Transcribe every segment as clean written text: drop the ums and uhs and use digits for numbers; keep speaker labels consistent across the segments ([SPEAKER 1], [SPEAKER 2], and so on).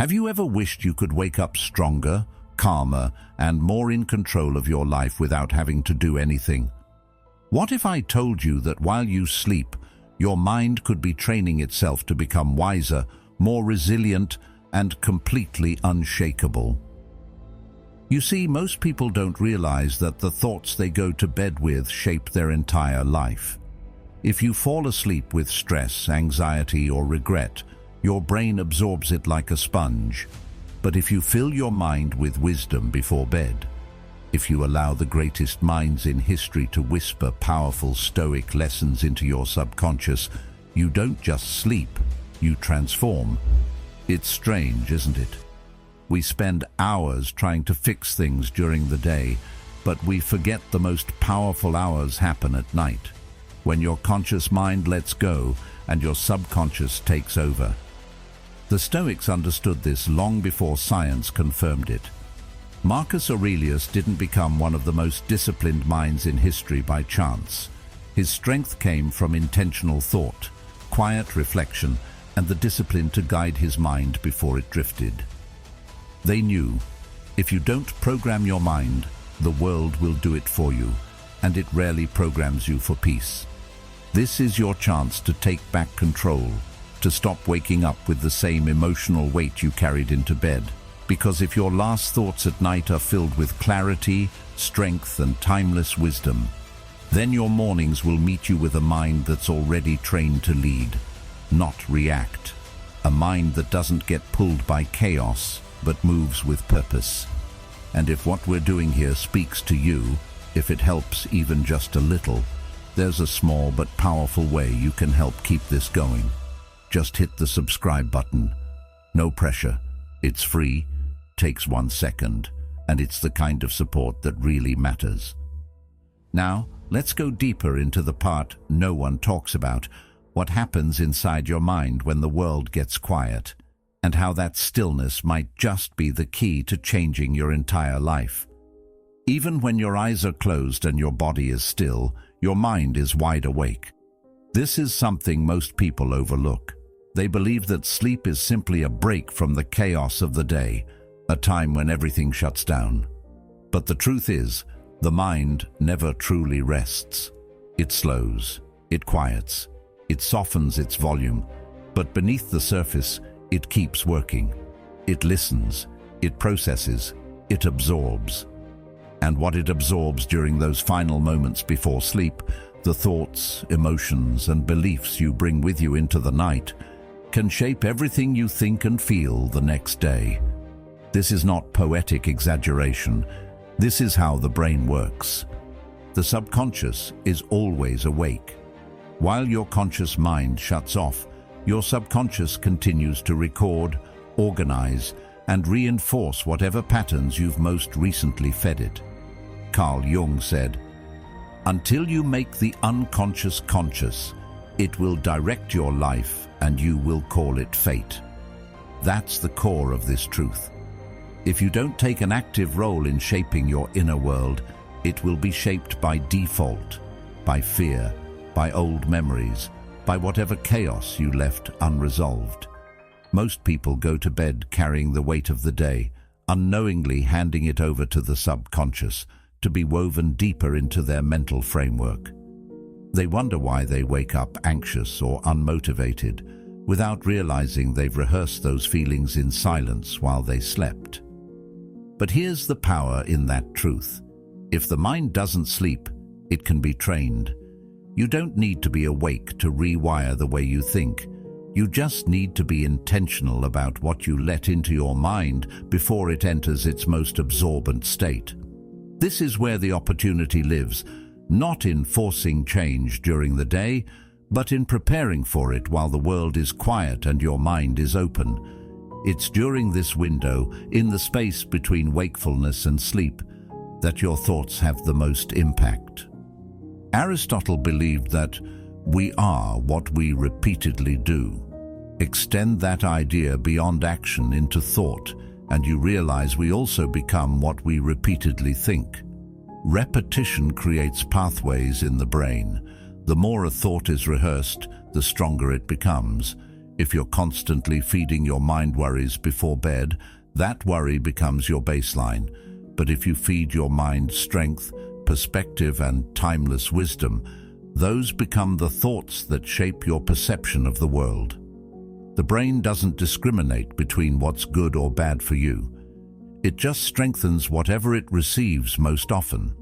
[SPEAKER 1] Have you ever wished you could wake up stronger, calmer, and more in control of your life without having to do anything? What if I told you that while you sleep, your mind could be training itself to become wiser, more resilient, and completely unshakable? You see, most people don't realize that the thoughts they go to bed with shape their entire life. If you fall asleep with stress, anxiety, or regret, your brain absorbs it like a sponge. But if you fill your mind with wisdom before bed, if you allow the greatest minds in history to whisper powerful Stoic lessons into your subconscious, you don't just sleep, you transform. It's strange, isn't it? We spend hours trying to fix things during the day, but we forget the most powerful hours happen at night, when your conscious mind lets go and your subconscious takes over. The Stoics understood this long before science confirmed it. Marcus Aurelius didn't become one of the most disciplined minds in history by chance. His strength came from intentional thought, quiet reflection, and the discipline to guide his mind before it drifted. They knew, if you don't program your mind, the world will do it for you, and it rarely programs you for peace. This is your chance to take back control, to stop waking up with the same emotional weight you carried into bed. Because if your last thoughts at night are filled with clarity, strength, and timeless wisdom, then your mornings will meet you with a mind that's already trained to lead, not react. A mind that doesn't get pulled by chaos, but moves with purpose. And if what we're doing here speaks to you, if it helps even just a little, there's a small but powerful way you can help keep this going. Just hit the subscribe button. No pressure. It's free, takes 1 second, and it's the kind of support that really matters. Now, let's go deeper into the part no one talks about, what happens inside your mind when the world gets quiet, and how that stillness might just be the key to changing your entire life. Even when your eyes are closed and your body is still, your mind is wide awake. This is something most people overlook. They believe that sleep is simply a break from the chaos of the day, a time when everything shuts down. But the truth is, the mind never truly rests. It slows, it quiets, it softens its volume, but beneath the surface, it keeps working. It listens, it processes, it absorbs. And what it absorbs during those final moments before sleep, the thoughts, emotions, and beliefs you bring with you into the night, can shape everything you think and feel the next day. This is not poetic exaggeration. This is how the brain works. The subconscious is always awake. While your conscious mind shuts off, your subconscious continues to record, organize, and reinforce whatever patterns you've most recently fed it. Carl Jung said, "Until you make the unconscious conscious, it will direct your life and you will call it fate." That's the core of this truth. If you don't take an active role in shaping your inner world, it will be shaped by default, by fear, by old memories, by whatever chaos you left unresolved. Most people go to bed carrying the weight of the day, unknowingly handing it over to the subconscious to be woven deeper into their mental framework. They wonder why they wake up anxious or unmotivated, without realizing they've rehearsed those feelings in silence while they slept. But here's the power in that truth. If the mind doesn't sleep, it can be trained. You don't need to be awake to rewire the way you think. You just need to be intentional about what you let into your mind before it enters its most absorbent state. This is where the opportunity lives, not in forcing change during the day, but in preparing for it while the world is quiet and your mind is open. It's during this window, in the space between wakefulness and sleep, that your thoughts have the most impact. Aristotle believed that we are what we repeatedly do. Extend that idea beyond action into thought, and you realize we also become what we repeatedly think. Repetition creates pathways in the brain. The more a thought is rehearsed, the stronger it becomes. If you're constantly feeding your mind worries before bed, that worry becomes your baseline. But if you feed your mind strength, perspective, and timeless wisdom, those become the thoughts that shape your perception of the world. The brain doesn't discriminate between what's good or bad for you. It just strengthens whatever it receives most often.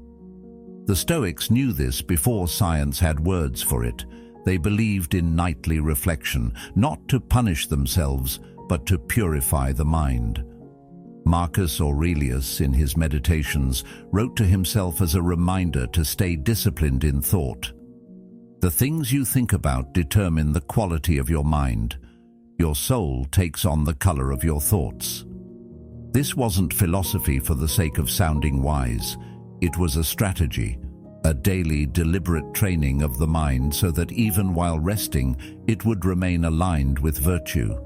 [SPEAKER 1] The Stoics knew this before science had words for it. They believed in nightly reflection, not to punish themselves, but to purify the mind. Marcus Aurelius, in his Meditations, wrote to himself as a reminder to stay disciplined in thought. The things you think about determine the quality of your mind. Your soul takes on the color of your thoughts. This wasn't philosophy for the sake of sounding wise. It was a strategy, a daily, deliberate training of the mind so that even while resting, it would remain aligned with virtue.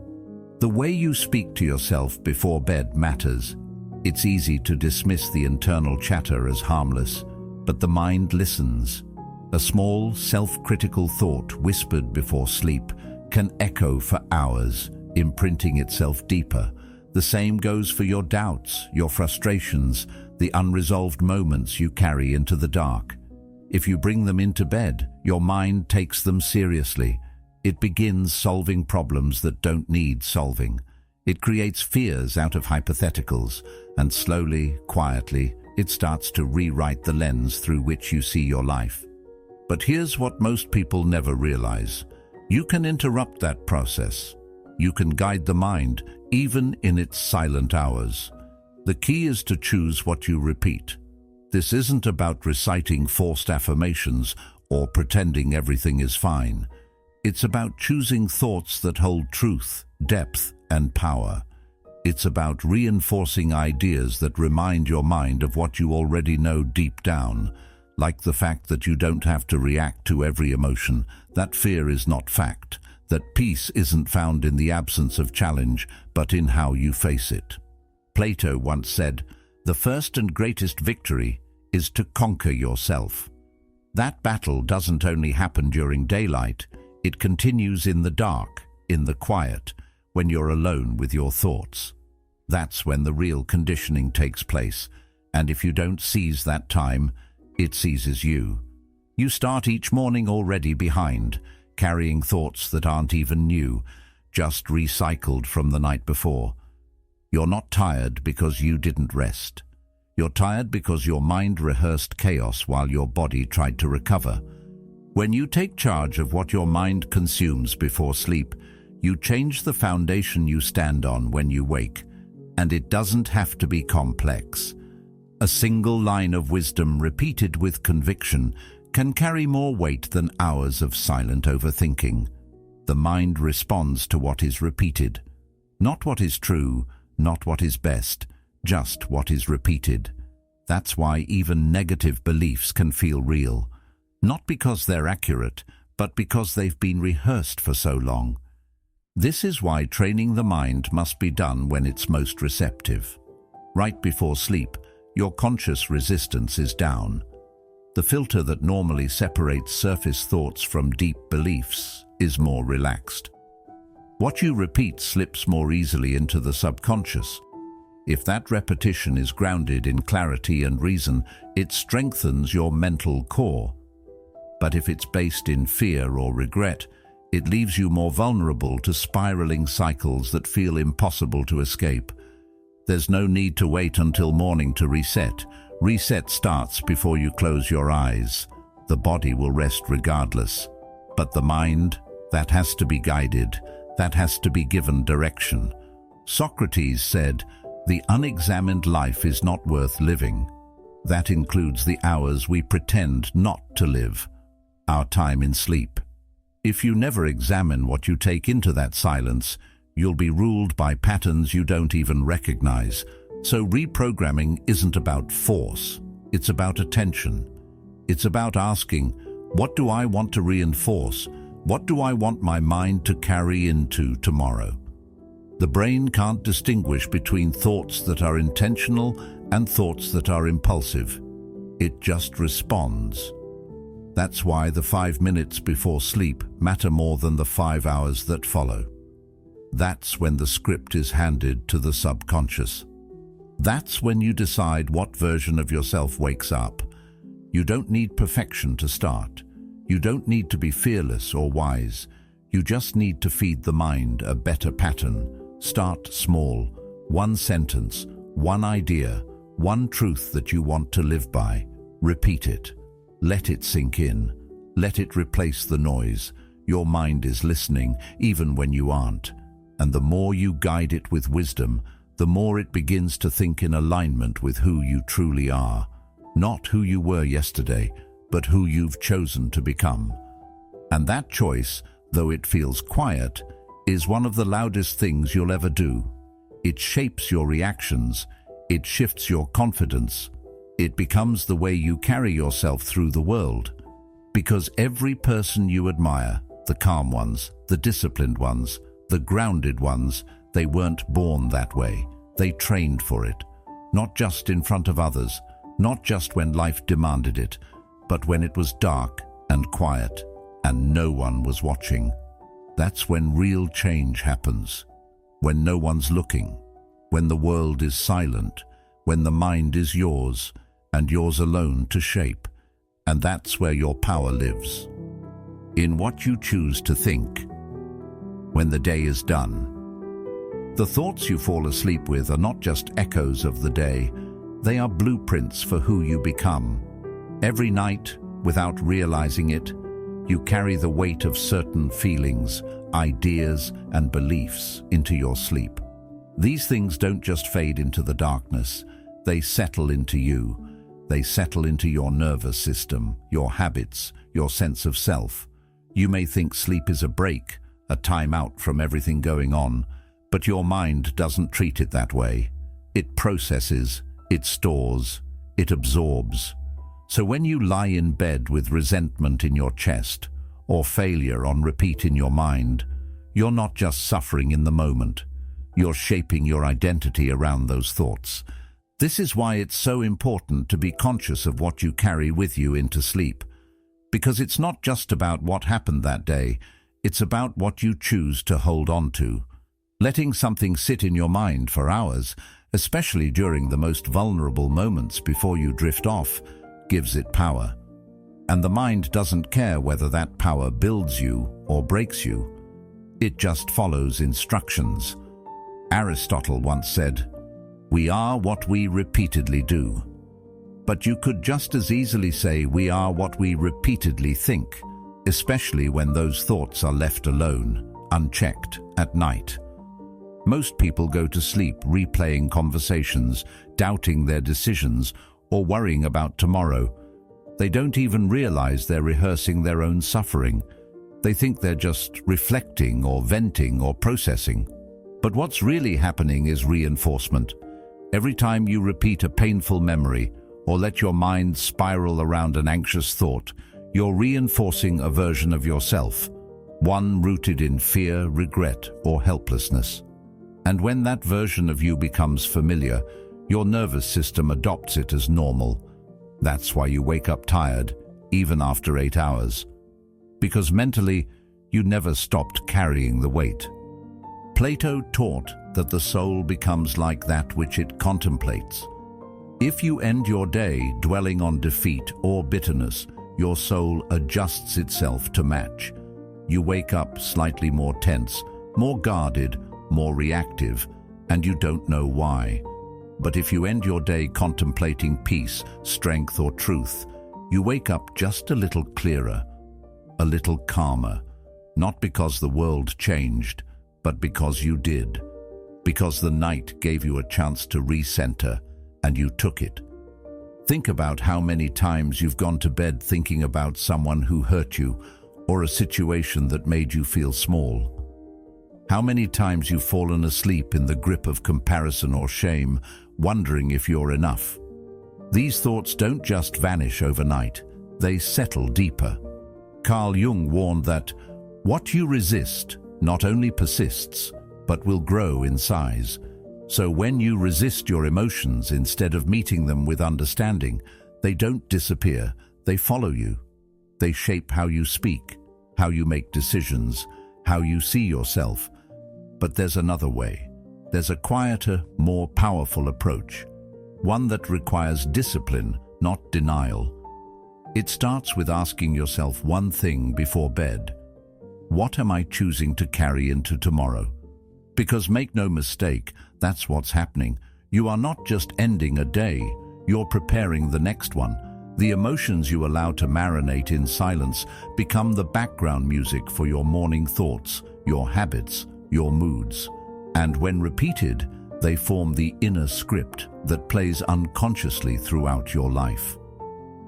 [SPEAKER 1] The way you speak to yourself before bed matters. It's easy to dismiss the internal chatter as harmless, but the mind listens. A small, self-critical thought whispered before sleep can echo for hours, imprinting itself deeper. The same goes for your doubts, your frustrations, the unresolved moments you carry into the dark. If you bring them into bed, your mind takes them seriously. It begins solving problems that don't need solving. It creates fears out of hypotheticals, and slowly, quietly, it starts to rewrite the lens through which you see your life. But here's what most people never realize. You can interrupt that process. You can guide the mind, even in its silent hours. The key is to choose what you repeat. This isn't about reciting forced affirmations or pretending everything is fine. It's about choosing thoughts that hold truth, depth, and power. It's about reinforcing ideas that remind your mind of what you already know deep down, like the fact that you don't have to react to every emotion, that fear is not fact, that peace isn't found in the absence of challenge, but in how you face it. Plato once said, "The first and greatest victory is to conquer yourself." That battle doesn't only happen during daylight, it continues in the dark, in the quiet, when you're alone with your thoughts. That's when the real conditioning takes place, and if you don't seize that time, it seizes you. You start each morning already behind, carrying thoughts that aren't even new, just recycled from the night before. You're not tired because you didn't rest. You're tired because your mind rehearsed chaos while your body tried to recover. When you take charge of what your mind consumes before sleep, you change the foundation you stand on when you wake, and it doesn't have to be complex. A single line of wisdom repeated with conviction can carry more weight than hours of silent overthinking. The mind responds to what is repeated. Not what is true, not what is best, just what is repeated. That's why even negative beliefs can feel real. Not because they're accurate, but because they've been rehearsed for so long. This is why training the mind must be done when it's most receptive. Right before sleep, your conscious resistance is down. The filter that normally separates surface thoughts from deep beliefs is more relaxed. What you repeat slips more easily into the subconscious. If that repetition is grounded in clarity and reason, it strengthens your mental core. But if it's based in fear or regret, it leaves you more vulnerable to spiraling cycles that feel impossible to escape. There's no need to wait until morning to reset. Reset starts before you close your eyes. The body will rest regardless. But the mind, that has to be guided, that has to be given direction. Socrates said, "The unexamined life is not worth living." That includes the hours we pretend not to live, our time in sleep. If you never examine what you take into that silence, you'll be ruled by patterns you don't even recognize. So reprogramming isn't about force, it's about attention. It's about asking, what do I want to reinforce? What do I want my mind to carry into tomorrow? The brain can't distinguish between thoughts that are intentional and thoughts that are impulsive. It just responds. That's why the 5 minutes before sleep matter more than the 5 hours that follow. That's when the script is handed to the subconscious. That's when you decide what version of yourself wakes up. You don't need perfection to start. You don't need to be fearless or wise. You just need to feed the mind a better pattern. Start small. One sentence, one idea, one truth that you want to live by. Repeat it. Let it sink in. Let it replace the noise. Your mind is listening, even when you aren't. And the more you guide it with wisdom, the more it begins to think in alignment with who you truly are. Not who you were yesterday, but who you've chosen to become. And that choice, though it feels quiet, is one of the loudest things you'll ever do. It shapes your reactions. It shifts your confidence. It becomes the way you carry yourself through the world. Because every person you admire, the calm ones, the disciplined ones, the grounded ones, they weren't born that way. They trained for it. Not just in front of others, not just when life demanded it, but when it was dark and quiet and no one was watching. That's when real change happens. When no one's looking, when the world is silent, when the mind is yours and yours alone to shape. And that's where your power lives. In what you choose to think when the day is done. The thoughts you fall asleep with are not just echoes of the day. They are blueprints for who you become. Every night, without realizing it, you carry the weight of certain feelings, ideas, and beliefs into your sleep. These things don't just fade into the darkness. They settle into you. They settle into your nervous system, your habits, your sense of self. You may think sleep is a break, a time out from everything going on, but your mind doesn't treat it that way. It processes, it stores, it absorbs. So when you lie in bed with resentment in your chest, or failure on repeat in your mind, you're not just suffering in the moment. You're shaping your identity around those thoughts. This is why it's so important to be conscious of what you carry with you into sleep. Because it's not just about what happened that day, it's about what you choose to hold on to. Letting something sit in your mind for hours, especially during the most vulnerable moments before you drift off, gives it power. And the mind doesn't care whether that power builds you or breaks you. It just follows instructions. Aristotle once said, "We are what we repeatedly do." But you could just as easily say we are what we repeatedly think, especially when those thoughts are left alone, unchecked, at night. Most people go to sleep replaying conversations, doubting their decisions, or worrying about tomorrow. They don't even realize they're rehearsing their own suffering. They think they're just reflecting or venting or processing. But what's really happening is reinforcement. Every time you repeat a painful memory or let your mind spiral around an anxious thought, you're reinforcing a version of yourself, one rooted in fear, regret, or helplessness. And when that version of you becomes familiar, your nervous system adopts it as normal. That's why you wake up tired, even after 8 hours. Because mentally, you never stopped carrying the weight. Plato taught that the soul becomes like that which it contemplates. If you end your day dwelling on defeat or bitterness, your soul adjusts itself to match. You wake up slightly more tense, more guarded, more reactive, and you don't know why. But if you end your day contemplating peace, strength, or truth, you wake up just a little clearer, a little calmer, not because the world changed, but because you did. Because the night gave you a chance to recenter, and you took it. Think about how many times you've gone to bed thinking about someone who hurt you, or a situation that made you feel small. How many times you've fallen asleep in the grip of comparison or shame, wondering if you're enough. These thoughts don't just vanish overnight, they settle deeper. Carl Jung warned that what you resist not only persists, but will grow in size. So when you resist your emotions instead of meeting them with understanding, they don't disappear, they follow you. They shape how you speak, how you make decisions, how you see yourself. But there's another way. There's a quieter, more powerful approach. One that requires discipline, not denial. It starts with asking yourself one thing before bed. What am I choosing to carry into tomorrow? Because make no mistake, that's what's happening. You are not just ending a day, you're preparing the next one. The emotions you allow to marinate in silence become the background music for your morning thoughts, your habits, your moods. And when repeated, they form the inner script that plays unconsciously throughout your life.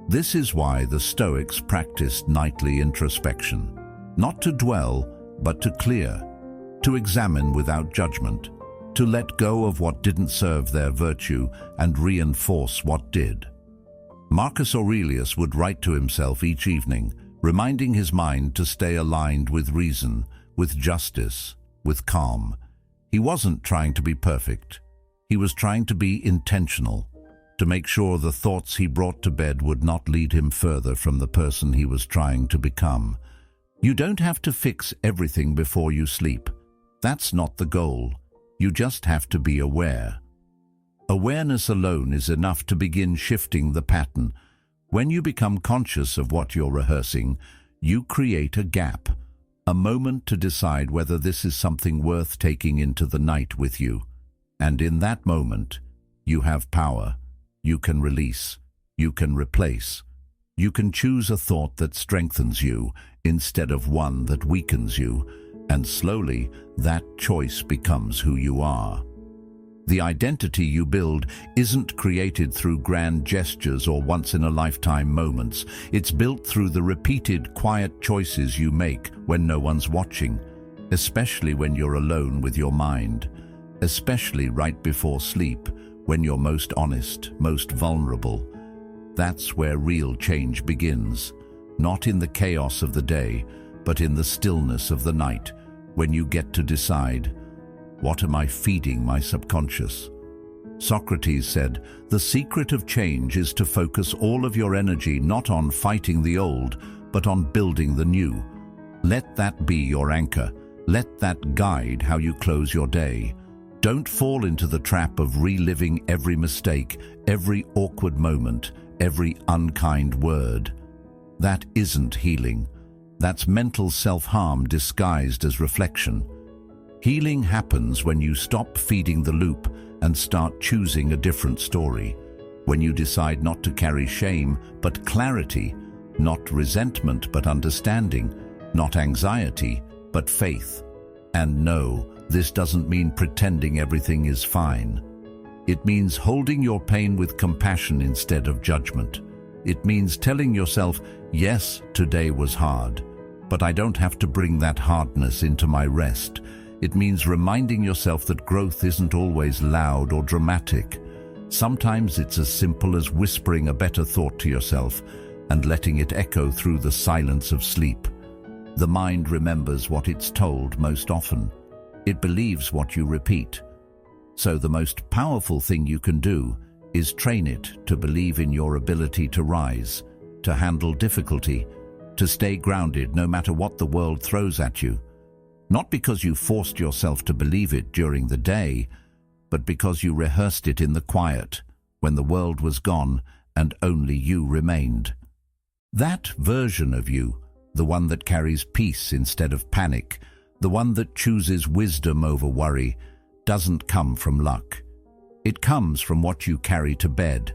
[SPEAKER 1] This is why the Stoics practiced nightly introspection. Not to dwell, but to clear, to examine without judgment, to let go of what didn't serve their virtue and reinforce what did. Marcus Aurelius would write to himself each evening, reminding his mind to stay aligned with reason, with justice, with calm. He wasn't trying to be perfect. He was trying to be intentional, to make sure the thoughts he brought to bed would not lead him further from the person he was trying to become. You don't have to fix everything before you sleep. That's not the goal. You just have to be aware. Awareness alone is enough to begin shifting the pattern. When you become conscious of what you're rehearsing, you create a gap, a moment to decide whether this is something worth taking into the night with you. And in that moment, you have power. You can release. You can replace. You can choose a thought that strengthens you instead of one that weakens you, and slowly that choice becomes who you are. The identity you build isn't created through grand gestures or once-in-a-lifetime moments. It's built through the repeated, quiet choices you make when no one's watching, especially when you're alone with your mind, especially right before sleep, when you're most honest, most vulnerable. That's where real change begins, not in the chaos of the day, but in the stillness of the night, when you get to decide, what am I feeding my subconscious? Socrates said, the secret of change is to focus all of your energy not on fighting the old, but on building the new. Let that be your anchor. Let that guide how you close your day. Don't fall into the trap of reliving every mistake, every awkward moment, every unkind word. That isn't healing. That's mental self-harm disguised as reflection. Healing happens when you stop feeding the loop and start choosing a different story. When you decide not to carry shame, but clarity, not resentment, but understanding, not anxiety, but faith. And no, this doesn't mean pretending everything is fine. It means holding your pain with compassion instead of judgment. It means telling yourself, yes, today was hard, but I don't have to bring that hardness into my rest. It means reminding yourself that growth isn't always loud or dramatic. Sometimes it's as simple as whispering a better thought to yourself and letting it echo through the silence of sleep. The mind remembers what it's told most often. It believes what you repeat. So the most powerful thing you can do is train it to believe in your ability to rise, to handle difficulty, to stay grounded no matter what the world throws at you. Not because you forced yourself to believe it during the day, but because you rehearsed it in the quiet, when the world was gone and only you remained. That version of you, the one that carries peace instead of panic, the one that chooses wisdom over worry, doesn't come from luck. It comes from what you carry to bed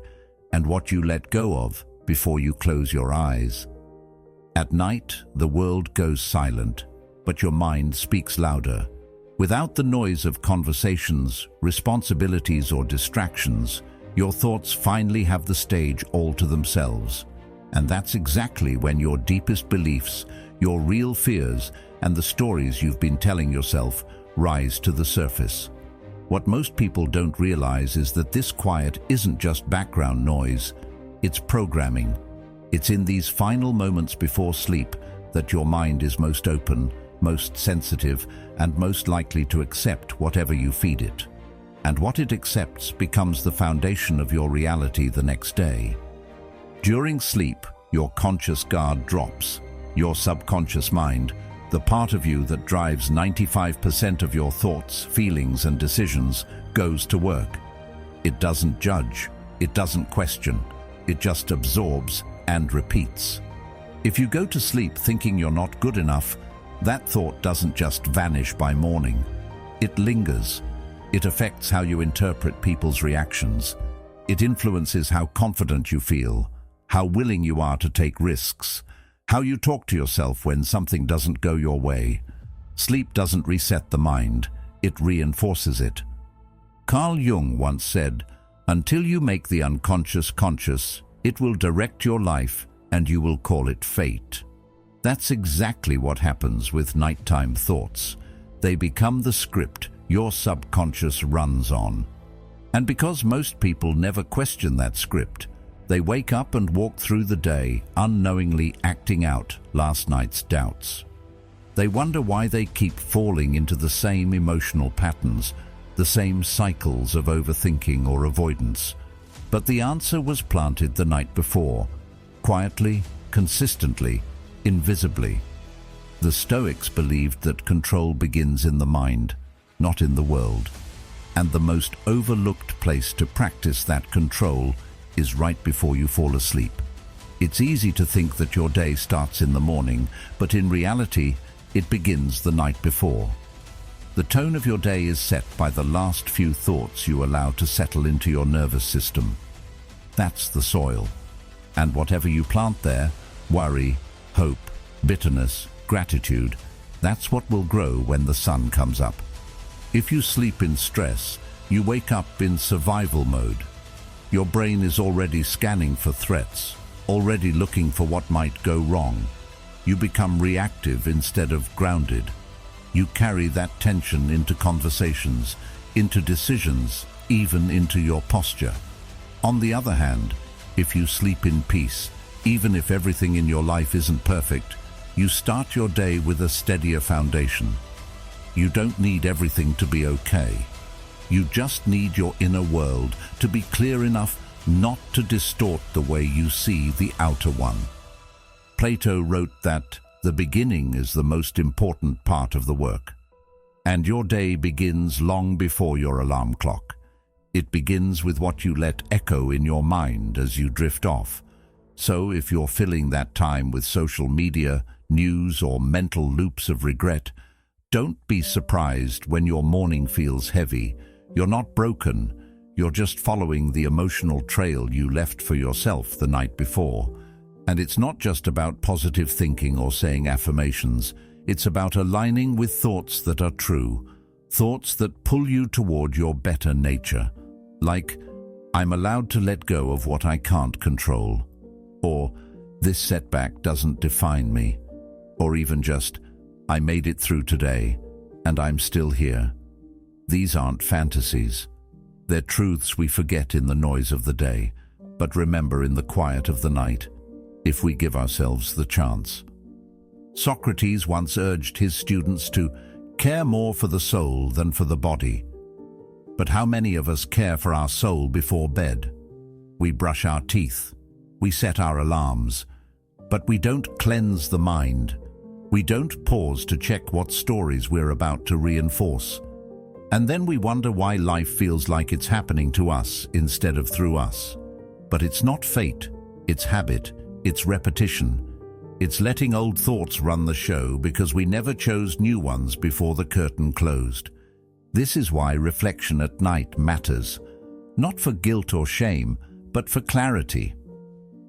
[SPEAKER 1] and what you let go of before you close your eyes. At night, the world goes silent, but your mind speaks louder. Without the noise of conversations, responsibilities, or distractions, your thoughts finally have the stage all to themselves. And that's exactly when your deepest beliefs, your real fears, and the stories you've been telling yourself rise to the surface. What most people don't realize is that this quiet isn't just background noise, it's programming. It's in these final moments before sleep that your mind is most open, most sensitive, and most likely to accept whatever you feed it. And what it accepts becomes the foundation of your reality the next day. During sleep, your conscious guard drops. Your subconscious mind, The part of you that drives 95% of your thoughts, feelings, and decisions goes to work. It doesn't judge, it doesn't question, it just absorbs and repeats. If you go to sleep thinking you're not good enough, that thought doesn't just vanish by morning. It lingers. It affects how you interpret people's reactions. It influences how confident you feel, how willing you are to take risks, how you talk to yourself when something doesn't go your way. Sleep doesn't reset the mind, it reinforces it. Carl Jung once said, "Until you make the unconscious conscious, it will direct your life and you will call it fate." That's exactly what happens with nighttime thoughts. They become the script your subconscious runs on. And because most people never question that script, they wake up and walk through the day unknowingly acting out last night's doubts. They wonder why they keep falling into the same emotional patterns, the same cycles of overthinking or avoidance. But the answer was planted the night before, quietly, consistently, invisibly. The Stoics believed that control begins in the mind, not in the world. And the most overlooked place to practice that control is right before you fall asleep. It's easy to think that your day starts in the morning, but in reality, it begins the night before. The tone of your day is set by the last few thoughts you allow to settle into your nervous system. That's the soil. And whatever you plant there, worry, hope, bitterness, gratitude, that's what will grow when the sun comes up. If you sleep in stress, you wake up in survival mode. Your brain is already scanning for threats, already looking for what might go wrong. You become reactive instead of grounded. You carry that tension into conversations, into decisions, even into your posture. On the other hand, if you sleep in peace, even if everything in your life isn't perfect, you start your day with a steadier foundation. You don't need everything to be okay. You just need your inner world to be clear enough not to distort the way you see the outer one. Plato wrote that the beginning is the most important part of the work. And your day begins long before your alarm clock. It begins with what you let echo in your mind as you drift off. So if you're filling that time with social media, news, or mental loops of regret, don't be surprised when your morning feels heavy. You're not broken. You're just following the emotional trail you left for yourself the night before. And it's not just about positive thinking or saying affirmations. It's about aligning with thoughts that are true, thoughts that pull you toward your better nature. Like, I'm allowed to let go of what I can't control. Or, this setback doesn't define me. Or even just, I made it through today, and I'm still here. These aren't fantasies. They're truths we forget in the noise of the day, but remember in the quiet of the night, if we give ourselves the chance. Socrates once urged his students to care more for the soul than for the body. But how many of us care for our soul before bed? We brush our teeth, we set our alarms, but we don't cleanse the mind. We don't pause to check what stories we're about to reinforce. And then we wonder why life feels like it's happening to us instead of through us. But it's not fate, it's habit, it's repetition. It's letting old thoughts run the show because we never chose new ones before the curtain closed. This is why reflection at night matters, not for guilt or shame, but for clarity.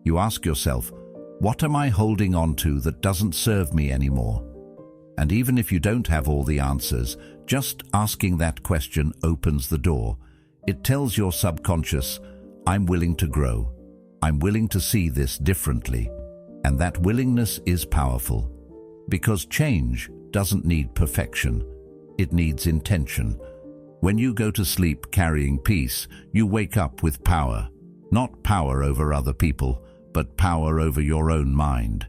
[SPEAKER 1] You ask yourself, what am I holding on to that doesn't serve me anymore? And even if you don't have all the answers, just asking that question opens the door. It tells your subconscious, I'm willing to grow. I'm willing to see this differently. And that willingness is powerful. Because change doesn't need perfection. It needs intention. When you go to sleep carrying peace, you wake up with power. Not power over other people, but power over your own mind.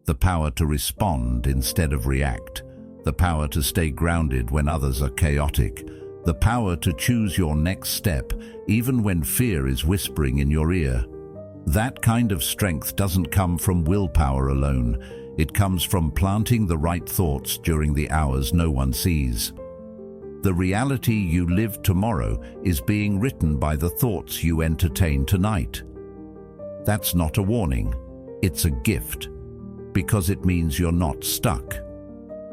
[SPEAKER 1] The power to respond instead of react. The power to stay grounded when others are chaotic. The power to choose your next step, even when fear is whispering in your ear. That kind of strength doesn't come from willpower alone. It comes from planting the right thoughts during the hours no one sees. The reality you live tomorrow is being written by the thoughts you entertain tonight. That's not a warning, it's a gift, because it means you're not stuck.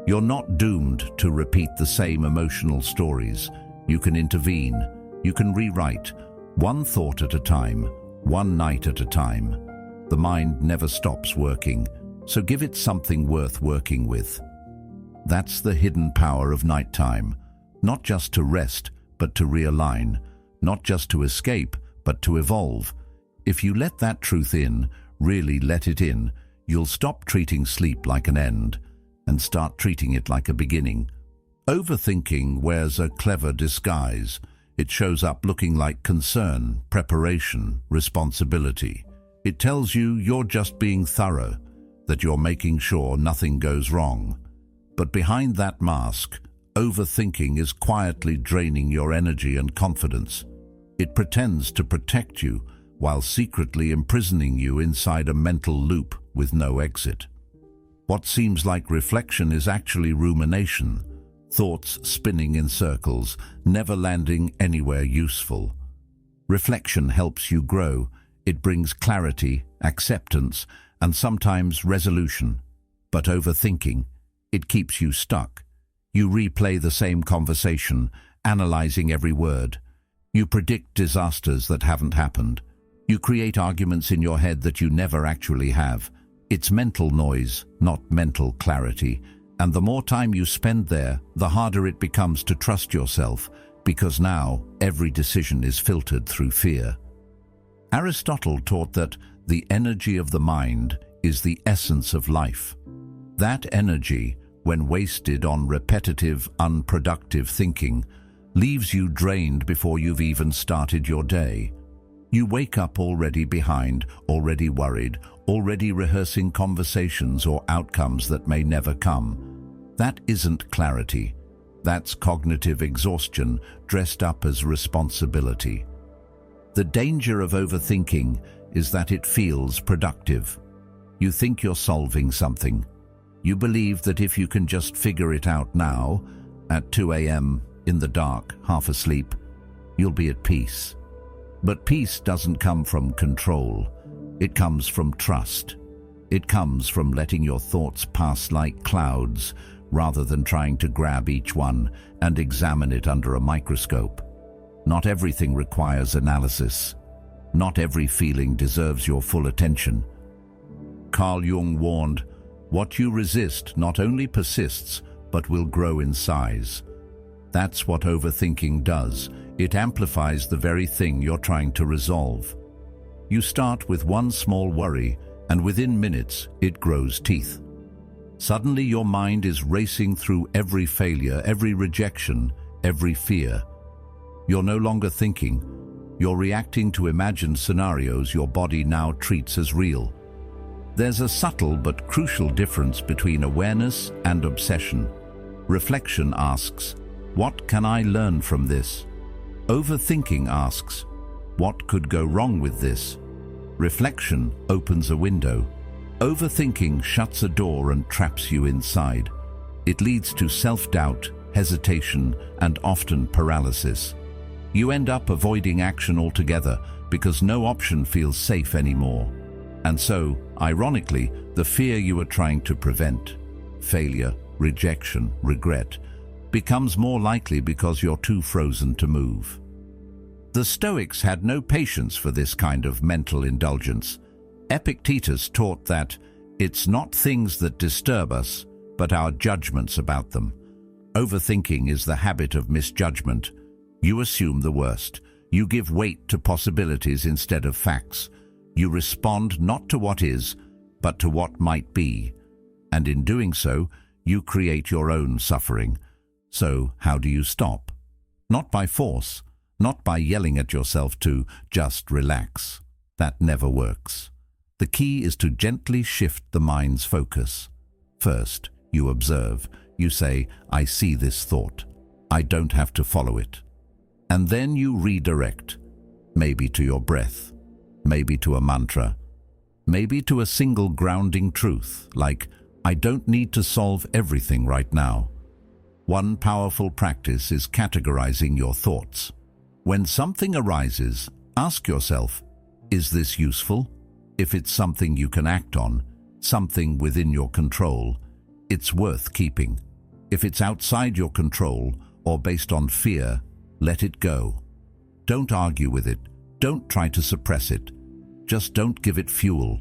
[SPEAKER 1] You're not doomed to repeat the same emotional stories. You can intervene, you can rewrite, one thought at a time, one night at a time. The mind never stops working, so give it something worth working with. That's the hidden power of nighttime, not just to rest, but to realign, not just to escape, but to evolve. If you let that truth in, really let it in, you'll stop treating sleep like an end and start treating it like a beginning. Overthinking wears a clever disguise. It shows up looking like concern, preparation, responsibility. It tells you you're just being thorough, that you're making sure nothing goes wrong. But behind that mask, overthinking is quietly draining your energy and confidence. It pretends to protect you while secretly imprisoning you inside a mental loop with no exit. What seems like reflection is actually rumination, thoughts spinning in circles, never landing anywhere useful. Reflection helps you grow. It brings clarity, acceptance, and sometimes resolution. But overthinking, it keeps you stuck. You replay the same conversation, analyzing every word. You predict disasters that haven't happened. You create arguments in your head that you never actually have. It's mental noise, not mental clarity. And the more time you spend there, the harder it becomes to trust yourself, because now every decision is filtered through fear. Aristotle taught that the energy of the mind is the essence of life. That energy, when wasted on repetitive, unproductive thinking, leaves you drained before you've even started your day. You wake up already behind, already worried, already rehearsing conversations or outcomes that may never come. That isn't clarity. That's cognitive exhaustion dressed up as responsibility. The danger of overthinking is that it feels productive. You think you're solving something. You believe that if you can just figure it out now, at 2 a.m., in the dark, half asleep, you'll be at peace. But peace doesn't come from control. It comes from trust. It comes from letting your thoughts pass like clouds, rather than trying to grab each one and examine it under a microscope. Not everything requires analysis. Not every feeling deserves your full attention. Carl Jung warned, "What you resist not only persists, but will grow in size." That's what overthinking does. It amplifies the very thing you're trying to resolve. You start with one small worry, and within minutes, it grows teeth. Suddenly your mind is racing through every failure, every rejection, every fear. You're no longer thinking. You're reacting to imagined scenarios your body now treats as real. There's a subtle but crucial difference between awareness and obsession. Reflection asks, "What can I learn from this?" Overthinking asks, "What could go wrong with this?" Reflection opens a window. Overthinking shuts a door and traps you inside. It leads to self-doubt, hesitation, and often paralysis. You end up avoiding action altogether because no option feels safe anymore. And so, ironically, the fear you were trying to prevent, failure, rejection, regret, becomes more likely because you're too frozen to move. The Stoics had no patience for this kind of mental indulgence. Epictetus taught that it's not things that disturb us, but our judgments about them. Overthinking is the habit of misjudgment. You assume the worst. You give weight to possibilities instead of facts. You respond not to what is, but to what might be. And in doing so, you create your own suffering. So how do you stop? Not by force, not by yelling at yourself to just relax. That never works. The key is to gently shift the mind's focus. First, you observe. You say, "I see this thought. I don't have to follow it." And then you redirect, maybe to your breath, maybe to a mantra, maybe to a single grounding truth, like, I don't need to solve everything right now. One powerful practice is categorizing your thoughts. When something arises, ask yourself, is this useful? If it's something you can act on, something within your control, it's worth keeping. If it's outside your control or based on fear, let it go. Don't argue with it. Don't try to suppress it. Just don't give it fuel.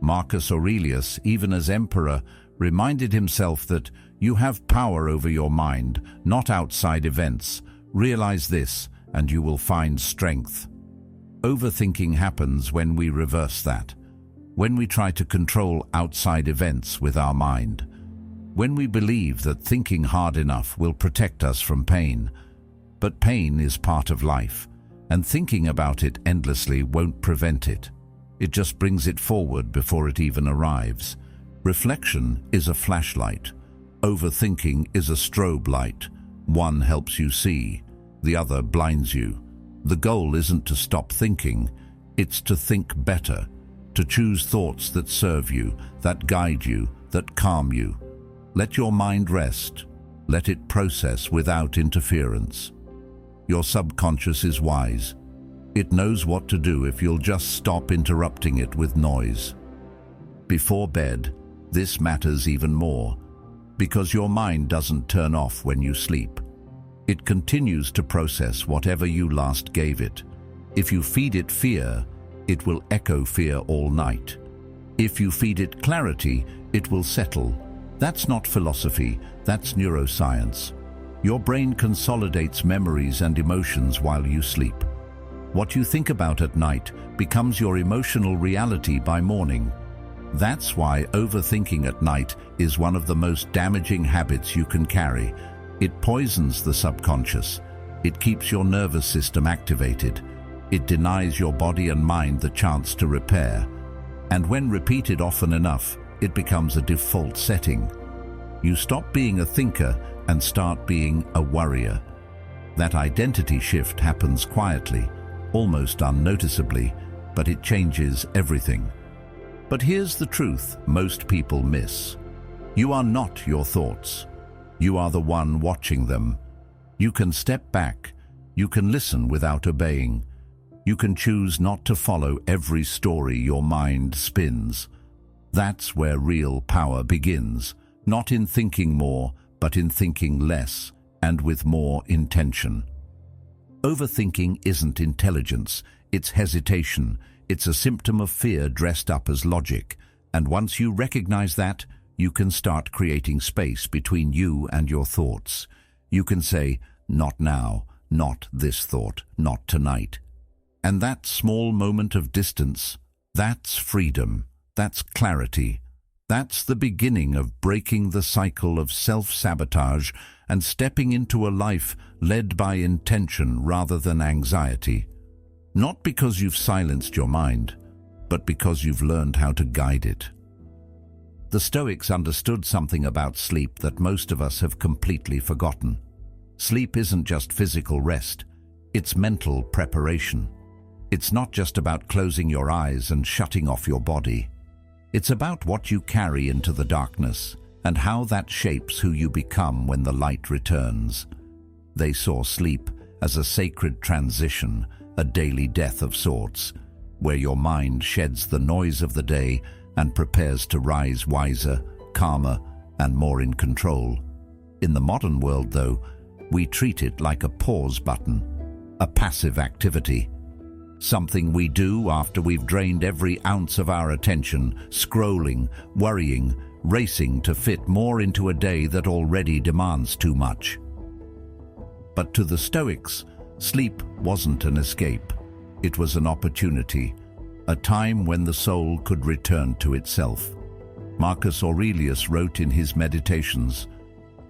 [SPEAKER 1] Marcus Aurelius, even as emperor, reminded himself that you have power over your mind, not outside events. Realize this, and you will find strength. Overthinking happens when we reverse that. When we try to control outside events with our mind. When we believe that thinking hard enough will protect us from pain. But pain is part of life, and thinking about it endlessly won't prevent it. It just brings it forward before it even arrives. Reflection is a flashlight. Overthinking is a strobe light. One helps you see, the other blinds you. The goal isn't to stop thinking, it's to think better, to choose thoughts that serve you, that guide you, that calm you. Let your mind rest. Let it process without interference. Your subconscious is wise. It knows what to do if you'll just stop interrupting it with noise. Before bed, this matters even more, because your mind doesn't turn off when you sleep. It continues to process whatever you last gave it. If you feed it fear, it will echo fear all night. If you feed it clarity, it will settle. That's not philosophy, that's neuroscience. Your brain consolidates memories and emotions while you sleep. What you think about at night becomes your emotional reality by morning. That's why overthinking at night is one of the most damaging habits you can carry. It poisons the subconscious. It keeps your nervous system activated. It denies your body and mind the chance to repair. And when repeated often enough, it becomes a default setting. You stop being a thinker and start being a worrier. That identity shift happens quietly, almost unnoticeably, but it changes everything. But here's the truth most people miss. You are not your thoughts. You are the one watching them. You can step back. You can listen without obeying. You can choose not to follow every story your mind spins. That's where real power begins, not in thinking more, but in thinking less, and with more intention. Overthinking isn't intelligence, it's hesitation. It's a symptom of fear dressed up as logic. And once you recognize that, you can start creating space between you and your thoughts. You can say, not now, not this thought, not tonight. And that small moment of distance, that's freedom, that's clarity. That's the beginning of breaking the cycle of self-sabotage and stepping into a life led by intention rather than anxiety. Not because you've silenced your mind, but because you've learned how to guide it. The Stoics understood something about sleep that most of us have completely forgotten. Sleep isn't just physical rest, it's mental preparation. It's not just about closing your eyes and shutting off your body. It's about what you carry into the darkness and how that shapes who you become when the light returns. They saw sleep as a sacred transition, a daily death of sorts, where your mind sheds the noise of the day and prepares to rise wiser, calmer, and more in control. In the modern world, though, we treat it like a pause button, a passive activity. Something we do after we've drained every ounce of our attention, scrolling, worrying, racing to fit more into a day that already demands too much. But to the Stoics, sleep wasn't an escape. It was an opportunity, a time when the soul could return to itself. Marcus Aurelius wrote in his Meditations,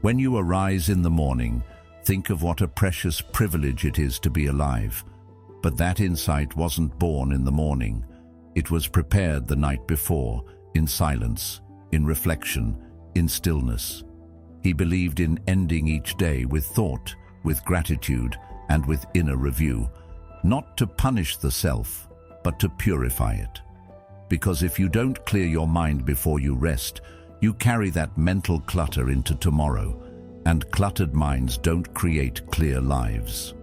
[SPEAKER 1] "When you arise in the morning, think of what a precious privilege it is to be alive." But that insight wasn't born in the morning. It was prepared the night before, in silence, in reflection, in stillness. He believed in ending each day with thought, with gratitude, and with inner review, not to punish the self, but to purify it. Because if you don't clear your mind before you rest, You carry that mental clutter into tomorrow, and cluttered minds don't create clear lives.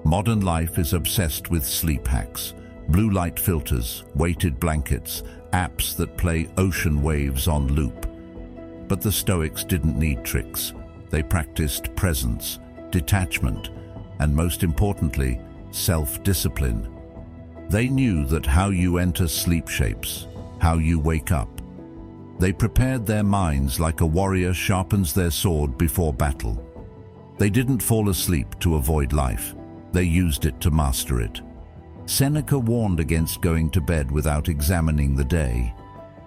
[SPEAKER 1] Modern life is obsessed with sleep hacks, blue light filters, weighted blankets, apps that play ocean waves on loop. But the Stoics didn't need tricks. They practiced presence, detachment, and most importantly, self-discipline. They knew that how you enter sleep shapes how you wake up. They prepared their minds like a warrior sharpens their sword before battle. They didn't fall asleep to avoid life. They used it to master it. Seneca warned against going to bed without examining the day.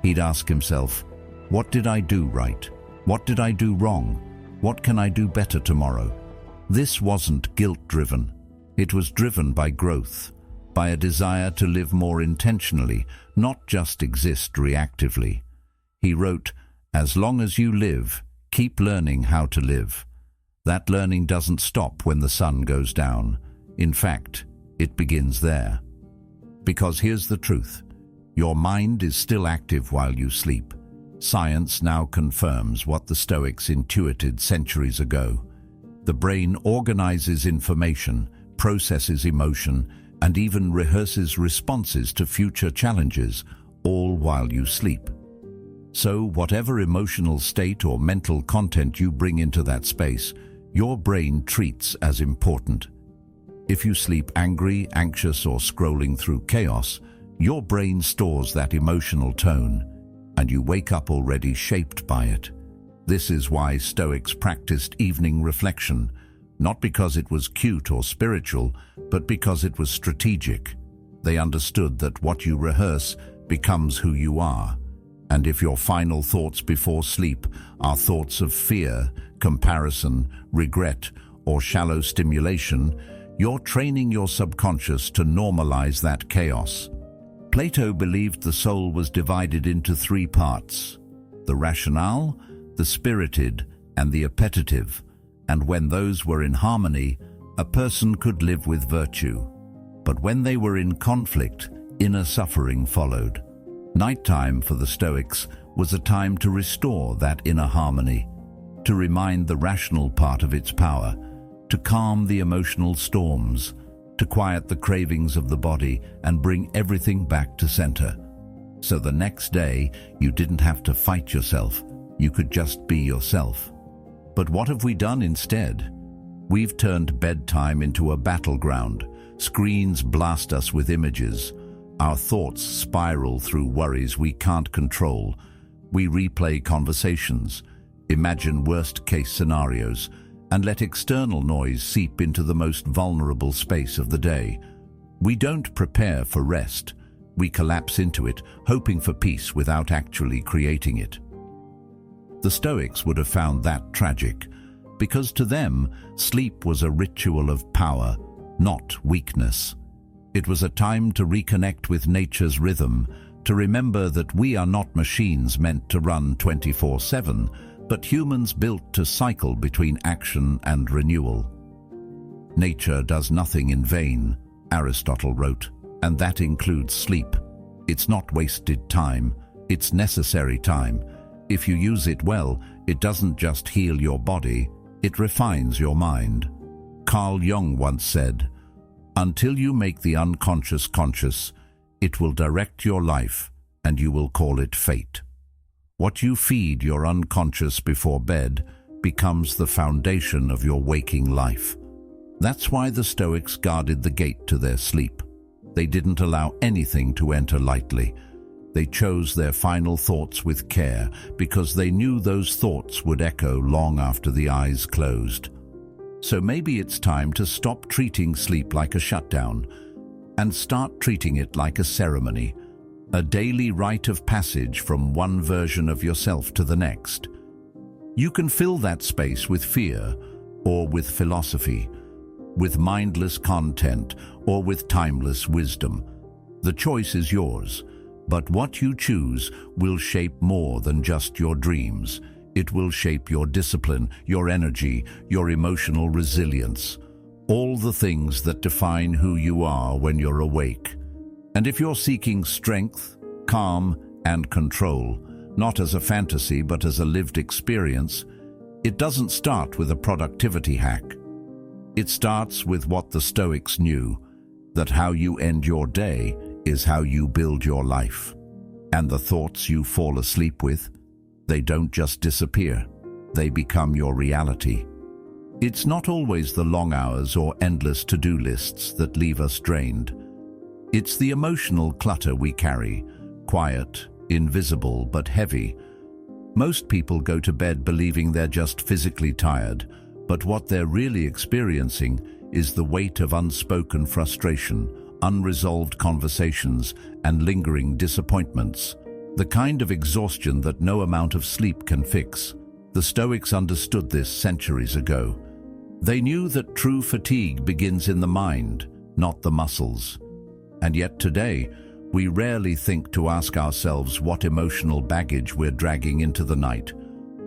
[SPEAKER 1] He'd ask himself, what did I do right? What did I do wrong? What can I do better tomorrow? This wasn't guilt-driven. It was driven by growth, by a desire to live more intentionally, not just exist reactively. He wrote, "As long as you live, keep learning how to live." That learning doesn't stop when the sun goes down. In fact, it begins there. Because here's the truth. Your mind is still active while you sleep. Science now confirms what the Stoics intuited centuries ago. The brain organizes information, processes emotion, and even rehearses responses to future challenges, all while you sleep. So whatever emotional state or mental content you bring into that space, your brain treats as important. If you sleep angry, anxious, or scrolling through chaos, your brain stores that emotional tone, and you wake up already shaped by it. This is why Stoics practiced evening reflection, not because it was cute or spiritual, but because it was strategic. They understood that what you rehearse becomes who you are. And if your final thoughts before sleep are thoughts of fear, comparison, regret, or shallow stimulation, you're training your subconscious to normalize that chaos. Plato believed the soul was divided into three parts: the rationale, the spirited, and the appetitive. And when those were in harmony, a person could live with virtue. But when they were in conflict, inner suffering followed. Nighttime for the Stoics was a time to restore that inner harmony, to remind the rational part of its power, to calm the emotional storms, to quiet the cravings of the body and bring everything back to center. So the next day, you didn't have to fight yourself. You could just be yourself. But what have we done instead? We've turned bedtime into a battleground. Screens blast us with images. Our thoughts spiral through worries we can't control. We replay conversations, imagine worst-case scenarios, and let external noise seep into the most vulnerable space of the day. We don't prepare for rest. We collapse into it, hoping for peace without actually creating it. The Stoics would have found that tragic, because to them, sleep was a ritual of power, not weakness. It was a time to reconnect with nature's rhythm, to remember that we are not machines meant to run 24/7, but humans built to cycle between action and renewal. Nature does nothing in vain, Aristotle wrote, and that includes sleep. It's not wasted time, it's necessary time. If you use it well, it doesn't just heal your body, it refines your mind. Carl Jung once said, "Until you make the unconscious conscious, it will direct your life and you will call it fate." What you feed your unconscious before bed becomes the foundation of your waking life. That's why the Stoics guarded the gate to their sleep. They didn't allow anything to enter lightly. They chose their final thoughts with care because they knew those thoughts would echo long after the eyes closed. So maybe it's time to stop treating sleep like a shutdown and start treating it like a ceremony, a daily rite of passage from one version of yourself to the next. You can fill that space with fear or with philosophy, with mindless content or with timeless wisdom. The choice is yours, but what you choose will shape more than just your dreams. It will shape your discipline, your energy, your emotional resilience, all the things that define who you are when you're awake. And if you're seeking strength, calm, and control, not as a fantasy but as a lived experience, it doesn't start with a productivity hack. It starts with what the Stoics knew, that how you end your day is how you build your life. And the thoughts you fall asleep with, they don't just disappear, they become your reality. It's not always the long hours or endless to-do lists that leave us drained. It's the emotional clutter we carry, quiet, invisible, but heavy. Most people go to bed believing they're just physically tired, but what they're really experiencing is the weight of unspoken frustration, unresolved conversations, and lingering disappointments. The kind of exhaustion that no amount of sleep can fix. The Stoics understood this centuries ago. They knew that true fatigue begins in the mind, not the muscles. And yet today, we rarely think to ask ourselves what emotional baggage we're dragging into the night,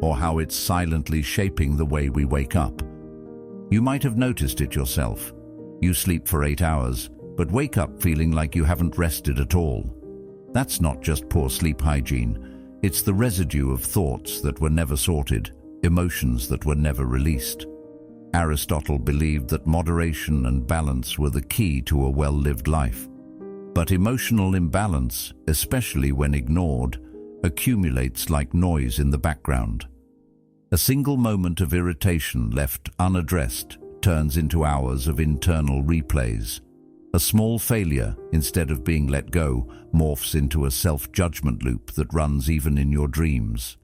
[SPEAKER 1] or how it's silently shaping the way we wake up. You might have noticed it yourself. You sleep for 8 hours, but wake up feeling like you haven't rested at all. That's not just poor sleep hygiene. It's the residue of thoughts that were never sorted, emotions that were never released. Aristotle believed that moderation and balance were the key to a well-lived life. But emotional imbalance, especially when ignored, accumulates like noise in the background. A single moment of irritation left unaddressed turns into hours of internal replays. A small failure, instead of being let go, morphs into a self-judgment loop that runs even in your dreams.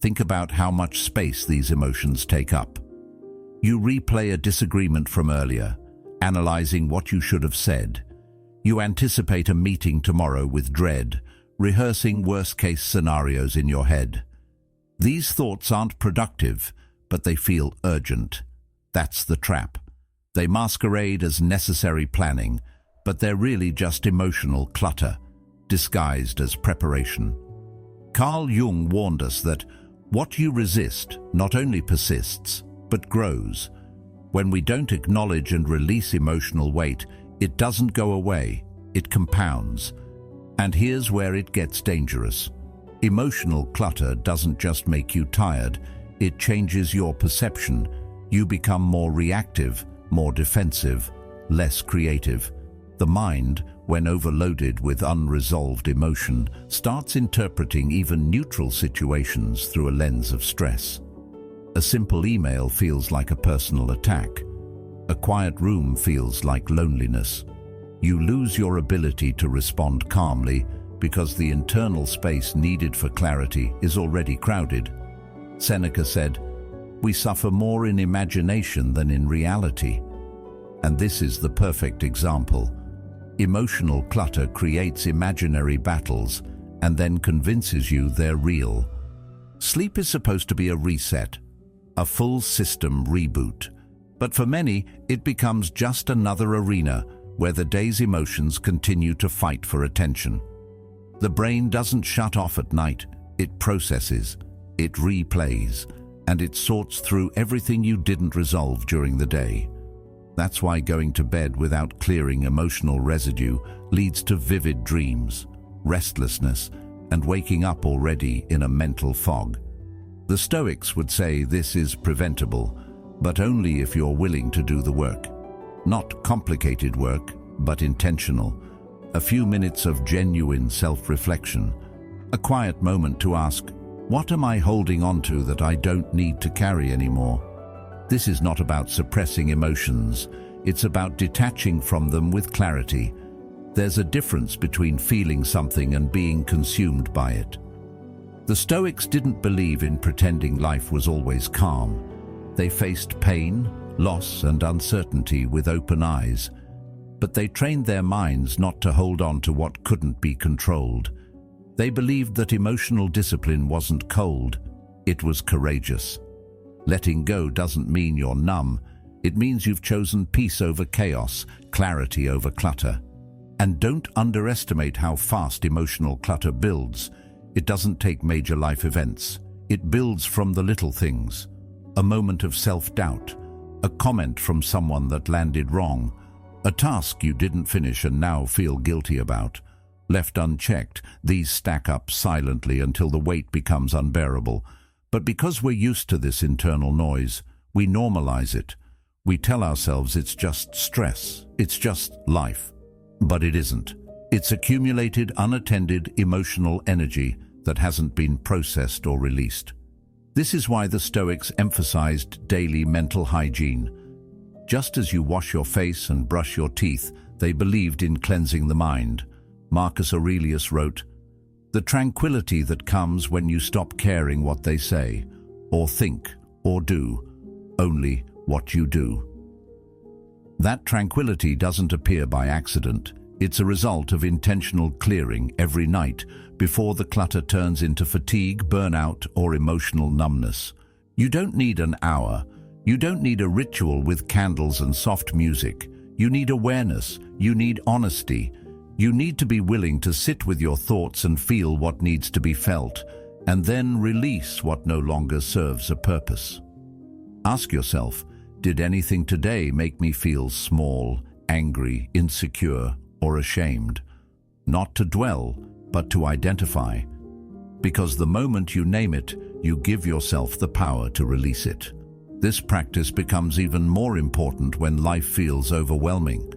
[SPEAKER 1] Think about how much space these emotions take up. You replay a disagreement from earlier, analyzing what you should have said. You anticipate a meeting tomorrow with dread, rehearsing worst-case scenarios in your head. These thoughts aren't productive, but they feel urgent. That's the trap. They masquerade as necessary planning, but they're really just emotional clutter, disguised as preparation. Carl Jung warned us that what you resist not only persists, but grows. When we don't acknowledge and release emotional weight, it doesn't go away, it compounds. And here's where it gets dangerous. Emotional clutter doesn't just make you tired, it changes your perception. You become more reactive, more defensive, less creative. The mind, when overloaded with unresolved emotion, starts interpreting even neutral situations through a lens of stress. A simple email feels like a personal attack. A quiet room feels like loneliness. You lose your ability to respond calmly because the internal space needed for clarity is already crowded. Seneca said, "We suffer more in imagination than in reality." And this is the perfect example. Emotional clutter creates imaginary battles and then convinces you they're real. Sleep is supposed to be a reset, a full system reboot. But for many, it becomes just another arena where the day's emotions continue to fight for attention. The brain doesn't shut off at night, it processes, it replays, and it sorts through everything you didn't resolve during the day. That's why going to bed without clearing emotional residue leads to vivid dreams, restlessness, and waking up already in a mental fog. The Stoics would say this is preventable, but only if you're willing to do the work. Not complicated work, but intentional. A few minutes of genuine self-reflection. A quiet moment to ask, what am I holding on to that I don't need to carry anymore? This is not about suppressing emotions. It's about detaching from them with clarity. There's a difference between feeling something and being consumed by it. The Stoics didn't believe in pretending life was always calm. They faced pain, loss, and uncertainty with open eyes. But they trained their minds not to hold on to what couldn't be controlled. They believed that emotional discipline wasn't cold, it was courageous. Letting go doesn't mean you're numb. It means you've chosen peace over chaos, clarity over clutter. And don't underestimate how fast emotional clutter builds. It doesn't take major life events. It builds from the little things. A moment of self-doubt, a comment from someone that landed wrong, a task you didn't finish and now feel guilty about, Left unchecked, these stack up silently until the weight becomes unbearable. But because we're used to this internal noise, we normalize it. We tell ourselves it's just stress, it's just life. But it isn't. It's accumulated, unattended emotional energy that hasn't been processed or released. This is why the Stoics emphasized daily mental hygiene. Just as you wash your face and brush your teeth, they believed in cleansing the mind. Marcus Aurelius wrote, "The tranquility that comes when you stop caring what they say, or think, or do, only what you do." That tranquility doesn't appear by accident. It's a result of intentional clearing every night before the clutter turns into fatigue, burnout, or emotional numbness. You don't need an hour. You don't need a ritual with candles and soft music. You need awareness. You need honesty. You need to be willing to sit with your thoughts and feel what needs to be felt, and then release what no longer serves a purpose. Ask yourself, did anything today make me feel small, angry, insecure, or ashamed? Not to dwell, but to identify. Because the moment you name it, you give yourself the power to release it. This practice becomes even more important when life feels overwhelming.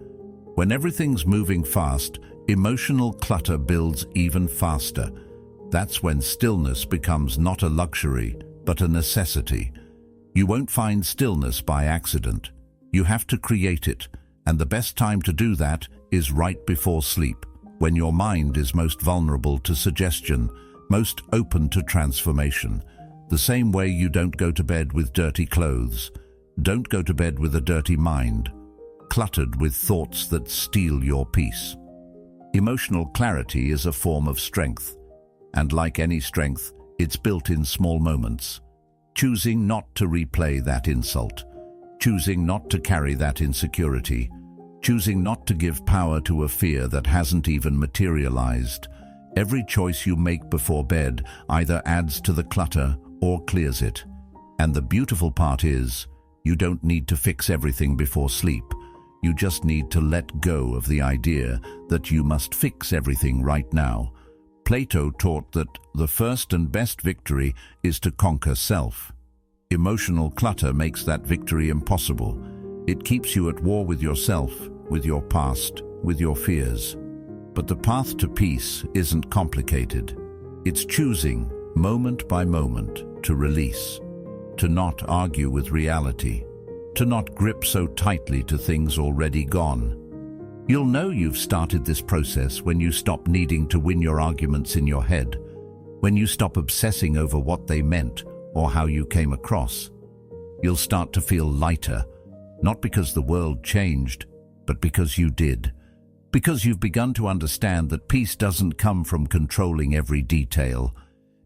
[SPEAKER 1] When everything's moving fast, emotional clutter builds even faster. That's when stillness becomes not a luxury, but a necessity. You won't find stillness by accident. You have to create it, and the best time to do that is right before sleep, when your mind is most vulnerable to suggestion, most open to transformation. The same way you don't go to bed with dirty clothes. Don't go to bed with a dirty mind, cluttered with thoughts that steal your peace. Emotional clarity is a form of strength, and like any strength, it's built in small moments. Choosing not to replay that insult, choosing not to carry that insecurity, choosing not to give power to a fear that hasn't even materialized. Every choice you make before bed either adds to the clutter or clears it. And the beautiful part is, you don't need to fix everything before sleep. You just need to let go of the idea that you must fix everything right now. Plato taught that the first and best victory is to conquer self. Emotional clutter makes that victory impossible. It keeps you at war with yourself, with your past, with your fears. But the path to peace isn't complicated. It's choosing, moment by moment, to release, to not argue with reality, to not grip so tightly to things already gone. You'll know you've started this process when you stop needing to win your arguments in your head, when you stop obsessing over what they meant or how you came across. You'll start to feel lighter, not because the world changed, but because you did. Because you've begun to understand that peace doesn't come from controlling every detail.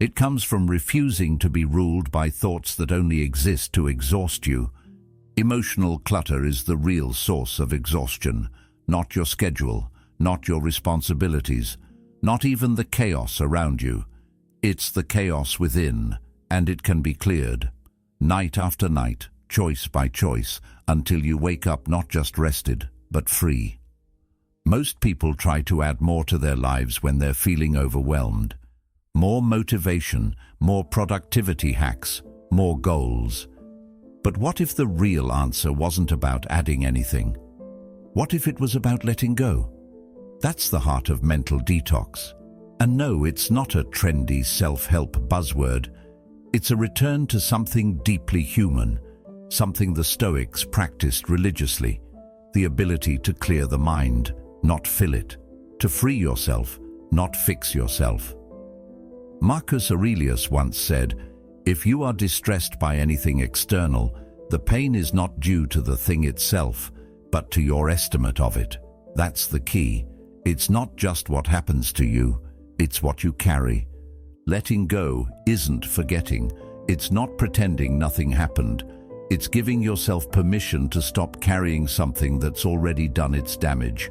[SPEAKER 1] It comes from refusing to be ruled by thoughts that only exist to exhaust you. Emotional clutter is the real source of exhaustion, not your schedule, not your responsibilities, not even the chaos around you. It's the chaos within, and it can be cleared, night after night, choice by choice, until you wake up not just rested, but free. Most people try to add more to their lives when they're feeling overwhelmed. More motivation, more productivity hacks, more goals. But what if the real answer wasn't about adding anything? What if it was about letting go? That's the heart of mental detox. And no, it's not a trendy self-help buzzword. It's a return to something deeply human, something the Stoics practiced religiously, the ability to clear the mind, not fill it, to free yourself, not fix yourself. Marcus Aurelius once said, "If you are distressed by anything external, the pain is not due to the thing itself, but to your estimate of it." That's the key. It's not just what happens to you, it's what you carry. Letting go isn't forgetting. It's not pretending nothing happened. It's giving yourself permission to stop carrying something that's already done its damage.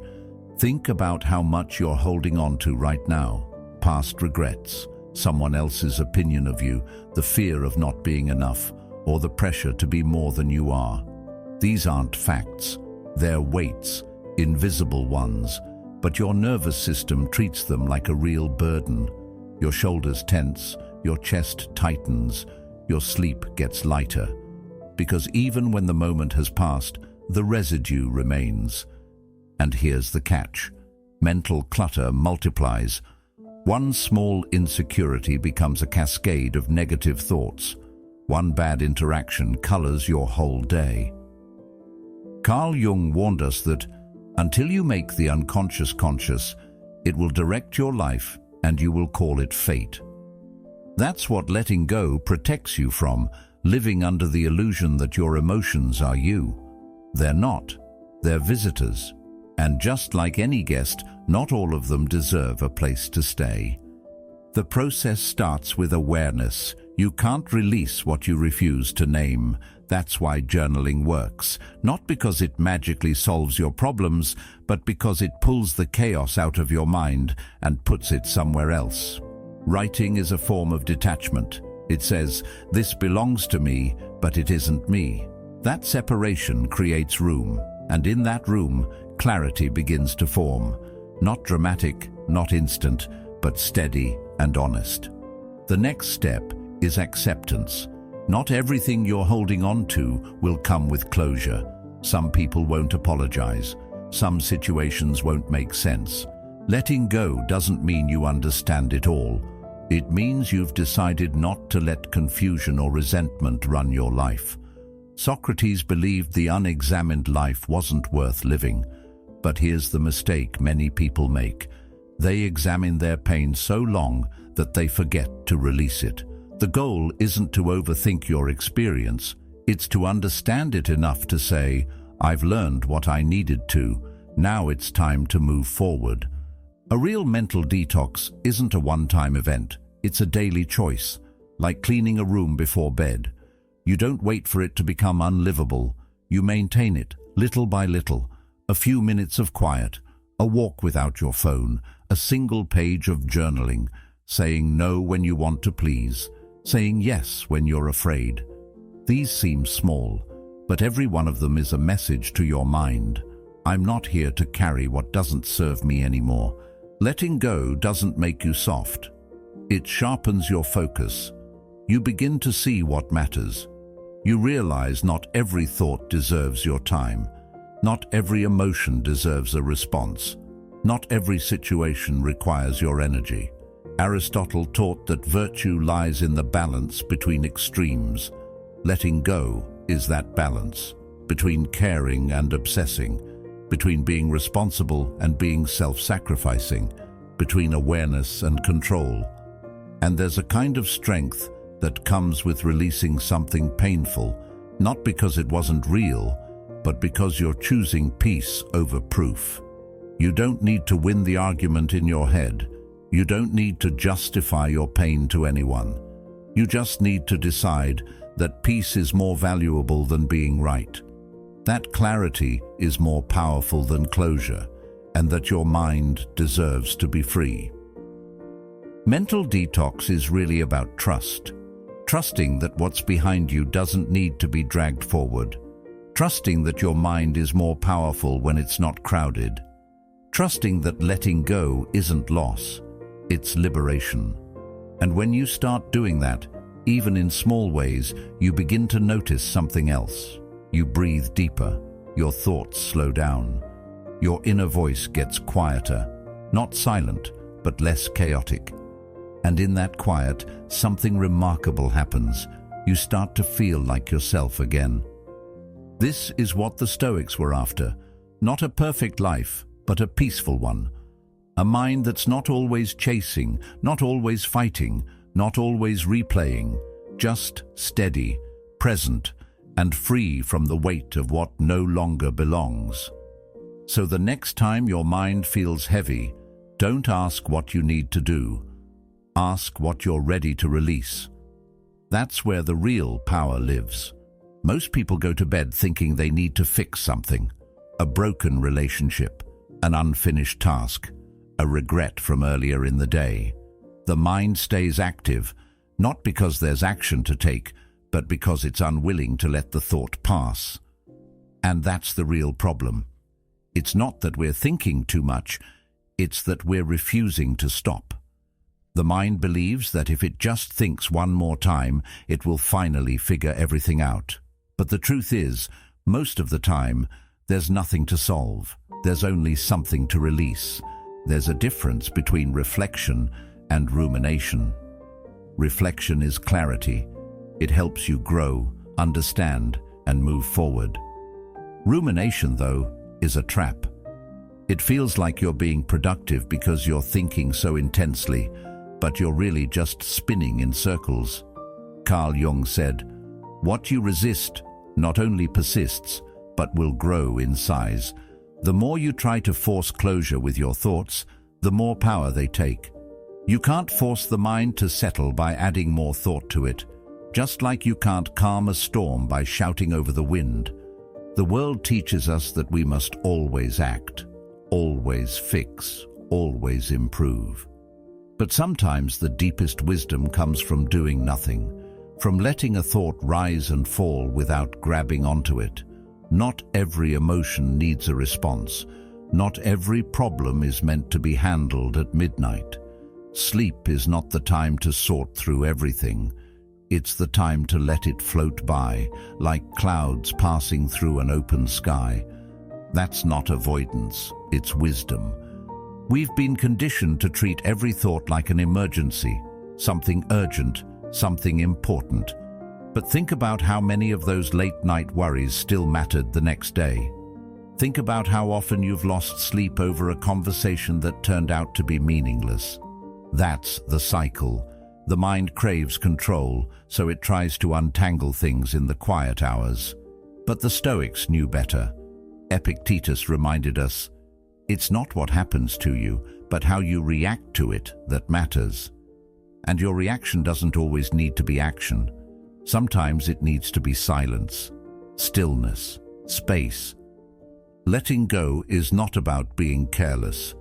[SPEAKER 1] Think about how much you're holding on to right now. Past regrets, someone else's opinion of you, the fear of not being enough, or the pressure to be more than you are. These aren't facts. They're weights, invisible ones, but your nervous system treats them like a real burden. Your shoulders tense, your chest tightens, your sleep gets lighter. Because even when the moment has passed, the residue remains. And here's the catch. Mental clutter multiplies. One small insecurity becomes a cascade of negative thoughts. One bad interaction colors your whole day. Carl Jung warned us that until you make the unconscious conscious, it will direct your life and you will call it fate. That's what letting go protects you from, living under the illusion that your emotions are you. They're not. They're visitors. And just like any guest, not all of them deserve a place to stay. The process starts with awareness. You can't release what you refuse to name. That's why journaling works. Not because it magically solves your problems, but because it pulls the chaos out of your mind and puts it somewhere else. Writing is a form of detachment. It says, "This belongs to me, but it isn't me." That separation creates room, and in that room, clarity begins to form. Not dramatic, not instant, but steady and honest. The next step is acceptance. Not everything you're holding on to will come with closure. Some people won't apologize. Some situations won't make sense. Letting go doesn't mean you understand it all. It means you've decided not to let confusion or resentment run your life. Socrates believed the unexamined life wasn't worth living. But here's the mistake many people make. They examine their pain so long that they forget to release it. The goal isn't to overthink your experience. It's to understand it enough to say, "I've learned what I needed to. Now it's time to move forward." A real mental detox isn't a one-time event. It's a daily choice, like cleaning a room before bed. You don't wait for it to become unlivable. You maintain it, little by little. A few minutes of quiet, a walk without your phone, a single page of journaling, saying no when you want to please, saying yes when you're afraid. These seem small, but every one of them is a message to your mind. I'm not here to carry what doesn't serve me anymore. Letting go doesn't make you soft. It sharpens your focus. You begin to see what matters. You realize not every thought deserves your time. Not every emotion deserves a response. Not every situation requires your energy. Aristotle taught that virtue lies in the balance between extremes. Letting go is that balance, between caring and obsessing, between being responsible and being self-sacrificing, between awareness and control. And there's a kind of strength that comes with releasing something painful, not because it wasn't real, but because you're choosing peace over proof. You don't need to win the argument in your head. You don't need to justify your pain to anyone. You just need to decide that peace is more valuable than being right. That clarity is more powerful than closure, and that your mind deserves to be free. Mental detox is really about trust. Trusting that what's behind you doesn't need to be dragged forward. Trusting that your mind is more powerful when it's not crowded. Trusting that letting go isn't loss, it's liberation. And when you start doing that, even in small ways, you begin to notice something else. You breathe deeper, your thoughts slow down. Your inner voice gets quieter, not silent, but less chaotic. And in that quiet, something remarkable happens. You start to feel like yourself again. This is what the Stoics were after. Not a perfect life, but a peaceful one. A mind that's not always chasing, not always fighting, not always replaying, just steady, present, and free from the weight of what no longer belongs. So the next time your mind feels heavy, don't ask what you need to do. Ask what you're ready to release. That's where the real power lives. Most people go to bed thinking they need to fix something. A broken relationship, an unfinished task, a regret from earlier in the day. The mind stays active, not because there's action to take, but because it's unwilling to let the thought pass. And that's the real problem. It's not that we're thinking too much, It's that we're refusing to stop. The mind believes that if it just thinks one more time, it will finally figure everything out. But the truth is, most of the time, there's nothing to solve. There's only something to release. There's a difference between reflection and rumination. Reflection is clarity. It helps you grow, understand, and move forward. Rumination, though, is a trap. It feels like you're being productive because you're thinking so intensely, but you're really just spinning in circles. Carl Jung said, "What you resist not only persists, but will grow in size." The more you try to force closure with your thoughts, the more power they take. You can't force the mind to settle by adding more thought to it, just like you can't calm a storm by shouting over the wind. The world teaches us that we must always act, always fix, always improve. But sometimes the deepest wisdom comes from doing nothing, from letting a thought rise and fall without grabbing onto it. Not every emotion needs a response. Not every problem is meant to be handled at midnight. Sleep is not the time to sort through everything. It's the time to let it float by, like clouds passing through an open sky. That's not avoidance, it's wisdom. We've been conditioned to treat every thought like an emergency, something urgent, something important. But think about how many of those late-night worries still mattered the next day. Think about how often you've lost sleep over a conversation that turned out to be meaningless. That's the cycle. The mind craves control, so it tries to untangle things in the quiet hours. But the Stoics knew better. Epictetus reminded us, "It's not what happens to you, but how you react to it that matters." And your reaction doesn't always need to be action. Sometimes it needs to be silence, stillness, space. Letting go is not about being careless.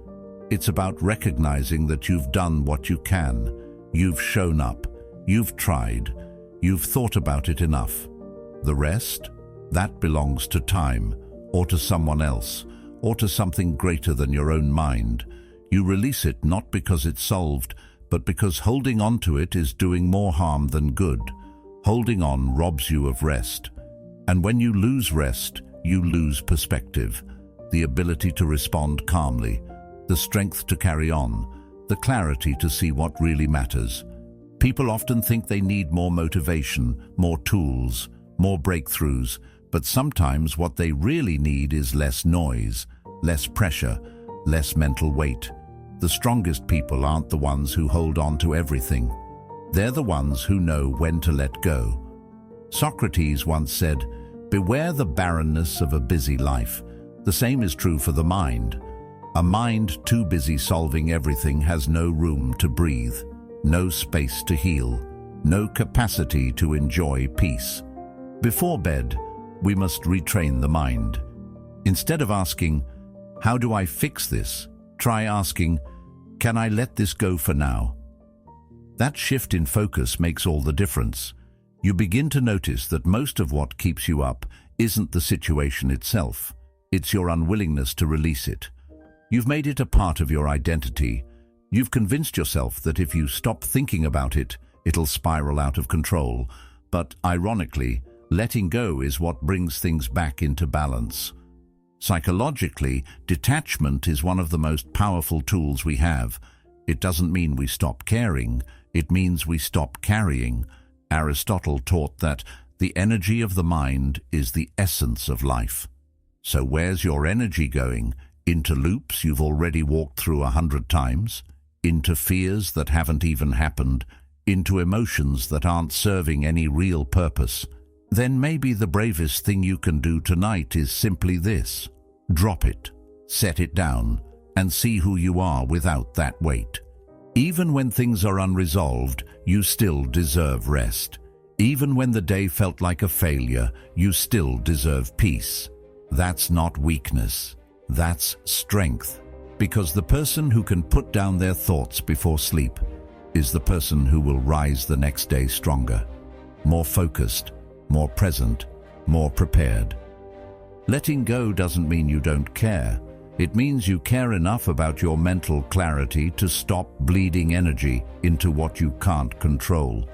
[SPEAKER 1] It's about recognizing that you've done what you can. You've shown up. You've tried. You've thought about it enough. The rest? That belongs to time, or to someone else, or to something greater than your own mind. You release it not because it's solved, but because holding on to it is doing more harm than good. Holding on robs you of rest. And when you lose rest, you lose perspective, the ability to respond calmly, the strength to carry on, the clarity to see what really matters. People often think they need more motivation, more tools, more breakthroughs, but sometimes what they really need is less noise, less pressure, less mental weight. The strongest people aren't the ones who hold on to everything. They're the ones who know when to let go. Socrates once said, "Beware the barrenness of a busy life." The same is true for the mind. A mind too busy solving everything has no room to breathe, no space to heal, no capacity to enjoy peace. Before bed, we must retrain the mind. Instead of asking, "How do I fix this?" try asking, "Can I let this go for now?" That shift in focus makes all the difference. You begin to notice that most of what keeps you up isn't the situation itself. It's your unwillingness to release it. You've made it a part of your identity. You've convinced yourself that if you stop thinking about it, it'll spiral out of control. But ironically, letting go is what brings things back into balance. Psychologically, detachment is one of the most powerful tools we have. It doesn't mean we stop caring. It means we stop carrying. Aristotle taught that the energy of the mind is the essence of life. So where's your energy going? Into loops you've already walked through 100 times? Into fears that haven't even happened? Into emotions that aren't serving any real purpose? Then maybe the bravest thing you can do tonight is simply this. Drop it, set it down, and see who you are without that weight. Even when things are unresolved, you still deserve rest. Even when the day felt like a failure, you still deserve peace. That's not weakness. That's strength. Because the person who can put down their thoughts before sleep is the person who will rise the next day stronger, more focused, more present, more prepared. Letting go doesn't mean you don't care. It means you care enough about your mental clarity to stop bleeding energy into what you can't control.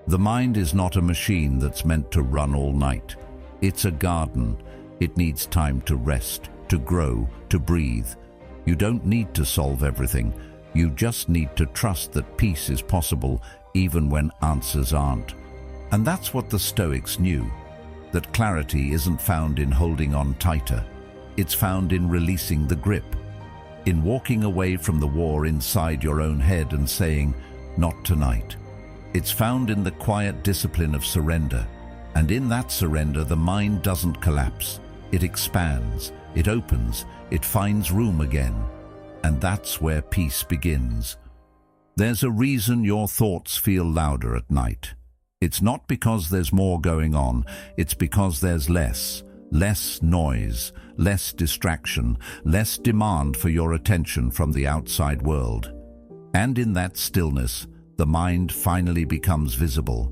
[SPEAKER 1] The mind is not a machine that's meant to run all night. It's a garden. It needs time to rest, to grow, to breathe. You don't need to solve everything. You just need to trust that peace is possible even when answers aren't. And that's what the Stoics knew, that clarity isn't found in holding on tighter. It's found in releasing the grip, in walking away from the war inside your own head and saying, "Not tonight." It's found in the quiet discipline of surrender. And in that surrender, the mind doesn't collapse. It expands, it opens, it finds room again. And that's where peace begins. There's a reason your thoughts feel louder at night. It's not because there's more going on, it's because there's less noise, less distraction, less demand for your attention from the outside world. And in that stillness, the mind finally becomes visible.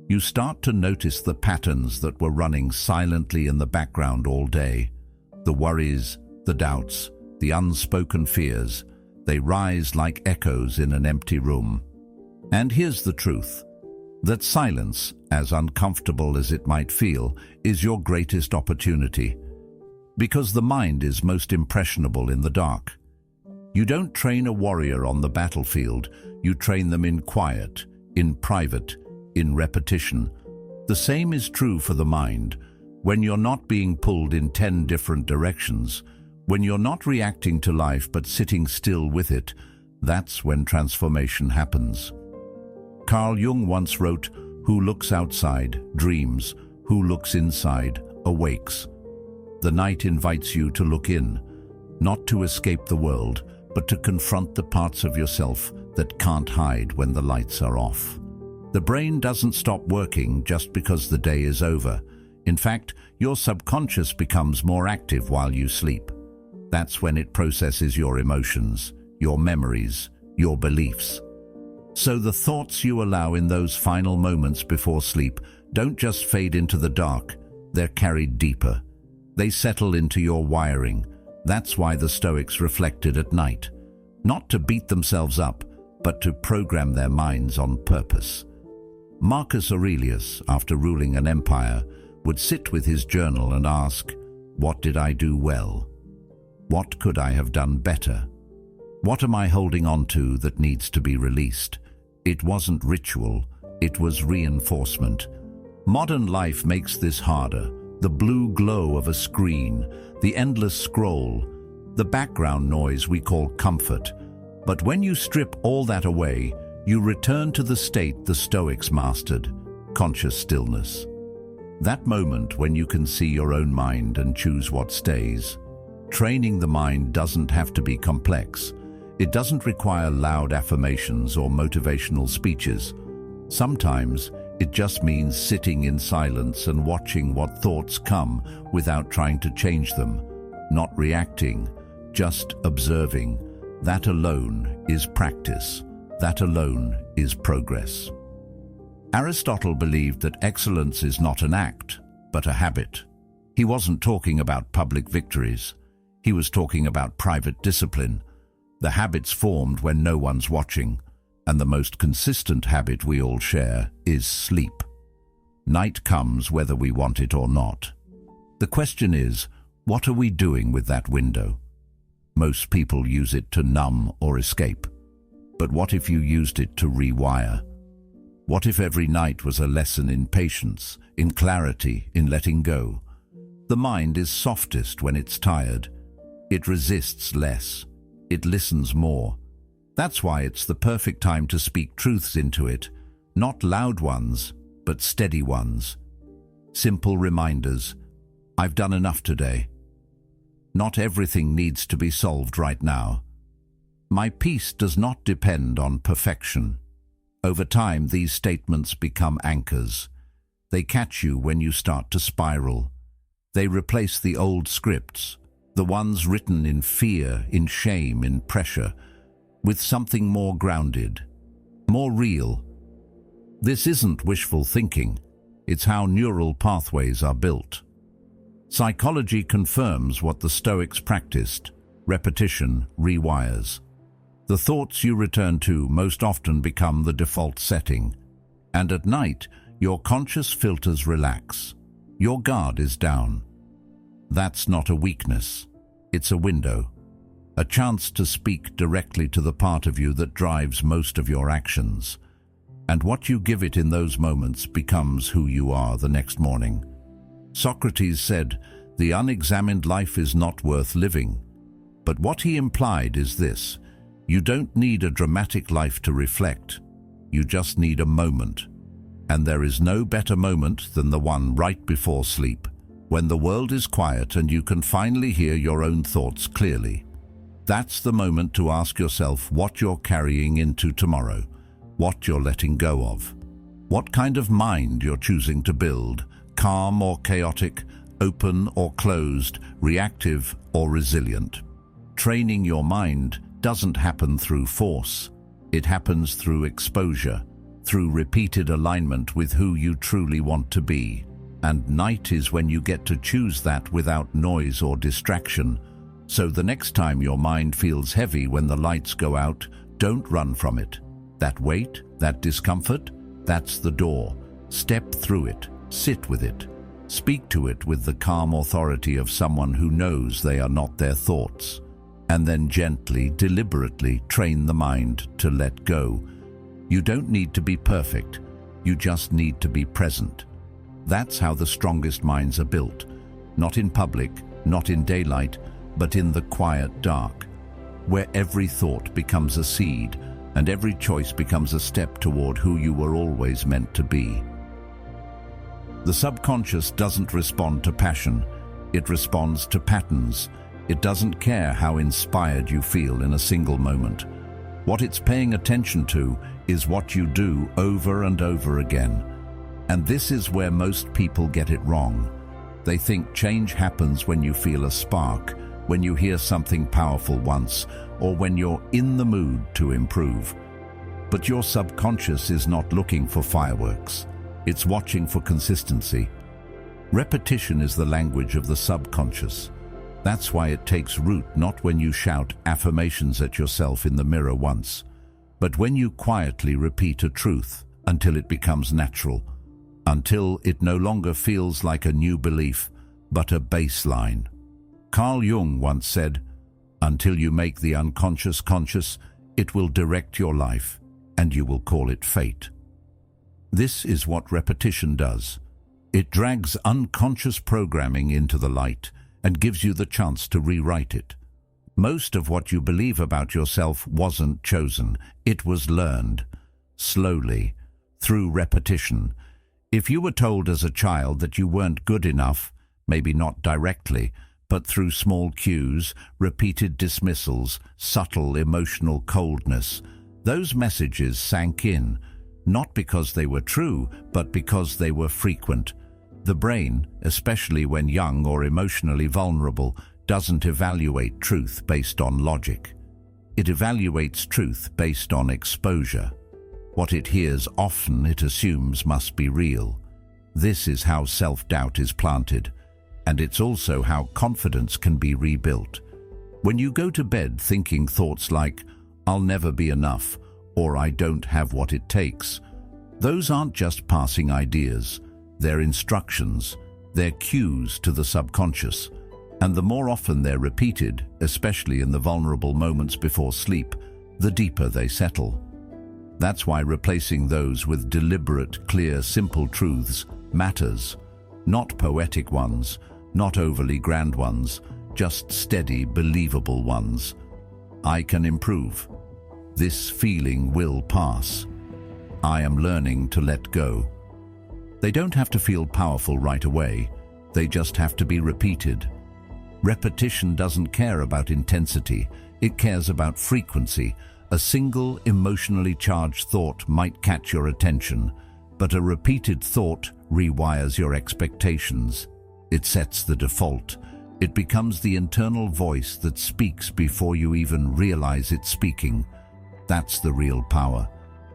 [SPEAKER 1] You start to notice the patterns that were running silently in the background all day. The worries, the doubts, the unspoken fears, they rise like echoes in an empty room. And here's the truth, that silence, as uncomfortable as it might feel, is your greatest opportunity. Because the mind is most impressionable in the dark. You don't train a warrior on the battlefield, you train them in quiet, in private, in repetition. The same is true for the mind. When you're not being pulled in 10 different directions, when you're not reacting to life but sitting still with it, that's when transformation happens. Carl Jung once wrote, "Who looks outside, dreams. Who looks inside, awakes." The night invites you to look in, not to escape the world, but to confront the parts of yourself that can't hide when the lights are off. The brain doesn't stop working just because the day is over. In fact, your subconscious becomes more active while you sleep. That's when it processes your emotions, your memories, your beliefs. So the thoughts you allow in those final moments before sleep don't just fade into the dark, they're carried deeper. They settle into your wiring. That's why the Stoics reflected at night. Not to beat themselves up, but to program their minds on purpose. Marcus Aurelius, after ruling an empire, would sit with his journal and ask, "What did I do well? What could I have done better? What am I holding on to that needs to be released?" It wasn't ritual, it was reinforcement. Modern life makes this harder. The blue glow of a screen, the endless scroll, the background noise we call comfort. But when you strip all that away, you return to the state the Stoics mastered, conscious stillness. That moment when you can see your own mind and choose what stays. Training the mind doesn't have to be complex. It doesn't require loud affirmations or motivational speeches. Sometimes it just means sitting in silence and watching what thoughts come without trying to change them. Not reacting, just observing. That alone is practice. That alone is progress. Aristotle believed that excellence is not an act, but a habit. He wasn't talking about public victories. He was talking about private discipline. The habits formed when no one's watching, and the most consistent habit we all share is sleep. Night comes whether we want it or not. The question is, what are we doing with that window? Most people use it to numb or escape. But what if you used it to rewire? What if every night was a lesson in patience, in clarity, in letting go? The mind is softest when it's tired. It resists less. It listens more. That's why it's the perfect time to speak truths into it, not loud ones, but steady ones. Simple reminders. I've done enough today. Not everything needs to be solved right now. My peace does not depend on perfection. Over time, these statements become anchors. They catch you when you start to spiral. They replace the old scripts, the ones written in fear, in shame, in pressure, with something more grounded, more real. This isn't wishful thinking. It's how neural pathways are built. Psychology confirms what the Stoics practiced. Repetition rewires. The thoughts you return to most often become the default setting, and at night, your conscious filters relax. Your guard is down. That's not a weakness. It's a window, a chance to speak directly to the part of you that drives most of your actions. And what you give it in those moments becomes who you are the next morning. Socrates said, "The unexamined life is not worth living." But what he implied is this: you don't need a dramatic life to reflect. You just need a moment. And there is no better moment than the one right before sleep, when the world is quiet and you can finally hear your own thoughts clearly. That's the moment to ask yourself what you're carrying into tomorrow, what you're letting go of, what kind of mind you're choosing to build, calm or chaotic, open or closed, reactive or resilient. Training your mind doesn't happen through force. It happens through exposure, through repeated alignment with who you truly want to be. And night is when you get to choose that without noise or distraction. So the next time your mind feels heavy when the lights go out, don't run from it. That weight, that discomfort, that's the door. Step through it, sit with it. Speak to it with the calm authority of someone who knows they are not their thoughts. And then gently, deliberately train the mind to let go. You don't need to be perfect. You just need to be present. That's how the strongest minds are built. Not in public, not in daylight, but in the quiet dark, where every thought becomes a seed and every choice becomes a step toward who you were always meant to be. The subconscious doesn't respond to passion. It responds to patterns. It doesn't care how inspired you feel in a single moment. What it's paying attention to is what you do over and over again. And this is where most people get it wrong. They think change happens when you feel a spark, when you hear something powerful once, or when you're in the mood to improve. But your subconscious is not looking for fireworks. It's watching for consistency. Repetition is the language of the subconscious. That's why it takes root not when you shout affirmations at yourself in the mirror once, but when you quietly repeat a truth until it becomes natural, until it no longer feels like a new belief, but a baseline. Carl Jung once said, "Until you make the unconscious conscious, it will direct your life, and you will call it fate." This is what repetition does. It drags unconscious programming into the light and gives you the chance to rewrite it. Most of what you believe about yourself wasn't chosen. It was learned, slowly, through repetition. If you were told as a child that you weren't good enough, maybe not directly, but through small cues, repeated dismissals, subtle emotional coldness, those messages sank in, not because they were true, but because they were frequent. The brain, especially when young or emotionally vulnerable, doesn't evaluate truth based on logic. It evaluates truth based on exposure. What it hears often, it assumes, must be real. This is how self-doubt is planted, and it's also how confidence can be rebuilt. When you go to bed thinking thoughts like, "I'll never be enough," or "I don't have what it takes," those aren't just passing ideas. They're instructions, they're cues to the subconscious. And the more often they're repeated, especially in the vulnerable moments before sleep, the deeper they settle. That's why replacing those with deliberate, clear, simple truths matters. Not poetic ones, not overly grand ones, just steady, believable ones. I can improve. This feeling will pass. I am learning to let go. They don't have to feel powerful right away. They just have to be repeated. Repetition doesn't care about intensity. It cares about frequency. A single emotionally charged thought might catch your attention, but a repeated thought rewires your expectations. It sets the default. It becomes the internal voice that speaks before you even realize it's speaking. That's the real power.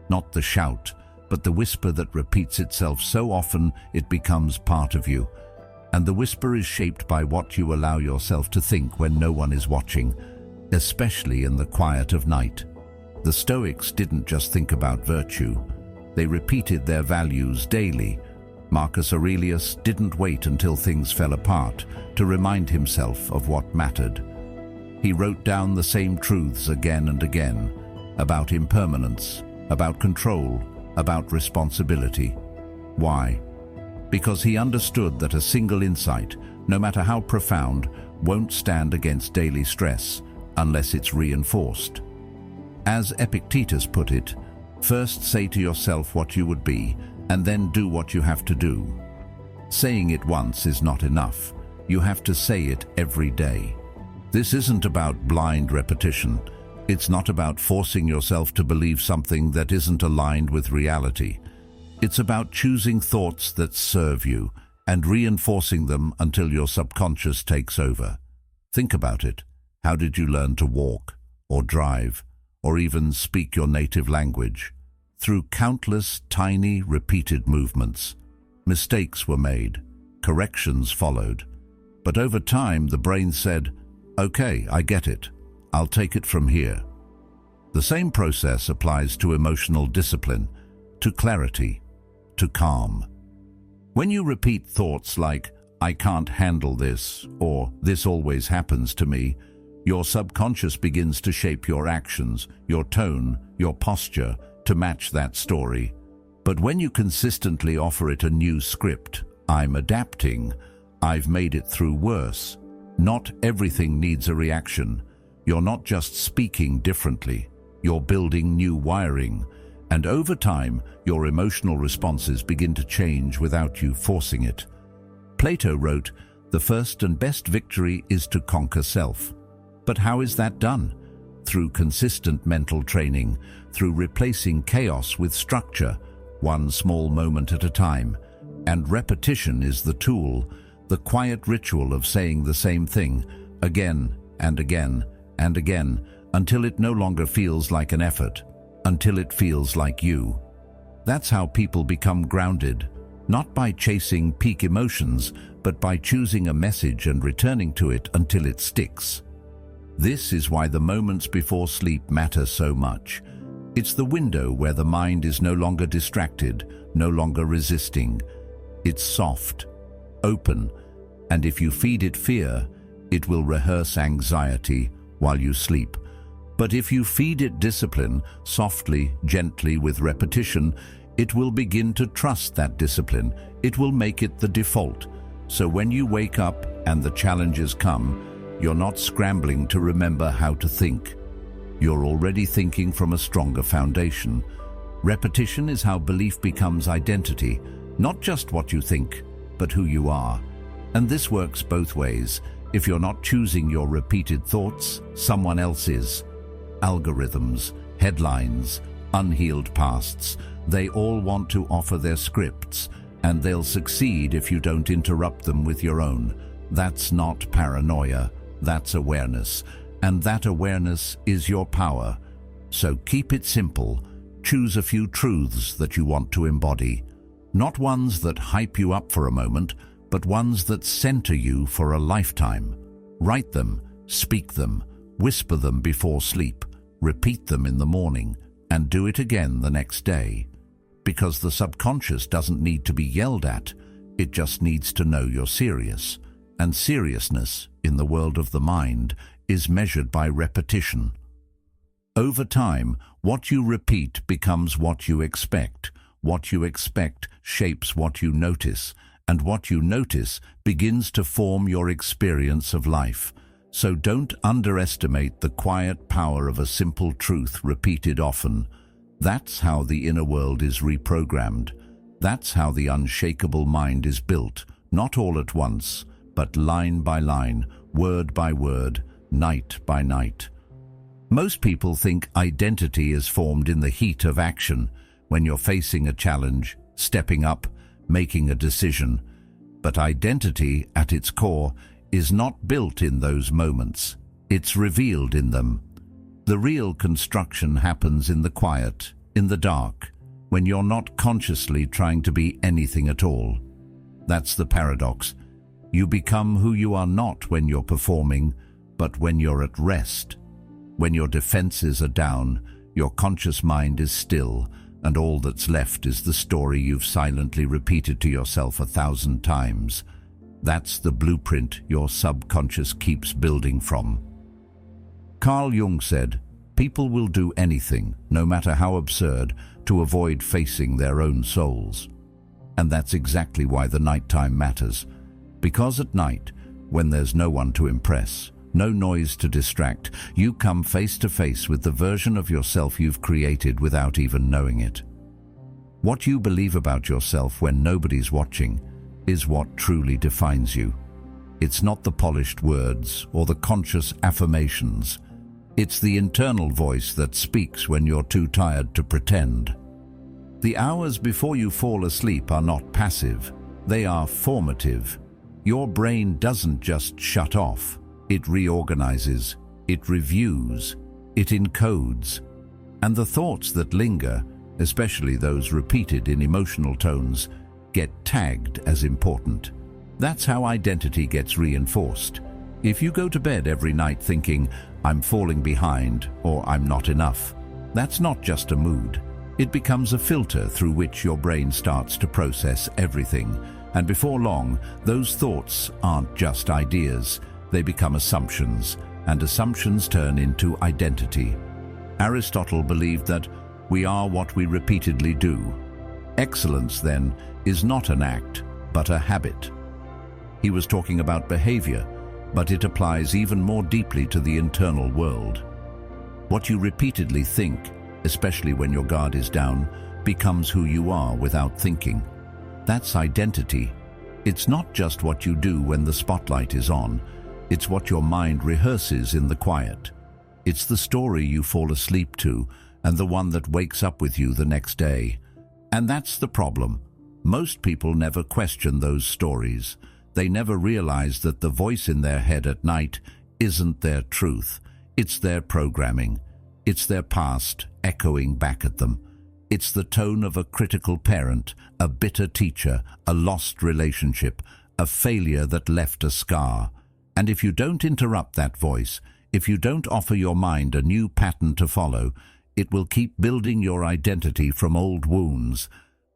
[SPEAKER 1] Not the shout, but the whisper that repeats itself so often it becomes part of you. And the whisper is shaped by what you allow yourself to think when no one is watching. especially in the quiet of night. The Stoics didn't just think about virtue. They repeated their values daily. Marcus Aurelius didn't wait until things fell apart to remind himself of what mattered. He wrote down the same truths again and again, about impermanence, about control, about responsibility. Why? Because he understood that a single insight, no matter how profound, won't stand against daily stress unless it's reinforced. As Epictetus put it, first say to yourself what you would be, and then do what you have to do. Saying it once is not enough. You have to say it every day. This isn't about blind repetition. It's not about forcing yourself to believe something that isn't aligned with reality. It's about choosing thoughts that serve you and reinforcing them until your subconscious takes over. Think about it. How did you learn to walk, or drive, or even speak your native language? Through countless tiny, repeated movements. Mistakes were made, corrections followed. But over time, the brain said, "Okay, I get it. I'll take it from here." The same process applies to emotional discipline, to clarity, to calm. When you repeat thoughts like, "I can't handle this," or "this always happens to me," your subconscious begins to shape your actions, your tone, your posture, to match that story. But when you consistently offer it a new script, "I'm adapting," "I've made it through worse," not everything needs a reaction. You're not just speaking differently, you're building new wiring. And over time, your emotional responses begin to change without you forcing it. Plato wrote, "The first and best victory is to conquer self." But how is that done? Through consistent mental training, through replacing chaos with structure, one small moment at a time. And repetition is the tool, the quiet ritual of saying the same thing, again and again and again, until it no longer feels like an effort, until it feels like you. That's how people become grounded, not by chasing peak emotions, but by choosing a message and returning to it until it sticks. This is why the moments before sleep matter so much. It's the window where the mind is no longer distracted, no longer resisting. It's soft, open, and if you feed it fear, it will rehearse anxiety while you sleep. But if you feed it discipline, softly, gently, with repetition, it will begin to trust that discipline. It will make it the default. So when you wake up and the challenges come, you're not scrambling to remember how to think. You're already thinking from a stronger foundation. Repetition is how belief becomes identity, not just what you think, but who you are. And this works both ways. If you're not choosing your repeated thoughts, someone else is. Algorithms, headlines, unhealed pasts, they all want to offer their scripts, and they'll succeed if you don't interrupt them with your own. That's not paranoia. That's awareness, and that awareness is your power. So keep it simple. Choose a few truths that you want to embody. Not ones that hype you up for a moment, but ones that center you for a lifetime. Write them, speak them, whisper them before sleep, repeat them in the morning, and do it again the next day. Because the subconscious doesn't need to be yelled at, it just needs to know you're serious. And seriousness, in the world of the mind, is measured by repetition. Over time, what you repeat becomes what you expect. What you expect shapes what you notice, and what you notice begins to form your experience of life. So don't underestimate the quiet power of a simple truth repeated often. That's how the inner world is reprogrammed. That's how the unshakable mind is built, not all at once, but line by line, word by word, night by night. Most people think identity is formed in the heat of action, when you're facing a challenge, stepping up, making a decision. But identity, at its core, is not built in those moments. It's revealed in them. The real construction happens in the quiet, in the dark, when you're not consciously trying to be anything at all. That's the paradox. You become who you are not when you're performing, but when you're at rest. When your defenses are down, your conscious mind is still, and all that's left is the story you've silently repeated to yourself 1,000 times. That's the blueprint your subconscious keeps building from. Carl Jung said, "People will do anything, no matter how absurd, to avoid facing their own souls." And that's exactly why the nighttime matters. Because at night, when there's no one to impress, no noise to distract, you come face to face with the version of yourself you've created without even knowing it. What you believe about yourself when nobody's watching is what truly defines you. It's not the polished words or the conscious affirmations. It's the internal voice that speaks when you're too tired to pretend. The hours before you fall asleep are not passive, they are formative. Your brain doesn't just shut off. It reorganizes, it reviews, it encodes. And the thoughts that linger, especially those repeated in emotional tones, get tagged as important. That's how identity gets reinforced. If you go to bed every night thinking, "I'm falling behind" or "I'm not enough," that's not just a mood. It becomes a filter through which your brain starts to process everything. And before long, those thoughts aren't just ideas. They become assumptions, and assumptions turn into identity. Aristotle believed that we are what we repeatedly do. Excellence, then, is not an act, but a habit. He was talking about behavior, but it applies even more deeply to the internal world. What you repeatedly think, especially when your guard is down, becomes who you are without thinking. That's identity. It's not just what you do when the spotlight is on. It's what your mind rehearses in the quiet. It's the story you fall asleep to and the one that wakes up with you the next day. And that's the problem. Most people never question those stories. They never realize that the voice in their head at night isn't their truth. It's their programming. It's their past echoing back at them. It's the tone of a critical parent, a bitter teacher, a lost relationship, a failure that left a scar. And if you don't interrupt that voice, if you don't offer your mind a new pattern to follow, it will keep building your identity from old wounds.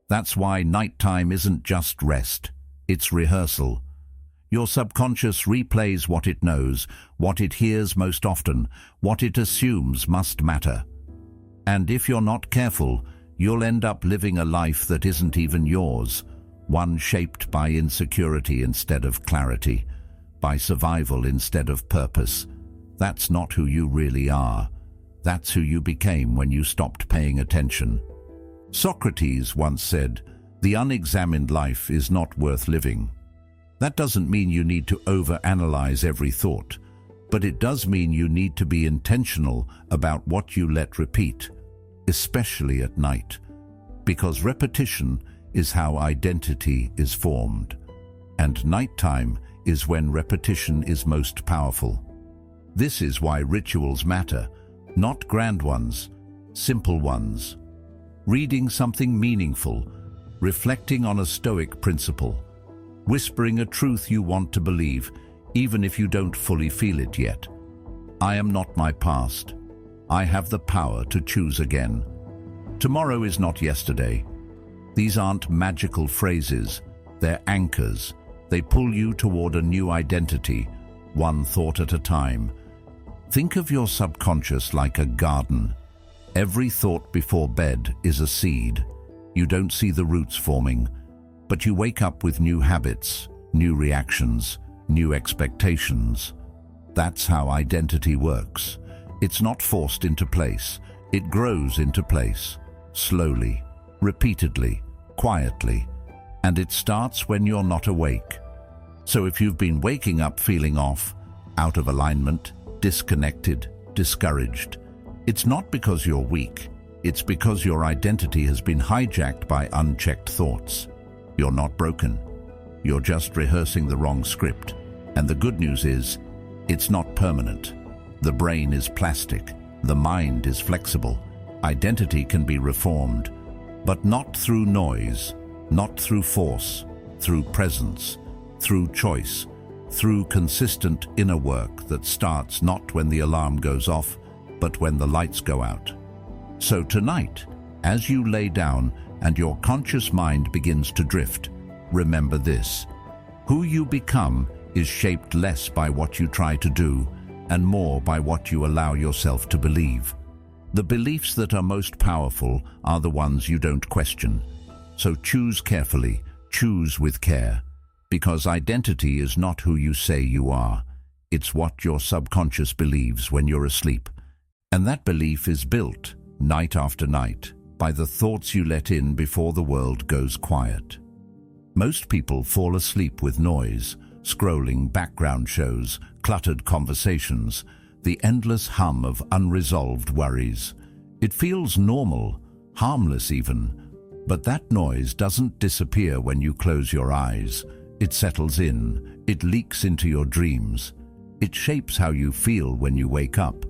[SPEAKER 1] That's why nighttime isn't just rest, it's rehearsal. Your subconscious replays what it knows, what it hears most often, what it assumes must matter. And if you're not careful, you'll end up living a life that isn't even yours, one shaped by insecurity instead of clarity, by survival instead of purpose. That's not who you really are. That's who you became when you stopped paying attention. Socrates once said, "The unexamined life is not worth living." That doesn't mean you need to overanalyze every thought, but it does mean you need to be intentional about what you let repeat, especially at night, because repetition is how identity is formed, and nighttime is when repetition is most powerful. This is why rituals matter, not grand ones, simple ones. Reading something meaningful, reflecting on a Stoic principle, whispering a truth you want to believe, even if you don't fully feel it yet. I am not my past. I have the power to choose again. Tomorrow is not yesterday. These aren't magical phrases, they're anchors. They pull you toward a new identity, one thought at a time. Think of your subconscious like a garden. Every thought before bed is a seed. You don't see the roots forming, but you wake up with new habits, new reactions, new expectations. That's how identity works. It's not forced into place. It grows into place, slowly, repeatedly, quietly, and it starts when you're not awake. So if you've been waking up feeling off, out of alignment, disconnected, discouraged, it's not because you're weak. It's because your identity has been hijacked by unchecked thoughts. You're not broken. You're just rehearsing the wrong script. And the good news is, it's not permanent. The brain is plastic. The mind is flexible. Identity can be reformed, but not through noise, not through force, through presence, through choice, through consistent inner work that starts not when the alarm goes off, but when the lights go out. So tonight, as you lay down and your conscious mind begins to drift, remember this: who you become is shaped less by what you try to do and more by what you allow yourself to believe. The beliefs that are most powerful are the ones you don't question. So choose carefully, choose with care, because identity is not who you say you are. It's what your subconscious believes when you're asleep. And that belief is built, night after night, by the thoughts you let in before the world goes quiet. Most people fall asleep with noise, scrolling background shows, cluttered conversations, the endless hum of unresolved worries. It feels normal, harmless even, but that noise doesn't disappear when you close your eyes. It settles in, it leaks into your dreams. It shapes how you feel when you wake up.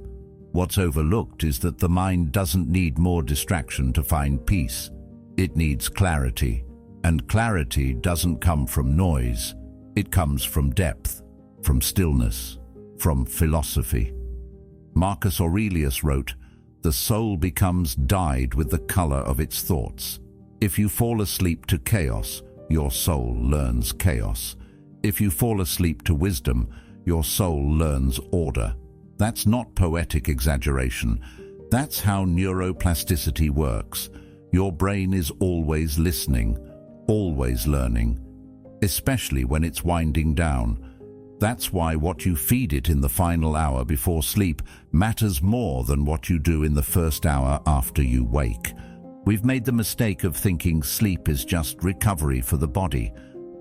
[SPEAKER 1] What's overlooked is that the mind doesn't need more distraction to find peace. It needs clarity, and clarity doesn't come from noise. It comes from depth, from stillness, from philosophy. Marcus Aurelius wrote, "The soul becomes dyed with the color of its thoughts." If you fall asleep to chaos, your soul learns chaos. If you fall asleep to wisdom, your soul learns order. That's not poetic exaggeration. That's how neuroplasticity works. Your brain is always listening, always learning, especially when it's winding down. That's why what you feed it in the final hour before sleep matters more than what you do in the first hour after you wake. We've made the mistake of thinking sleep is just recovery for the body,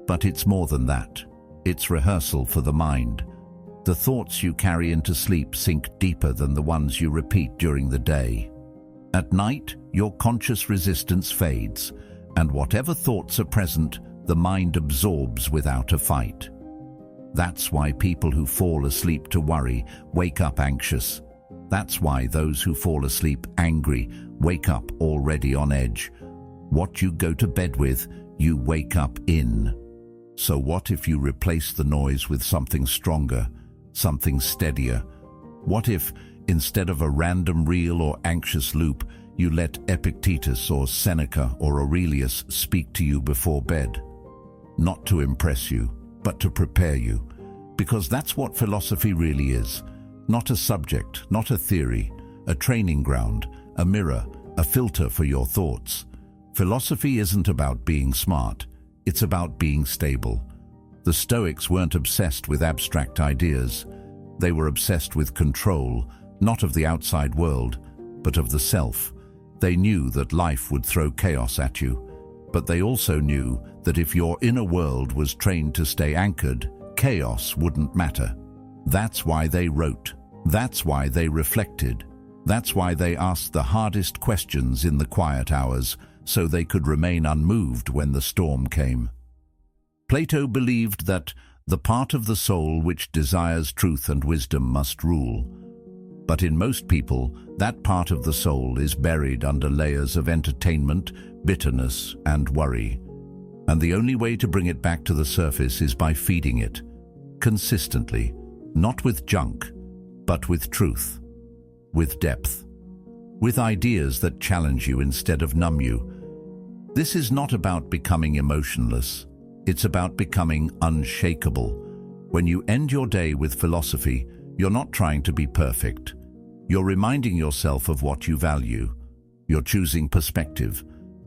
[SPEAKER 1] but it's more than that. It's rehearsal for the mind. The thoughts you carry into sleep sink deeper than the ones you repeat during the day. At night, your conscious resistance fades, and whatever thoughts are present, the mind absorbs without a fight. That's why people who fall asleep to worry wake up anxious. That's why those who fall asleep angry wake up already on edge. What you go to bed with, you wake up in. So what if you replace the noise with something stronger, something steadier? What if, instead of a random reel or anxious loop, you let Epictetus or Seneca or Aurelius speak to you before bed? Not to impress you, but to prepare you. Because that's what philosophy really is. Not a subject, not a theory, a training ground, a mirror, a filter for your thoughts. Philosophy isn't about being smart. It's about being stable. The Stoics weren't obsessed with abstract ideas. They were obsessed with control, not of the outside world, but of the self. They knew that life would throw chaos at you, but they also knew that if your inner world was trained to stay anchored, chaos wouldn't matter. That's why they wrote. That's why they reflected. That's why they asked the hardest questions in the quiet hours, so they could remain unmoved when the storm came. Plato believed that the part of the soul which desires truth and wisdom must rule. But in most people, that part of the soul is buried under layers of entertainment, bitterness, and worry. And the only way to bring it back to the surface is by feeding it, consistently, not with junk, but with truth, with depth, with ideas that challenge you instead of numb you. This is not about becoming emotionless. It's about becoming unshakable. When you end your day with philosophy, you're not trying to be perfect. You're reminding yourself of what you value. You're choosing perspective.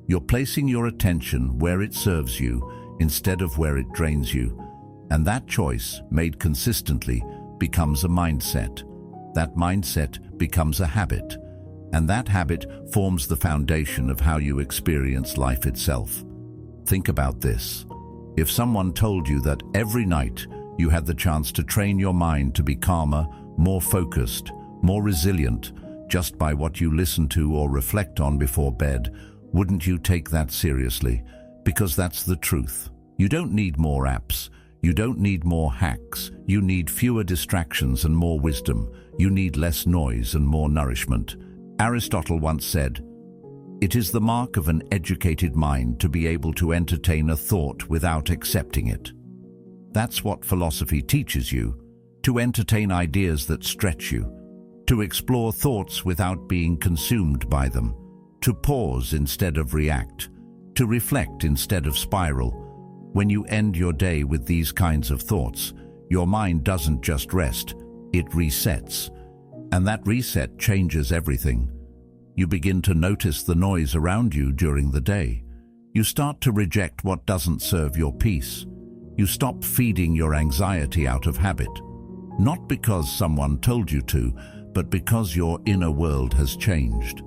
[SPEAKER 1] You're placing your attention where it serves you instead of where it drains you. And that choice, made consistently, becomes a mindset. That mindset becomes a habit. And that habit forms the foundation of how you experience life itself. Think about this. If someone told you that every night you had the chance to train your mind to be calmer, more focused, more resilient, just by what you listen to or reflect on before bed, wouldn't you take that seriously? Because that's the truth. You don't need more apps. You don't need more hacks. You need fewer distractions and more wisdom. You need less noise and more nourishment. Aristotle once said, "It is the mark of an educated mind to be able to entertain a thought without accepting it." That's what philosophy teaches you, to entertain ideas that stretch you, to explore thoughts without being consumed by them, to pause instead of react, to reflect instead of spiral. When you end your day with these kinds of thoughts, your mind doesn't just rest, it resets. And that reset changes everything. You begin to notice the noise around you during the day. You start to reject what doesn't serve your peace. You stop feeding your anxiety out of habit. Not because someone told you to, but because your inner world has changed.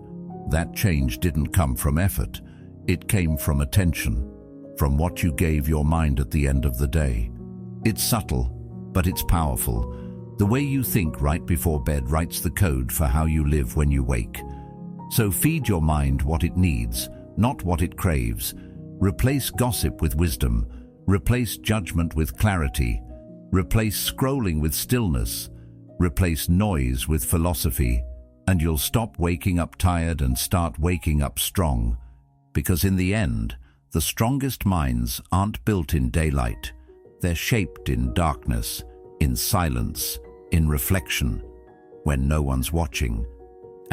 [SPEAKER 1] That change didn't come from effort. It came from attention, from what you gave your mind at the end of the day. It's subtle, but it's powerful. The way you think right before bed writes the code for how you live when you wake. So feed your mind what it needs, not what it craves. Replace gossip with wisdom. Replace judgment with clarity. Replace scrolling with stillness. Replace noise with philosophy. And you'll stop waking up tired and start waking up strong. Because in the end, the strongest minds aren't built in daylight. They're shaped in darkness, in silence, in reflection, when no one's watching.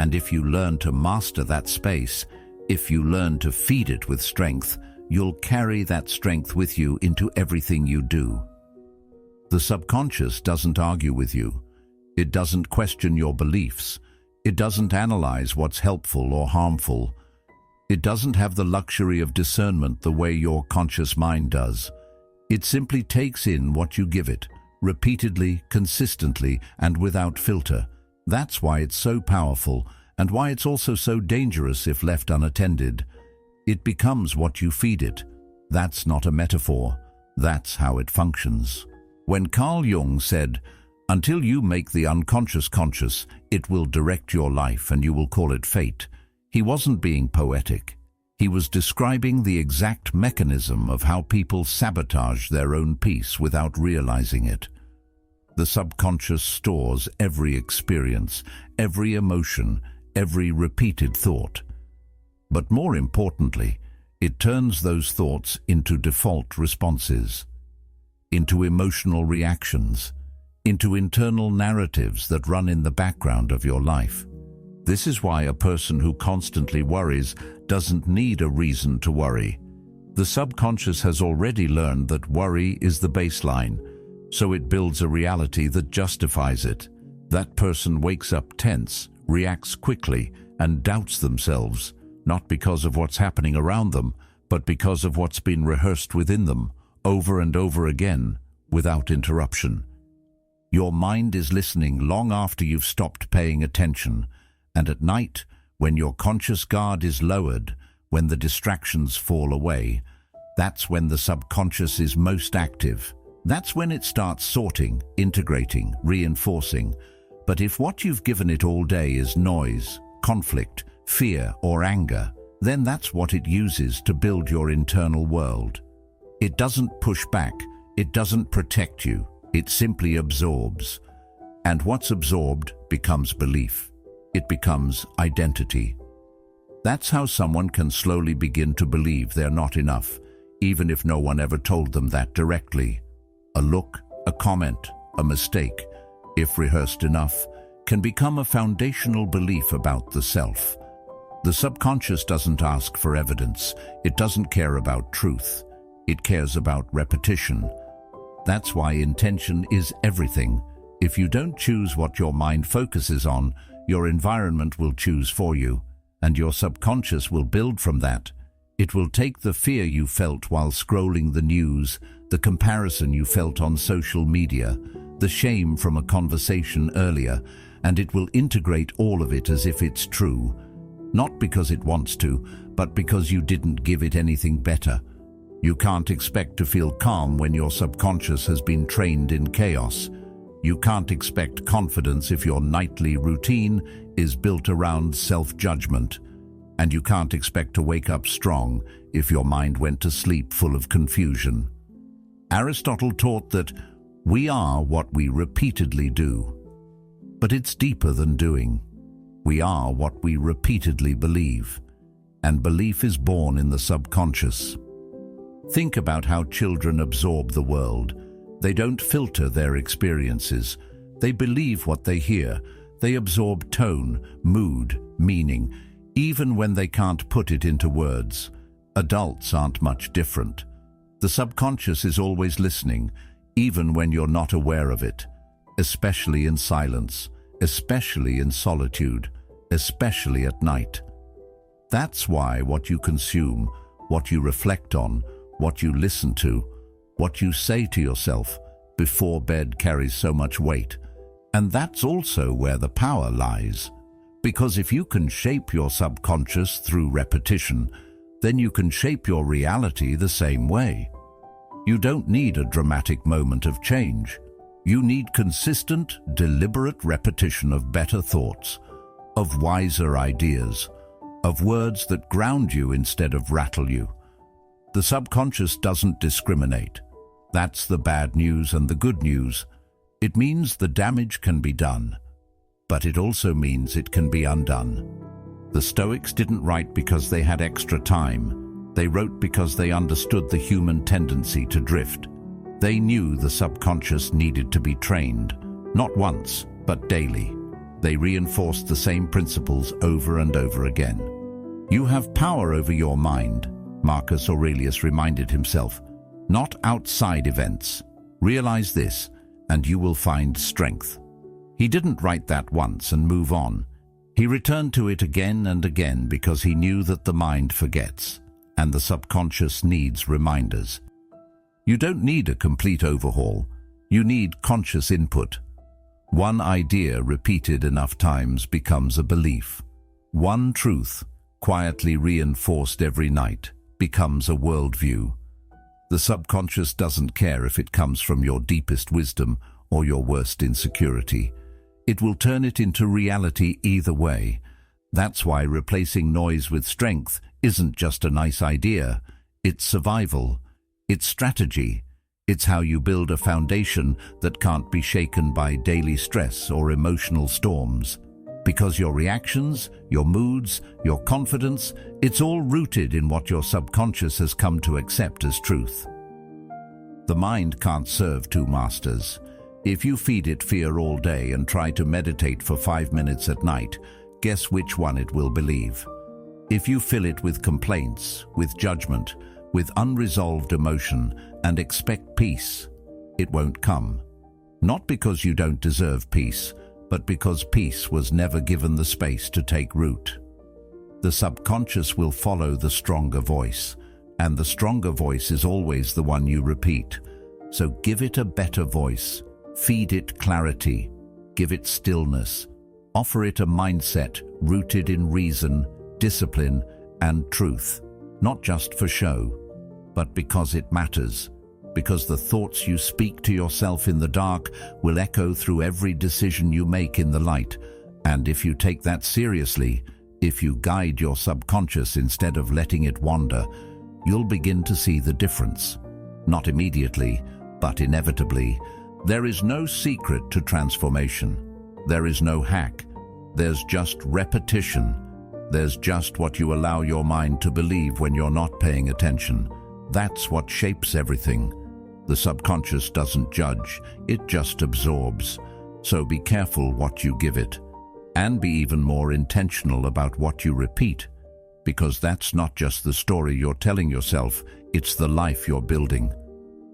[SPEAKER 1] And if you learn to master that space, if you learn to feed it with strength, you'll carry that strength with you into everything you do. The subconscious doesn't argue with you. It doesn't question your beliefs. It doesn't analyze what's helpful or harmful. It doesn't have the luxury of discernment the way your conscious mind does. It simply takes in what you give it, repeatedly, consistently, and without filter. That's why it's so powerful, and why it's also so dangerous if left unattended. It becomes what you feed it. That's not a metaphor. That's how it functions. When Carl Jung said, "Until you make the unconscious conscious, it will direct your life and you will call it fate," he wasn't being poetic. He was describing the exact mechanism of how people sabotage their own peace without realizing it. The subconscious stores every experience, every emotion, every repeated thought. But more importantly, it turns those thoughts into default responses, into emotional reactions, into internal narratives that run in the background of your life. This is why a person who constantly worries doesn't need a reason to worry. The subconscious has already learned that worry is the baseline, so it builds a reality that justifies it. That person wakes up tense, reacts quickly, and doubts themselves, not because of what's happening around them, but because of what's been rehearsed within them, over and over again, without interruption. Your mind is listening long after you've stopped paying attention, and at night, when your conscious guard is lowered, when the distractions fall away, that's when the subconscious is most active. That's when it starts sorting, integrating, reinforcing. But if what you've given it all day is noise, conflict, fear, or anger, then that's what it uses to build your internal world. It doesn't push back, it doesn't protect you, it simply absorbs. And what's absorbed becomes belief. It becomes identity. That's how someone can slowly begin to believe they're not enough, even if no one ever told them that directly. A look, a comment, a mistake, if rehearsed enough, can become a foundational belief about the self. The subconscious doesn't ask for evidence. It doesn't care about truth. It cares about repetition. That's why intention is everything. If you don't choose what your mind focuses on, your environment will choose for you, and your subconscious will build from that. It will take the fear you felt while scrolling the news, the comparison you felt on social media, the shame from a conversation earlier, and it will integrate all of it as if it's true. Not because it wants to, but because you didn't give it anything better. You can't expect to feel calm when your subconscious has been trained in chaos. You can't expect confidence if your nightly routine is built around self-judgment. And you can't expect to wake up strong if your mind went to sleep full of confusion. Aristotle taught that we are what we repeatedly do. But it's deeper than doing. We are what we repeatedly believe. And belief is born in the subconscious. Think about how children absorb the world. They don't filter their experiences. They believe what they hear. They absorb tone, mood, meaning, even when they can't put it into words. Adults aren't much different. The subconscious is always listening, even when you're not aware of it, especially in silence, especially in solitude, especially at night. That's why what you consume, what you reflect on, what you listen to, what you say to yourself before bed carries so much weight. And that's also where the power lies. Because if you can shape your subconscious through repetition, then you can shape your reality the same way. You don't need a dramatic moment of change. You need consistent, deliberate repetition of better thoughts, of wiser ideas, of words that ground you instead of rattle you. The subconscious doesn't discriminate. That's the bad news and the good news. It means the damage can be done, but it also means it can be undone. The Stoics didn't write because they had extra time. They wrote because they understood the human tendency to drift. They knew the subconscious needed to be trained, not once, but daily. They reinforced the same principles over and over again. You have power over your mind, Marcus Aurelius reminded himself, not outside events. Realize this, and you will find strength. He didn't write that once and move on. He returned to it again and again because he knew that the mind forgets, and the subconscious needs reminders. You don't need a complete overhaul. You need conscious input. One idea repeated enough times becomes a belief. One truth, quietly reinforced every night, becomes a worldview. The subconscious doesn't care if it comes from your deepest wisdom or your worst insecurity. It will turn it into reality either way. That's why replacing noise with strength isn't just a nice idea. It's survival. It's strategy. It's how you build a foundation that can't be shaken by daily stress or emotional storms. Because your reactions, your moods, your confidence, it's all rooted in what your subconscious has come to accept as truth. The mind can't serve two masters. If you feed it fear all day and try to meditate for 5 minutes at night, guess which one it will believe. If you fill it with complaints, with judgment, with unresolved emotion, and expect peace, it won't come. Not because you don't deserve peace, but because peace was never given the space to take root. The subconscious will follow the stronger voice, and the stronger voice is always the one you repeat. So give it a better voice, feed it clarity, give it stillness, offer it a mindset rooted in reason, discipline, and truth, not just for show, but because it matters. Because the thoughts you speak to yourself in the dark will echo through every decision you make in the light. And if you take that seriously, if you guide your subconscious instead of letting it wander, you'll begin to see the difference. Not immediately, but inevitably. There is no secret to transformation. There is no hack. There's just repetition. There's just what you allow your mind to believe when you're not paying attention. That's what shapes everything. The subconscious doesn't judge, it just absorbs. So be careful what you give it. And be even more intentional about what you repeat. Because that's not just the story you're telling yourself, it's the life you're building.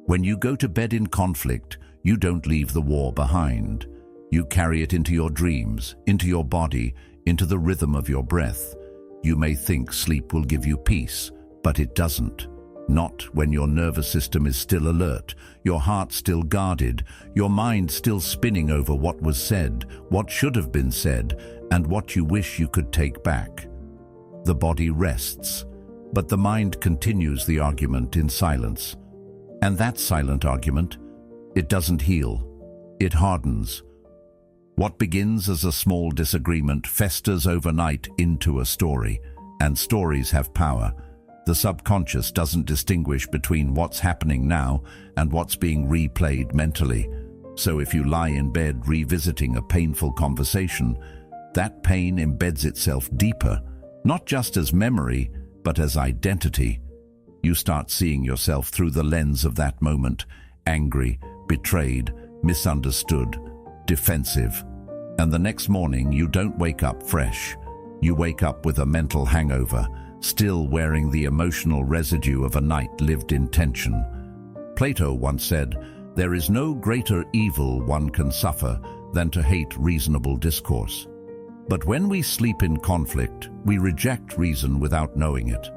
[SPEAKER 1] When you go to bed in conflict, you don't leave the war behind. You carry it into your dreams, into your body, into the rhythm of your breath. You may think sleep will give you peace, but it doesn't. Not when your nervous system is still alert, your heart still guarded, your mind still spinning over what was said, what should have been said, and what you wish you could take back. The body rests, but the mind continues the argument in silence. And that silent argument, it doesn't heal, it hardens. What begins as a small disagreement festers overnight into a story, and stories have power. The subconscious doesn't distinguish between what's happening now and what's being replayed mentally. So if you lie in bed revisiting a painful conversation, that pain embeds itself deeper, not just as memory, but as identity. You start seeing yourself through the lens of that moment, angry, betrayed, misunderstood, defensive. And the next morning you don't wake up fresh. You wake up with a mental hangover, still wearing the emotional residue of a night lived in tension. Plato once said, "There is no greater evil one can suffer than to hate reasonable discourse." But when we sleep in conflict, we reject reason without knowing it.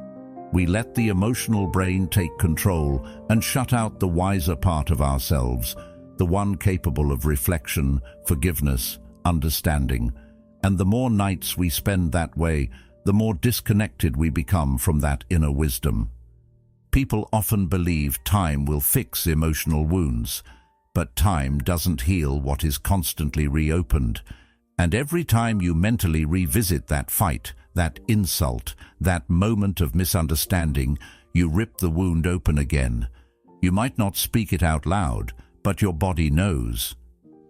[SPEAKER 1] We let the emotional brain take control and shut out the wiser part of ourselves, the one capable of reflection, forgiveness, understanding. And the more nights we spend that way, the more disconnected we become from that inner wisdom. People often believe time will fix emotional wounds, but time doesn't heal what is constantly reopened. And every time you mentally revisit that fight, that insult, that moment of misunderstanding, you rip the wound open again. You might not speak it out loud, but your body knows.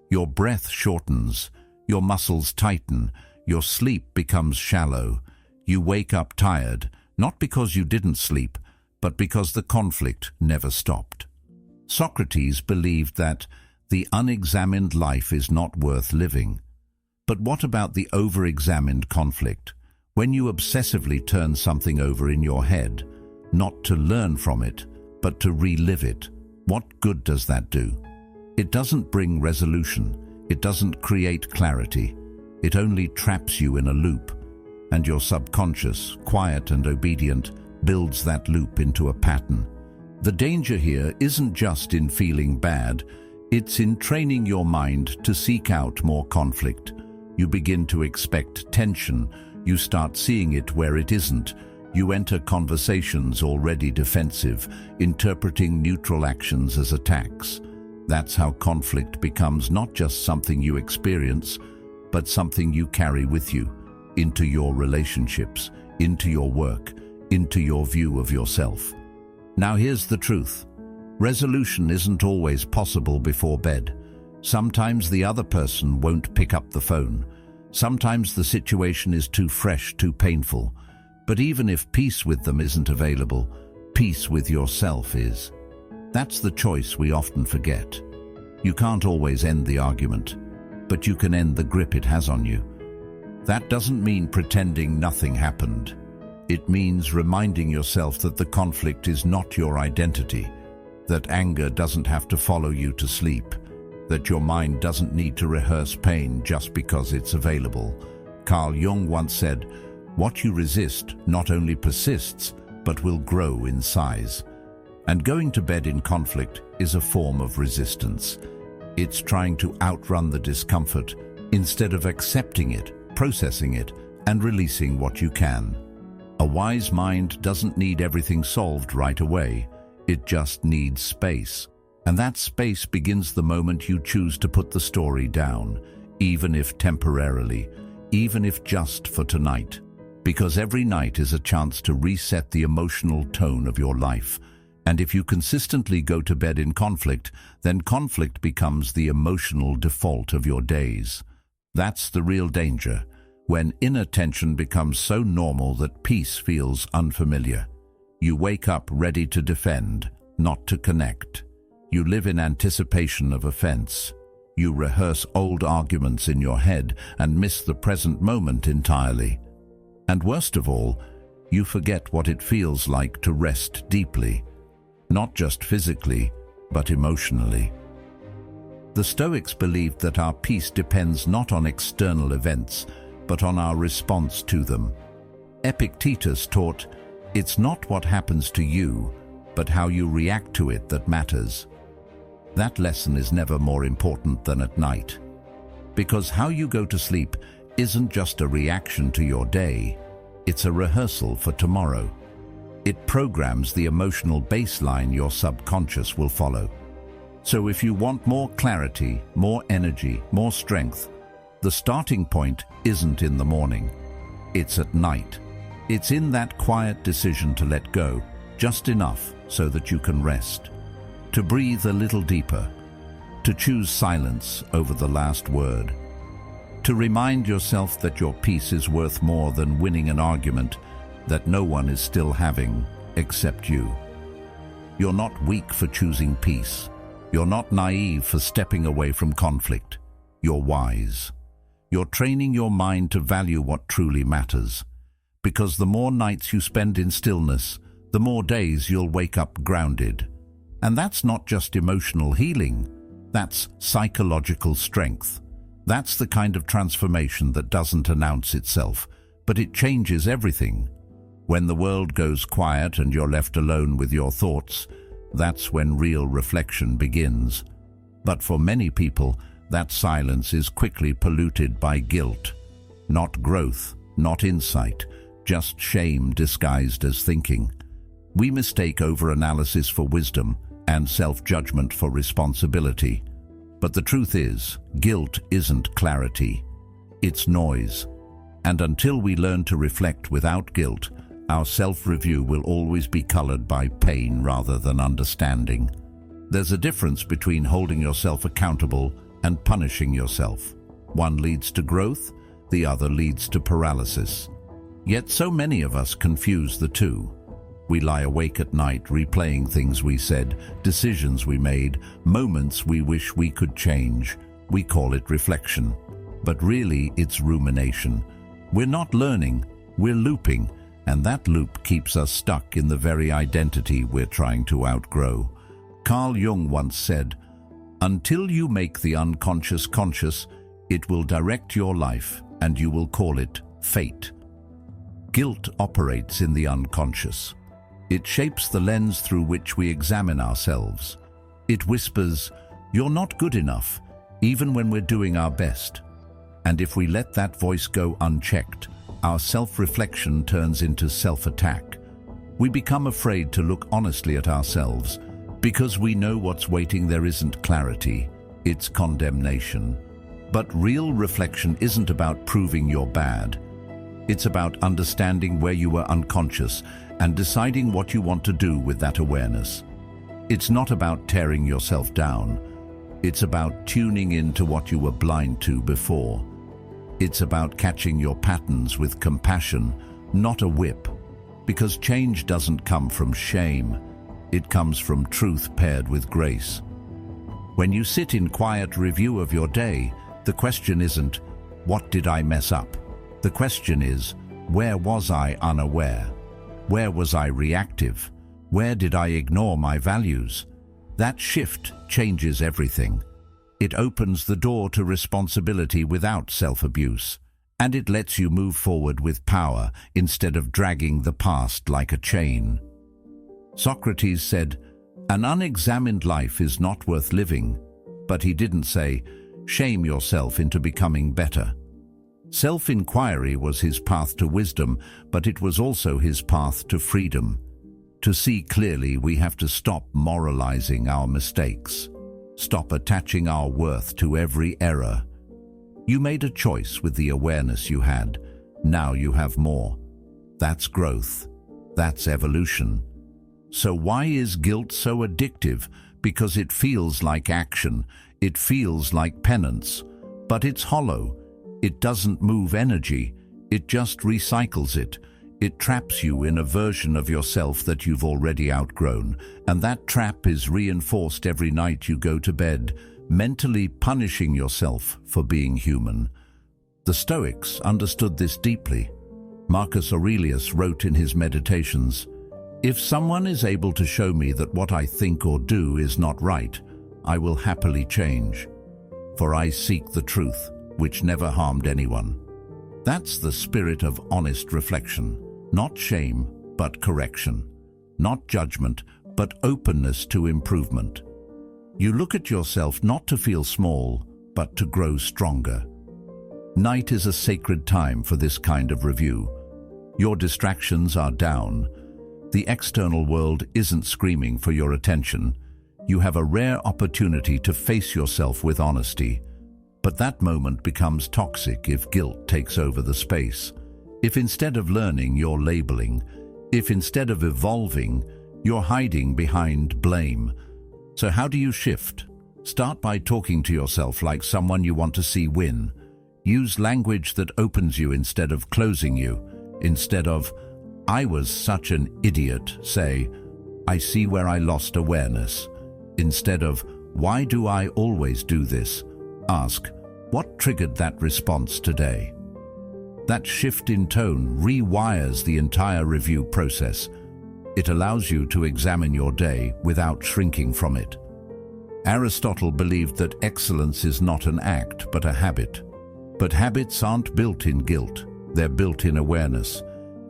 [SPEAKER 1] Your breath shortens, your muscles tighten, your sleep becomes shallow. You wake up tired, not because you didn't sleep, but because the conflict never stopped. Socrates believed that the unexamined life is not worth living. But what about the over-examined conflict? When you obsessively turn something over in your head, not to learn from it, but to relive it, what good does that do? It doesn't bring resolution. It doesn't create clarity. It only traps you in a loop. And your subconscious, quiet and obedient, builds that loop into a pattern. The danger here isn't just in feeling bad, it's in training your mind to seek out more conflict. You begin to expect tension, you start seeing it where it isn't, you enter conversations already defensive, interpreting neutral actions as attacks. That's how conflict becomes not just something you experience, but something you carry with you, into your relationships, into your work, into your view of yourself. Now here's the truth. Resolution isn't always possible before bed. Sometimes the other person won't pick up the phone. Sometimes the situation is too fresh, too painful. But even if peace with them isn't available, peace with yourself is. That's the choice we often forget. You can't always end the argument, but you can end the grip it has on you. That doesn't mean pretending nothing happened. It means reminding yourself that the conflict is not your identity, that anger doesn't have to follow you to sleep, that your mind doesn't need to rehearse pain just because it's available. Carl Jung once said, "What you resist not only persists, but will grow in size." And going to bed in conflict is a form of resistance. It's trying to outrun the discomfort instead of accepting it, processing it, and releasing what you can. A wise mind doesn't need everything solved right away. It just needs space. And that space begins the moment you choose to put the story down, even if temporarily, even if just for tonight. Because every night is a chance to reset the emotional tone of your life. And if you consistently go to bed in conflict, then conflict becomes the emotional default of your days. That's the real danger, when inner tension becomes so normal that peace feels unfamiliar. You wake up ready to defend, not to connect. You live in anticipation of offense. You rehearse old arguments in your head and miss the present moment entirely. And worst of all, you forget what it feels like to rest deeply, not just physically, but emotionally. The Stoics believed that our peace depends not on external events, but on our response to them. Epictetus taught, "It's not what happens to you, but how you react to it that matters." That lesson is never more important than at night. Because how you go to sleep isn't just a reaction to your day, it's a rehearsal for tomorrow. It programs the emotional baseline your subconscious will follow. So if you want more clarity, more energy, more strength, the starting point isn't in the morning. It's at night. It's in that quiet decision to let go, just enough so that you can rest. To breathe a little deeper. To choose silence over the last word. To remind yourself that your peace is worth more than winning an argument that no one is still having except you. You're not weak for choosing peace. You're not naive for stepping away from conflict. You're wise. You're training your mind to value what truly matters. Because the more nights you spend in stillness, the more days you'll wake up grounded. And that's not just emotional healing, that's psychological strength. That's the kind of transformation that doesn't announce itself, but it changes everything. When the world goes quiet and you're left alone with your thoughts, that's when real reflection begins. But for many people, that silence is quickly polluted by guilt. Not growth, not insight, just shame disguised as thinking. We mistake overanalysis for wisdom and self-judgment for responsibility. But the truth is, guilt isn't clarity. It's noise. And until we learn to reflect without guilt, our self-review will always be colored by pain rather than understanding. There's a difference between holding yourself accountable and punishing yourself. One leads to growth, the other leads to paralysis. Yet so many of us confuse the two. We lie awake at night replaying things we said, decisions we made, moments we wish we could change. We call it reflection. But really, it's rumination. We're not learning, we're looping, and that loop keeps us stuck in the very identity we're trying to outgrow. Carl Jung once said, "Until you make the unconscious conscious, it will direct your life, and you will call it fate." Guilt operates in the unconscious. It shapes the lens through which we examine ourselves. It whispers, "You're not good enough," even when we're doing our best. And if we let that voice go unchecked, our self-reflection turns into self-attack. We become afraid to look honestly at ourselves. Because we know what's waiting there isn't clarity, it's condemnation. But real reflection isn't about proving you're bad. It's about understanding where you were unconscious and deciding what you want to do with that awareness. It's not about tearing yourself down. It's about tuning into what you were blind to before. It's about catching your patterns with compassion, not a whip. Because change doesn't come from shame. It comes from truth paired with grace. When you sit in quiet review of your day, the question isn't, "What did I mess up?" The question is, "Where was I unaware? Where was I reactive? Where did I ignore my values?" That shift changes everything. It opens the door to responsibility without self-abuse, and it lets you move forward with power instead of dragging the past like a chain. Socrates said, "An unexamined life is not worth living," but he didn't say, "Shame yourself into becoming better." Self-inquiry was his path to wisdom, but it was also his path to freedom. To see clearly, we have to stop moralizing our mistakes. Stop attaching our worth to every error. You made a choice with the awareness you had. Now you have more. That's growth. That's evolution. So why is guilt so addictive? Because it feels like action. It feels like penance. But it's hollow. It doesn't move energy. It just recycles it. It traps you in a version of yourself that you've already outgrown, and that trap is reinforced every night you go to bed, mentally punishing yourself for being human. The Stoics understood this deeply. Marcus Aurelius wrote in his Meditations, "If someone is able to show me that what I think or do is not right, I will happily change. For I seek the truth, which never harmed anyone." That's the spirit of honest reflection. Not shame, but correction. Not judgment, but openness to improvement. You look at yourself not to feel small, but to grow stronger. Night is a sacred time for this kind of review. Your distractions are down. The external world isn't screaming for your attention. You have a rare opportunity to face yourself with honesty. But that moment becomes toxic if guilt takes over the space. If instead of learning, you're labeling. If instead of evolving, you're hiding behind blame. So how do you shift? Start by talking to yourself like someone you want to see win. Use language that opens you instead of closing you. Instead of, "I was such an idiot," say, "I see where I lost awareness." Instead of, "Why do I always do this?" ask, What triggered that response today? That shift in tone rewires the entire review process. It allows you to examine your day without shrinking from it. Aristotle believed that excellence is not an act, but a habit. But habits aren't built in guilt, they're built in awareness.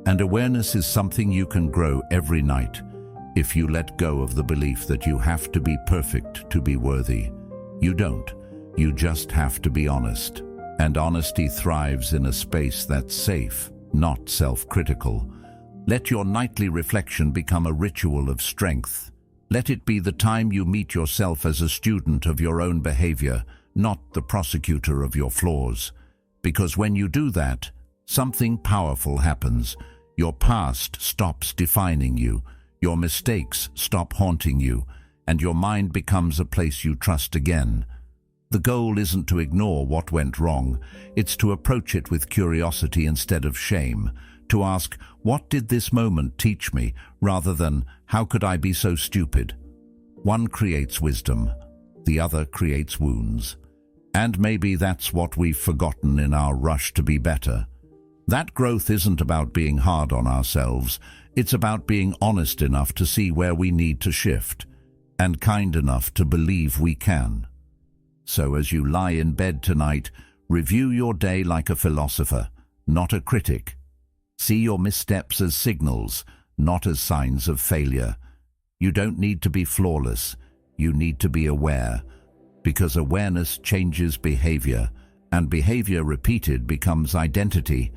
[SPEAKER 1] And awareness is something you can grow every night if you let go of the belief that you have to be perfect to be worthy. You don't. You just have to be honest. And honesty thrives in a space that's safe, not self-critical. Let your nightly reflection become a ritual of strength. Let it be the time you meet yourself as a student of your own behavior, not the prosecutor of your flaws. Because when you do that, something powerful happens. Your past stops defining you, your mistakes stop haunting you, and your mind becomes a place you trust again. The goal isn't to ignore what went wrong, it's to approach it with curiosity instead of shame, to ask, what did this moment teach me, rather than, how could I be so stupid? One creates wisdom, the other creates wounds. And maybe that's what we've forgotten in our rush to be better. That growth isn't about being hard on ourselves, it's about being honest enough to see where we need to shift, and kind enough to believe we can. So as you lie in bed tonight, review your day like a philosopher, not a critic. See your missteps as signals, not as signs of failure. You don't need to be flawless, you need to be aware, because awareness changes behavior, and behavior repeated becomes identity.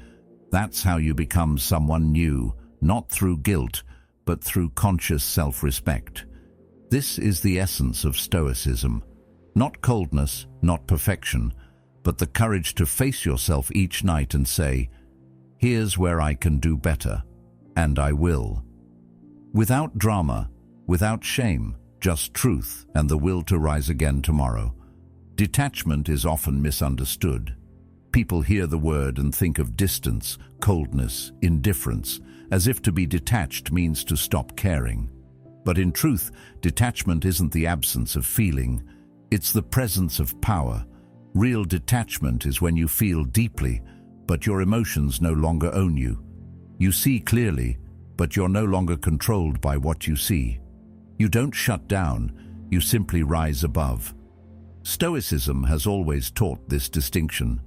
[SPEAKER 1] That's how you become someone new, not through guilt, but through conscious self-respect. This is the essence of Stoicism. Not coldness, not perfection, but the courage to face yourself each night and say, here's where I can do better, and I will. Without drama, without shame, just truth and the will to rise again tomorrow. Detachment is often misunderstood. People hear the word and think of distance, coldness, indifference, as if to be detached means to stop caring. But in truth, detachment isn't the absence of feeling, it's the presence of power. Real detachment is when you feel deeply, but your emotions no longer own you. You see clearly, but you're no longer controlled by what you see. You don't shut down, you simply rise above. Stoicism has always taught this distinction.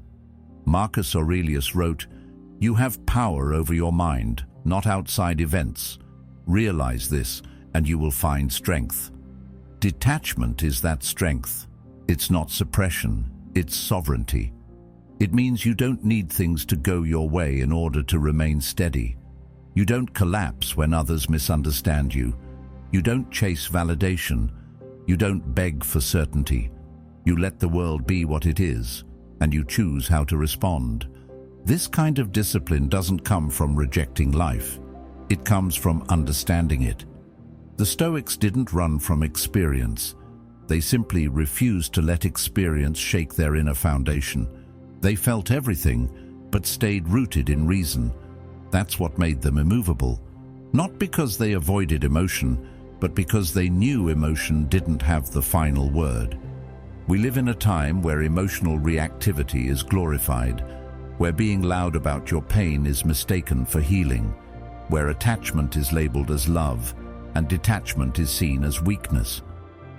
[SPEAKER 1] Marcus Aurelius wrote, "You have power over your mind, not outside events. Realize this, and you will find strength." Detachment is that strength. It's not suppression, it's sovereignty. It means you don't need things to go your way in order to remain steady. You don't collapse when others misunderstand you. You don't chase validation. You don't beg for certainty. You let the world be what it is, and you choose how to respond. This kind of discipline doesn't come from rejecting life. It comes from understanding it. The Stoics didn't run from experience. They simply refused to let experience shake their inner foundation. They felt everything, but stayed rooted in reason. That's what made them immovable. Not because they avoided emotion, but because they knew emotion didn't have the final word. We live in a time where emotional reactivity is glorified, where being loud about your pain is mistaken for healing, where attachment is labeled as love, and detachment is seen as weakness.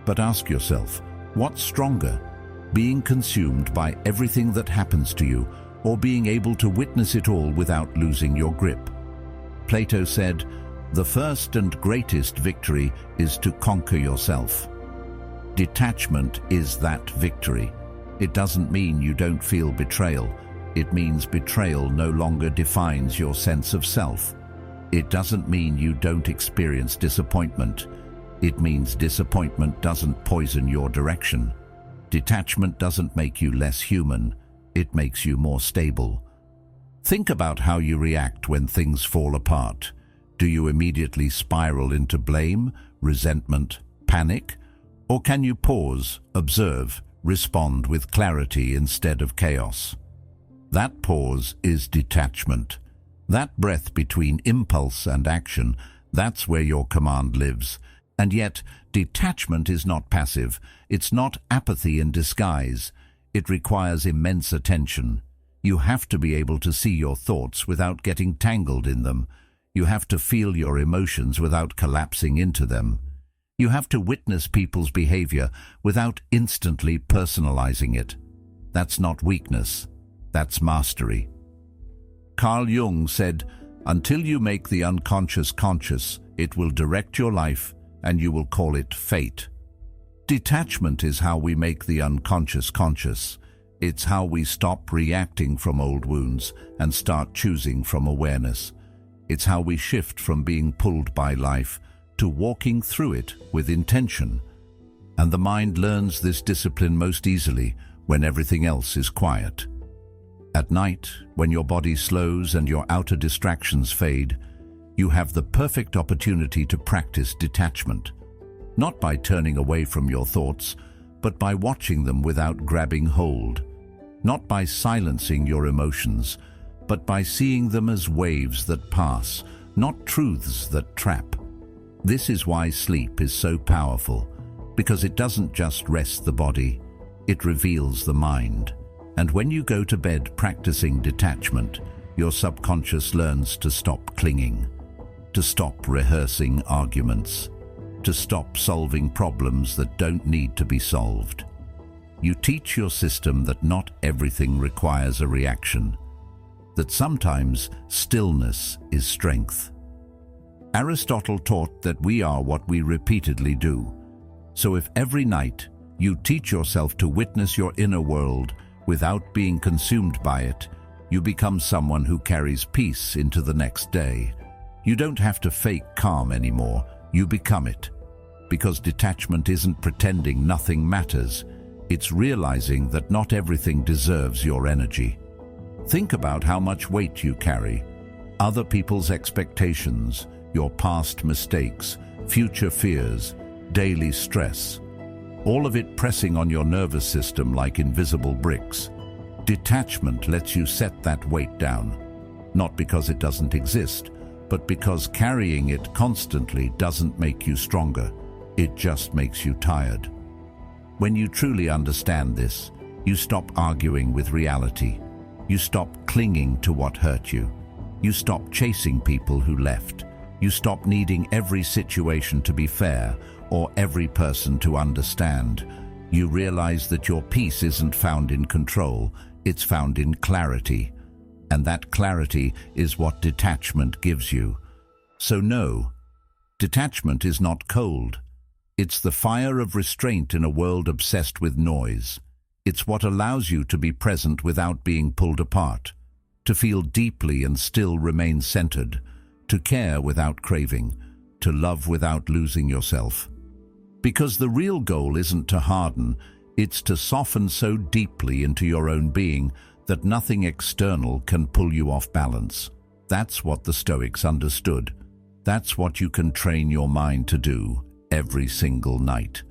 [SPEAKER 1] But ask yourself, what's stronger? Being consumed by everything that happens to you, or being able to witness it all without losing your grip? Plato said, "The first and greatest victory is to conquer yourself." Detachment is that victory. It doesn't mean you don't feel betrayal. It means betrayal no longer defines your sense of self. It doesn't mean you don't experience disappointment. It means disappointment doesn't poison your direction. Detachment doesn't make you less human. It makes you more stable. Think about how you react when things fall apart. Do you immediately spiral into blame, resentment, panic? Or can you pause, observe, respond with clarity instead of chaos? That pause is detachment. That breath between impulse and action, that's where your command lives. And yet, detachment is not passive. It's not apathy in disguise. It requires immense attention. You have to be able to see your thoughts without getting tangled in them. You have to feel your emotions without collapsing into them. You have to witness people's behavior without instantly personalizing it. That's not weakness. That's mastery. Carl Jung said, "Until you make the unconscious conscious, it will direct your life and you will call it fate." Detachment is how we make the unconscious conscious. It's how we stop reacting from old wounds and start choosing from awareness. It's how we shift from being pulled by life to walking through it with intention. And the mind learns this discipline most easily when everything else is quiet. At night, when your body slows and your outer distractions fade, you have the perfect opportunity to practice detachment. Not by turning away from your thoughts, but by watching them without grabbing hold. Not by silencing your emotions, but by seeing them as waves that pass, not truths that trap. This is why sleep is so powerful, because it doesn't just rest the body, it reveals the mind. And when you go to bed practicing detachment, your subconscious learns to stop clinging, to stop rehearsing arguments, to stop solving problems that don't need to be solved. You teach your system that not everything requires a reaction, that sometimes stillness is strength. Aristotle taught that we are what we repeatedly do. So if every night you teach yourself to witness your inner world without being consumed by it, you become someone who carries peace into the next day. You don't have to fake calm anymore, you become it. Because detachment isn't pretending nothing matters, it's realizing that not everything deserves your energy. Think about how much weight you carry. Other people's expectations, your past mistakes, future fears, daily stress. All of it pressing on your nervous system like invisible bricks. Detachment lets you set that weight down. Not because it doesn't exist, but because carrying it constantly doesn't make you stronger. It just makes you tired. When you truly understand this, you stop arguing with reality. You stop clinging to what hurt you. You stop chasing people who left. You stop needing every situation to be fair or every person to understand. You realize that your peace isn't found in control, it's found in clarity. And that clarity is what detachment gives you. So no, detachment is not cold. It's the fire of restraint in a world obsessed with noise. It's what allows you to be present without being pulled apart, to feel deeply and still remain centered, to care without craving, to love without losing yourself. Because the real goal isn't to harden, it's to soften so deeply into your own being that nothing external can pull you off balance. That's what the Stoics understood. That's what you can train your mind to do every single night.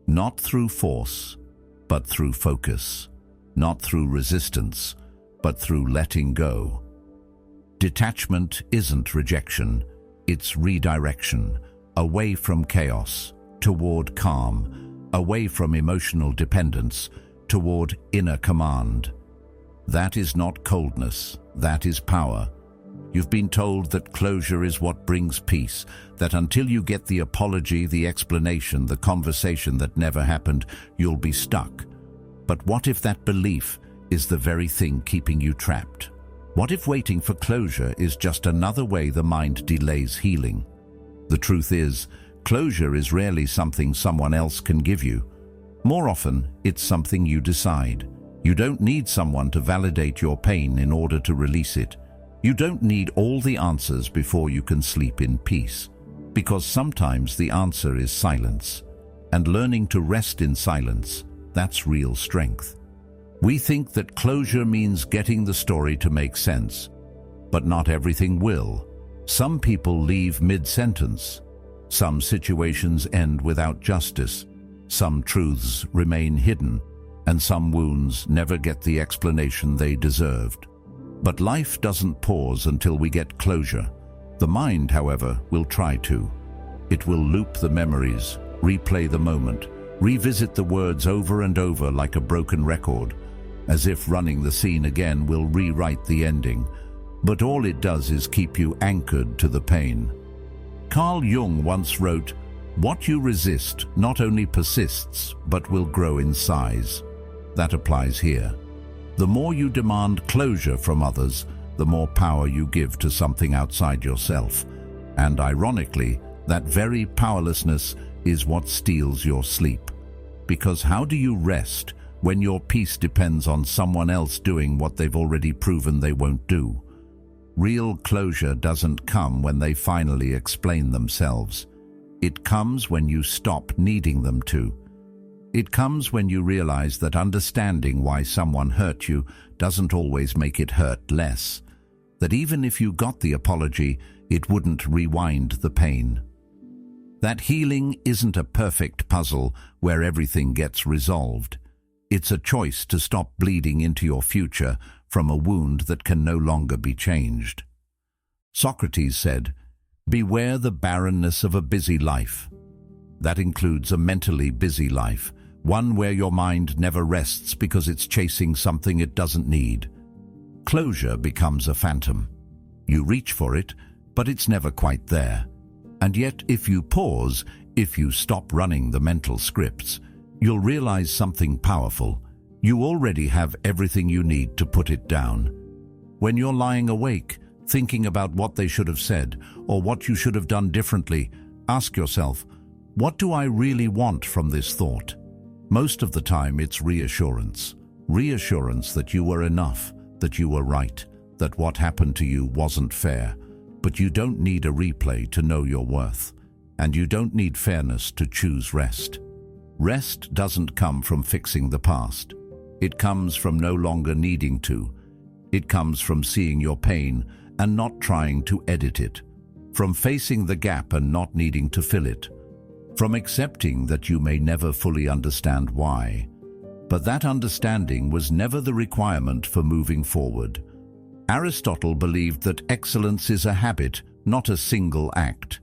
[SPEAKER 1] Not through force, but through focus. Not through resistance, but through letting go. Detachment isn't rejection, it's redirection, away from chaos, toward calm, away from emotional dependence, toward inner command. That is not coldness, that is power. You've been told that closure is what brings peace, that until you get the apology, the explanation, the conversation that never happened, you'll be stuck. But what if that belief is the very thing keeping you trapped? What if waiting for closure is just another way the mind delays healing? The truth is, closure is rarely something someone else can give you. More often, it's something you decide. You don't need someone to validate your pain in order to release it. You don't need all the answers before you can sleep in peace. Because sometimes the answer is silence. And learning to rest in silence, that's real strength. We think that closure means getting the story to make sense. But not everything will. Some people leave mid-sentence. Some situations end without justice. Some truths remain hidden. And some wounds never get the explanation they deserved. But life doesn't pause until we get closure. The mind, however, will try to. It will loop the memories, replay the moment, revisit the words over and over like a broken record, as if running the scene again will rewrite the ending, but all it does is keep you anchored to the pain. Carl Jung once wrote, "What you resist not only persists, but will grow in size." That applies here. The more you demand closure from others, the more power you give to something outside yourself. And ironically, that very powerlessness is what steals your sleep. Because how do you rest when your peace depends on someone else doing what they've already proven they won't do? Real closure doesn't come when they finally explain themselves. It comes when you stop needing them to. It comes when you realize that understanding why someone hurt you doesn't always make it hurt less. That even if you got the apology, it wouldn't rewind the pain. That healing isn't a perfect puzzle where everything gets resolved. It's a choice to stop bleeding into your future from a wound that can no longer be changed. Socrates said, "Beware the barrenness of a busy life." That includes a mentally busy life, one where your mind never rests because it's chasing something it doesn't need. Closure becomes a phantom. You reach for it, but it's never quite there. And yet, if you pause, if you stop running the mental scripts, you'll realize something powerful. You already have everything you need to put it down. When you're lying awake, thinking about what they should have said or what you should have done differently, ask yourself, what do I really want from this thought? Most of the time it's reassurance. Reassurance that you were enough, that you were right, that what happened to you wasn't fair. But you don't need a replay to know your worth. And you don't need fairness to choose rest. Rest doesn't come from fixing the past. It comes from no longer needing to. It comes from seeing your pain and not trying to edit it. From facing the gap and not needing to fill it. From accepting that you may never fully understand why. But that understanding was never the requirement for moving forward. Aristotle believed that excellence is a habit, not a single act.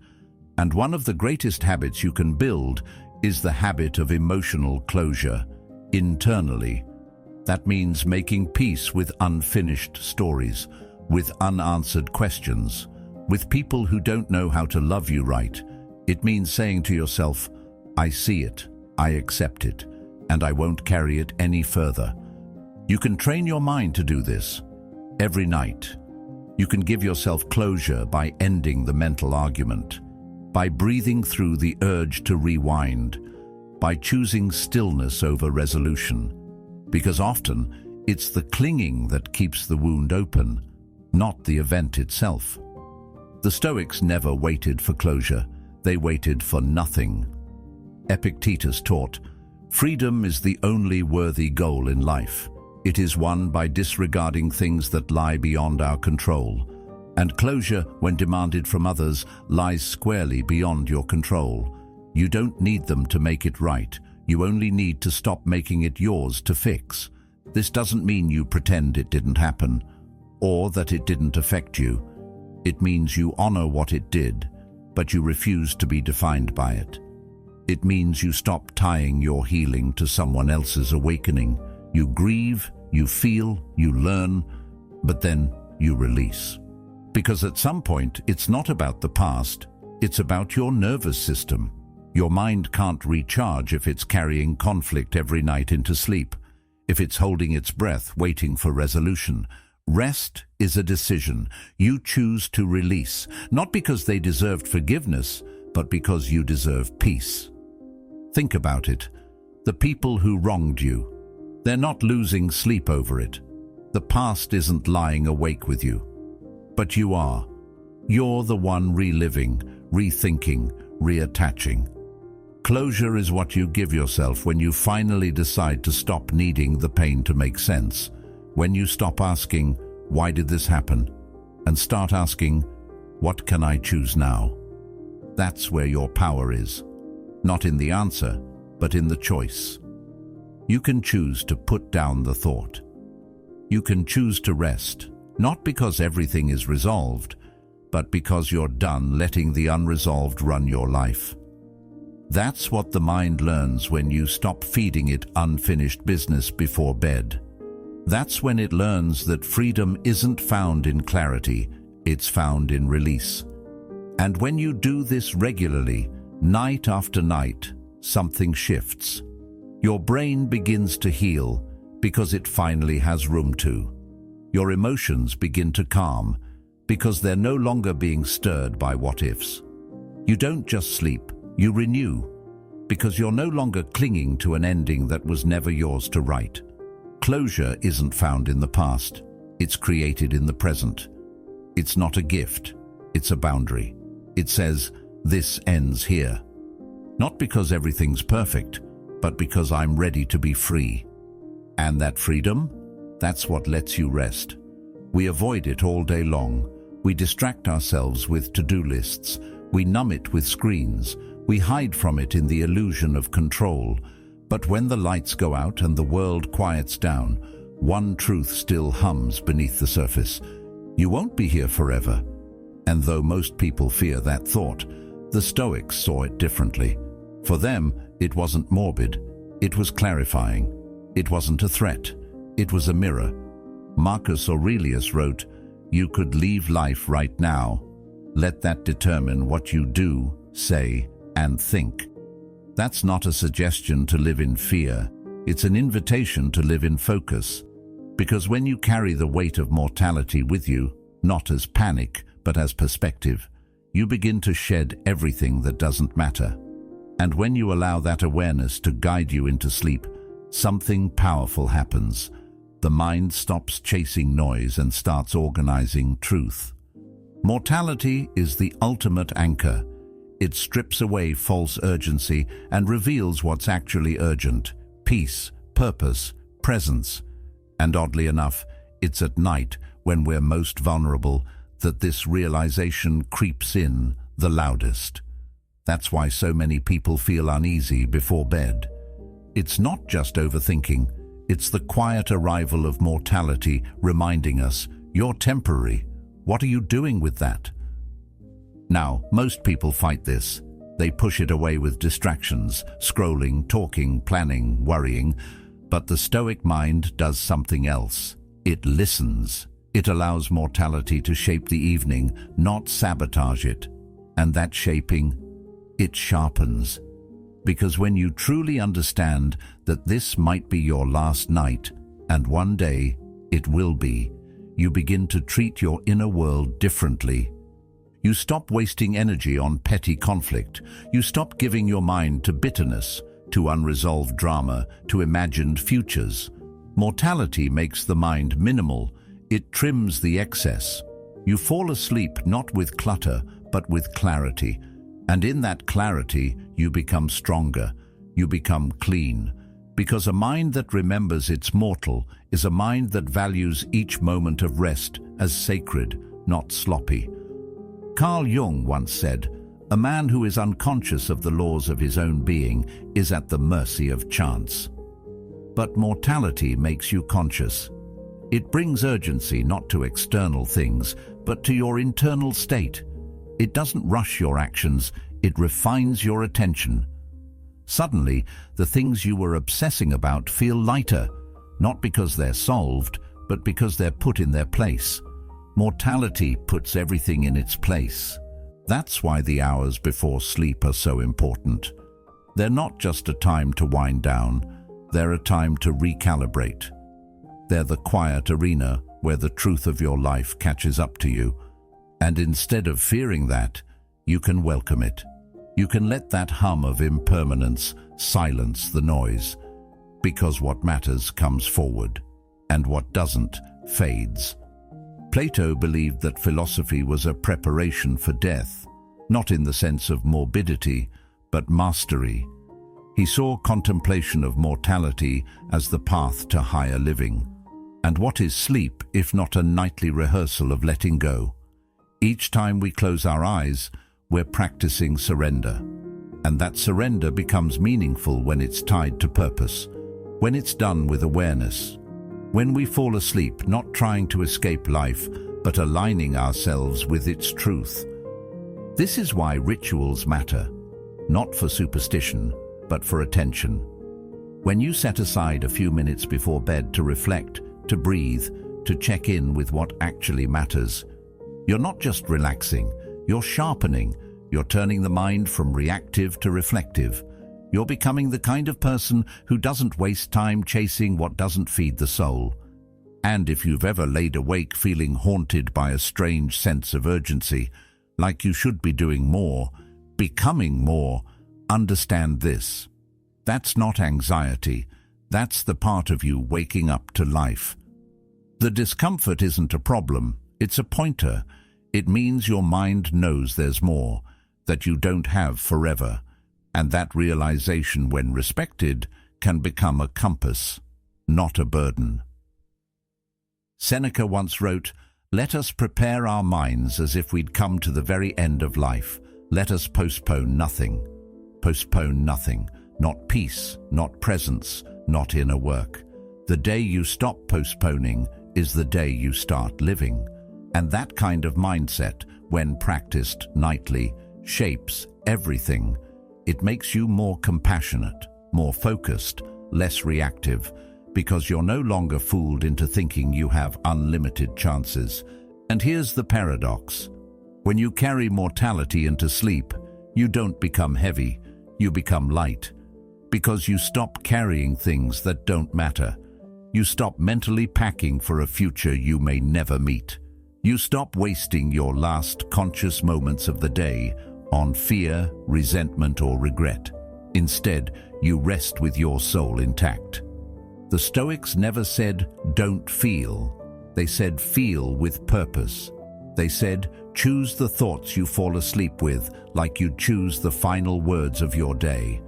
[SPEAKER 1] And one of the greatest habits you can build is the habit of emotional closure, internally. That means making peace with unfinished stories, with unanswered questions, with people who don't know how to love you right. It means saying to yourself, I see it, I accept it, and I won't carry it any further. You can train your mind to do this. Every night, you can give yourself closure by ending the mental argument, by breathing through the urge to rewind, by choosing stillness over resolution. Because often, it's the clinging that keeps the wound open, not the event itself. The Stoics never waited for closure, they waited for nothing. Epictetus taught, freedom is the only worthy goal in life. It is won by disregarding things that lie beyond our control. And closure, when demanded from others, lies squarely beyond your control. You don't need them to make it right. You only need to stop making it yours to fix. This doesn't mean you pretend it didn't happen, or that it didn't affect you. It means you honor what it did, but you refuse to be defined by it. It means you stop tying your healing to someone else's awakening. You grieve, you feel, you learn, but then you release. Because at some point, it's not about the past, it's about your nervous system. Your mind can't recharge if it's carrying conflict every night into sleep, if it's holding its breath waiting for resolution. Rest is a decision. You choose to release, not because they deserved forgiveness, but because you deserve peace. Think about it. The people who wronged you, they're not losing sleep over it. The past isn't lying awake with you. But you are. You're the one reliving, rethinking, reattaching. Closure is what you give yourself when you finally decide to stop needing the pain to make sense. When you stop asking, why did this happen? And start asking, what can I choose now? That's where your power is. Not in the answer, but in the choice. You can choose to put down the thought. You can choose to rest, not because everything is resolved, but because you're done letting the unresolved run your life. That's what the mind learns when you stop feeding it unfinished business before bed. That's when it learns that freedom isn't found in clarity, it's found in release. And when you do this regularly, night after night, something shifts. Your brain begins to heal because it finally has room to. Your emotions begin to calm because they're no longer being stirred by what-ifs. You don't just sleep, you renew, because you're no longer clinging to an ending that was never yours to write. Closure isn't found in the past, it's created in the present. It's not a gift, it's a boundary. It says, this ends here. Not because everything's perfect, but because I'm ready to be free. And that freedom? That's what lets you rest. We avoid it all day long. We distract ourselves with to-do lists. We numb it with screens. We hide from it in the illusion of control. But when the lights go out and the world quiets down, one truth still hums beneath the surface. You won't be here forever. And though most people fear that thought, the Stoics saw it differently. For them, it wasn't morbid. It was clarifying. It wasn't a threat. It was a mirror. Marcus Aurelius wrote, "You could leave life right now. Let that determine what you do, say, and think." That's not a suggestion to live in fear. It's an invitation to live in focus. Because when you carry the weight of mortality with you, not as panic, but as perspective, you begin to shed everything that doesn't matter. And when you allow that awareness to guide you into sleep, something powerful happens. The mind stops chasing noise and starts organizing truth. Mortality is the ultimate anchor. It strips away false urgency and reveals what's actually urgent: peace, purpose, presence. And oddly enough, it's at night, when we're most vulnerable, that this realization creeps in the loudest. That's why so many people feel uneasy before bed. It's not just overthinking, it's the quiet arrival of mortality reminding us, you're temporary. What are you doing with that? Now, most people fight this. They push it away with distractions, scrolling, talking, planning, worrying. But the Stoic mind does something else. It listens. It allows mortality to shape the evening, not sabotage it. And that shaping, it sharpens. Because when you truly understand that this might be your last night, and one day it will be, you begin to treat your inner world differently. You stop wasting energy on petty conflict. You stop giving your mind to bitterness, to unresolved drama, to imagined futures. Mortality makes the mind minimal. It trims the excess. You fall asleep not with clutter, but with clarity. And in that clarity, you become stronger. You become clean. Because a mind that remembers it's mortal is a mind that values each moment of rest as sacred, not sloppy. Carl Jung once said, "A man who is unconscious of the laws of his own being is at the mercy of chance." But mortality makes you conscious. It brings urgency not to external things, but to your internal state. It doesn't rush your actions, it refines your attention. Suddenly, the things you were obsessing about feel lighter, not because they're solved, but because they're put in their place. Mortality puts everything in its place. That's why the hours before sleep are so important. They're not just a time to wind down, they're a time to recalibrate. They're the quiet arena where the truth of your life catches up to you. And instead of fearing that, you can welcome it. You can let that hum of impermanence silence the noise, because what matters comes forward, and what doesn't fades. Plato believed that philosophy was a preparation for death, not in the sense of morbidity, but mastery. He saw contemplation of mortality as the path to higher living. And what is sleep if not a nightly rehearsal of letting go? Each time we close our eyes, we're practicing surrender. And that surrender becomes meaningful when it's tied to purpose, when it's done with awareness. When we fall asleep, not trying to escape life, but aligning ourselves with its truth. This is why rituals matter, not for superstition, but for attention. When you set aside a few minutes before bed to reflect, to breathe, to check in with what actually matters. You're not just relaxing, you're sharpening. You're turning the mind from reactive to reflective. You're becoming the kind of person who doesn't waste time chasing what doesn't feed the soul. And if you've ever laid awake feeling haunted by a strange sense of urgency, like you should be doing more, becoming more, understand this. That's not anxiety. That's the part of you waking up to life. The discomfort isn't a problem, it's a pointer. It means your mind knows there's more, that you don't have forever, and that realization, when respected, can become a compass, not a burden. Seneca once wrote, "Let us prepare our minds as if we'd come to the very end of life. Let us postpone nothing." Postpone nothing, not peace, not presence, not inner work. The day you stop postponing is the day you start living. And that kind of mindset, when practiced nightly, shapes everything. It makes you more compassionate, more focused, less reactive, because you're no longer fooled into thinking you have unlimited chances. And here's the paradox. When you carry mortality into sleep, you don't become heavy, you become light. Because you stop carrying things that don't matter. You stop mentally packing for a future you may never meet. You stop wasting your last conscious moments of the day on fear, resentment, or regret. Instead, you rest with your soul intact. The Stoics never said, "Don't feel." They said, "Feel with purpose." They said, "Choose the thoughts you fall asleep with, like you'd choose the final words of your day."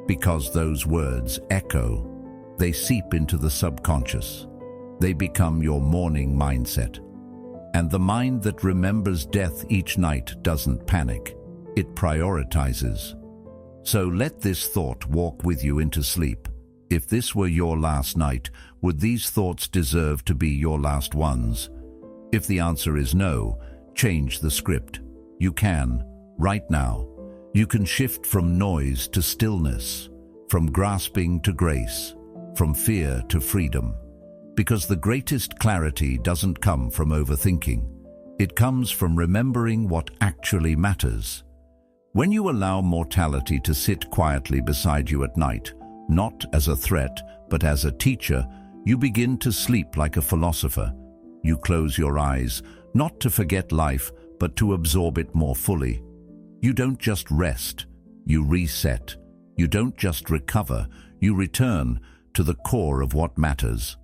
[SPEAKER 1] Because those words echo. They seep into the subconscious. They become your morning mindset. And the mind that remembers death each night doesn't panic. It prioritizes. So let this thought walk with you into sleep. If this were your last night, would these thoughts deserve to be your last ones? If the answer is no, change the script. You can, right now. You can shift from noise to stillness, from grasping to grace, from fear to freedom. Because the greatest clarity doesn't come from overthinking. It comes from remembering what actually matters. When you allow mortality to sit quietly beside you at night, not as a threat, but as a teacher, you begin to sleep like a philosopher. You close your eyes, not to forget life, but to absorb it more fully. You don't just rest, you reset. You don't just recover, you return to the core of what matters.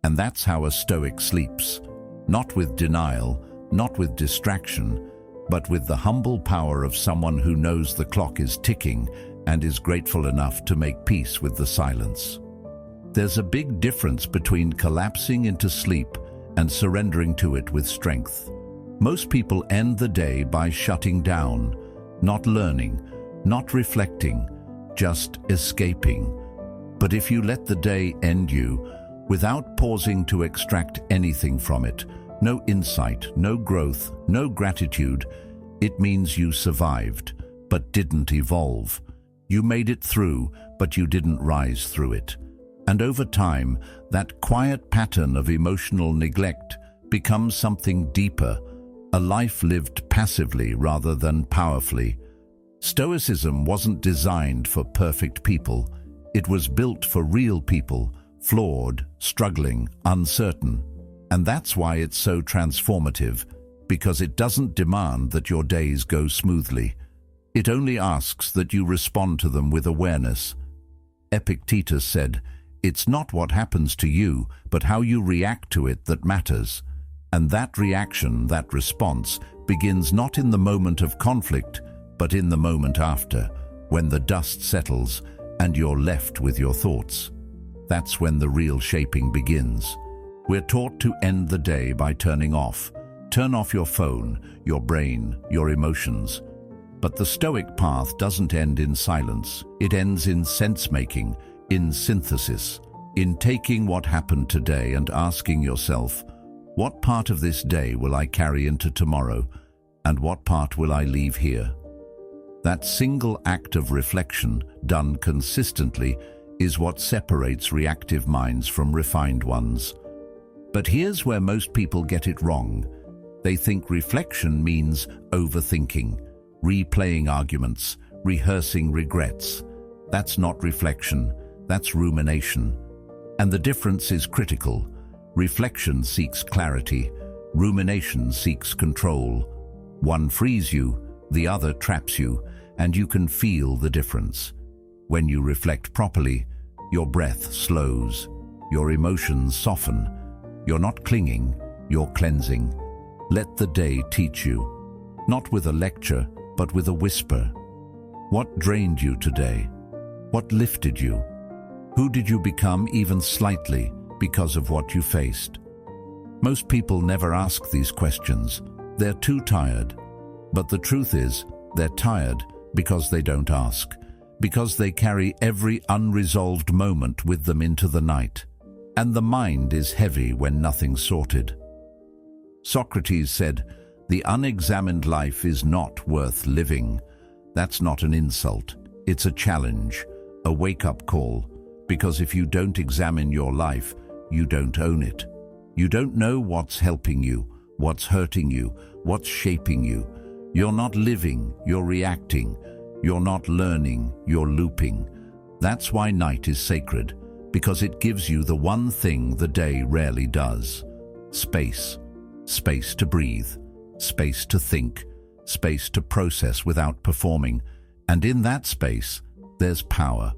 [SPEAKER 1] And that's how a Stoic sleeps, not with denial, not with distraction, but with the humble power of someone who knows the clock is ticking and is grateful enough to make peace with the silence. There's a big difference between collapsing into sleep and surrendering to it with strength. Most people end the day by shutting down, not learning, not reflecting, just escaping. But if you let the day end you, without pausing to extract anything from it, no insight, no growth, no gratitude, it means you survived, but didn't evolve. You made it through, but you didn't rise through it. And over time, that quiet pattern of emotional neglect becomes something deeper, a life lived passively rather than powerfully. Stoicism wasn't designed for perfect people. It was built for real people, flawed, struggling, uncertain. And that's why it's so transformative, because it doesn't demand that your days go smoothly. It only asks that you respond to them with awareness. Epictetus said, "It's not what happens to you, but how you react to it that matters." And that reaction, that response, begins not in the moment of conflict, but in the moment after, when the dust settles and you're left with your thoughts. That's when the real shaping begins. We're taught to end the day by turning off. Turn off your phone, your brain, your emotions. But the Stoic path doesn't end in silence. It ends in sense-making, in synthesis, in taking what happened today and asking yourself, what part of this day will I carry into tomorrow, and what part will I leave here? That single act of reflection, done consistently, is what separates reactive minds from refined ones. But here's where most people get it wrong. They think reflection means overthinking, replaying arguments, rehearsing regrets. That's not reflection, that's rumination. And the difference is critical. Reflection seeks clarity, rumination seeks control. One frees you, the other traps you, and you can feel the difference. When you reflect properly, your breath slows, your emotions soften. You're not clinging, you're cleansing. Let the day teach you, not with a lecture, but with a whisper. What drained you today? What lifted you? Who did you become even slightly because of what you faced? Most people never ask these questions. They're too tired. But the truth is, they're tired because they don't ask, because they carry every unresolved moment with them into the night. And the mind is heavy when nothing's sorted. Socrates said, "The unexamined life is not worth living." That's not an insult. It's a challenge, a wake-up call. Because if you don't examine your life, you don't own it. You don't know what's helping you, what's hurting you, what's shaping you. You're not living, you're reacting. You're not learning, you're looping. That's why night is sacred, because it gives you the one thing the day rarely does. Space. Space to breathe, space to think, space to process without performing. And in that space, there's power.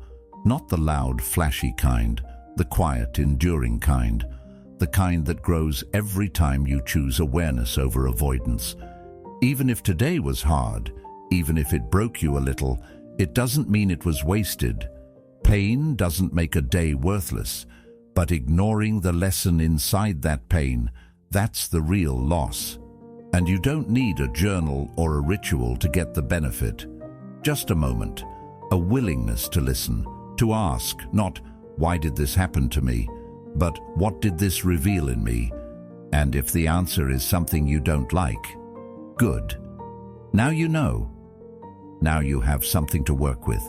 [SPEAKER 1] Not the loud, flashy kind, the quiet, enduring kind. The kind that grows every time you choose awareness over avoidance. Even if today was hard, even if it broke you a little, it doesn't mean it was wasted. Pain doesn't make a day worthless, but ignoring the lesson inside that pain, that's the real loss. And you don't need a journal or a ritual to get the benefit. Just a moment, a willingness to listen, to ask, not, "Why did this happen to me?" but "What did this reveal in me?" And if the answer is something you don't like, good. Now you know. Now you have something to work with.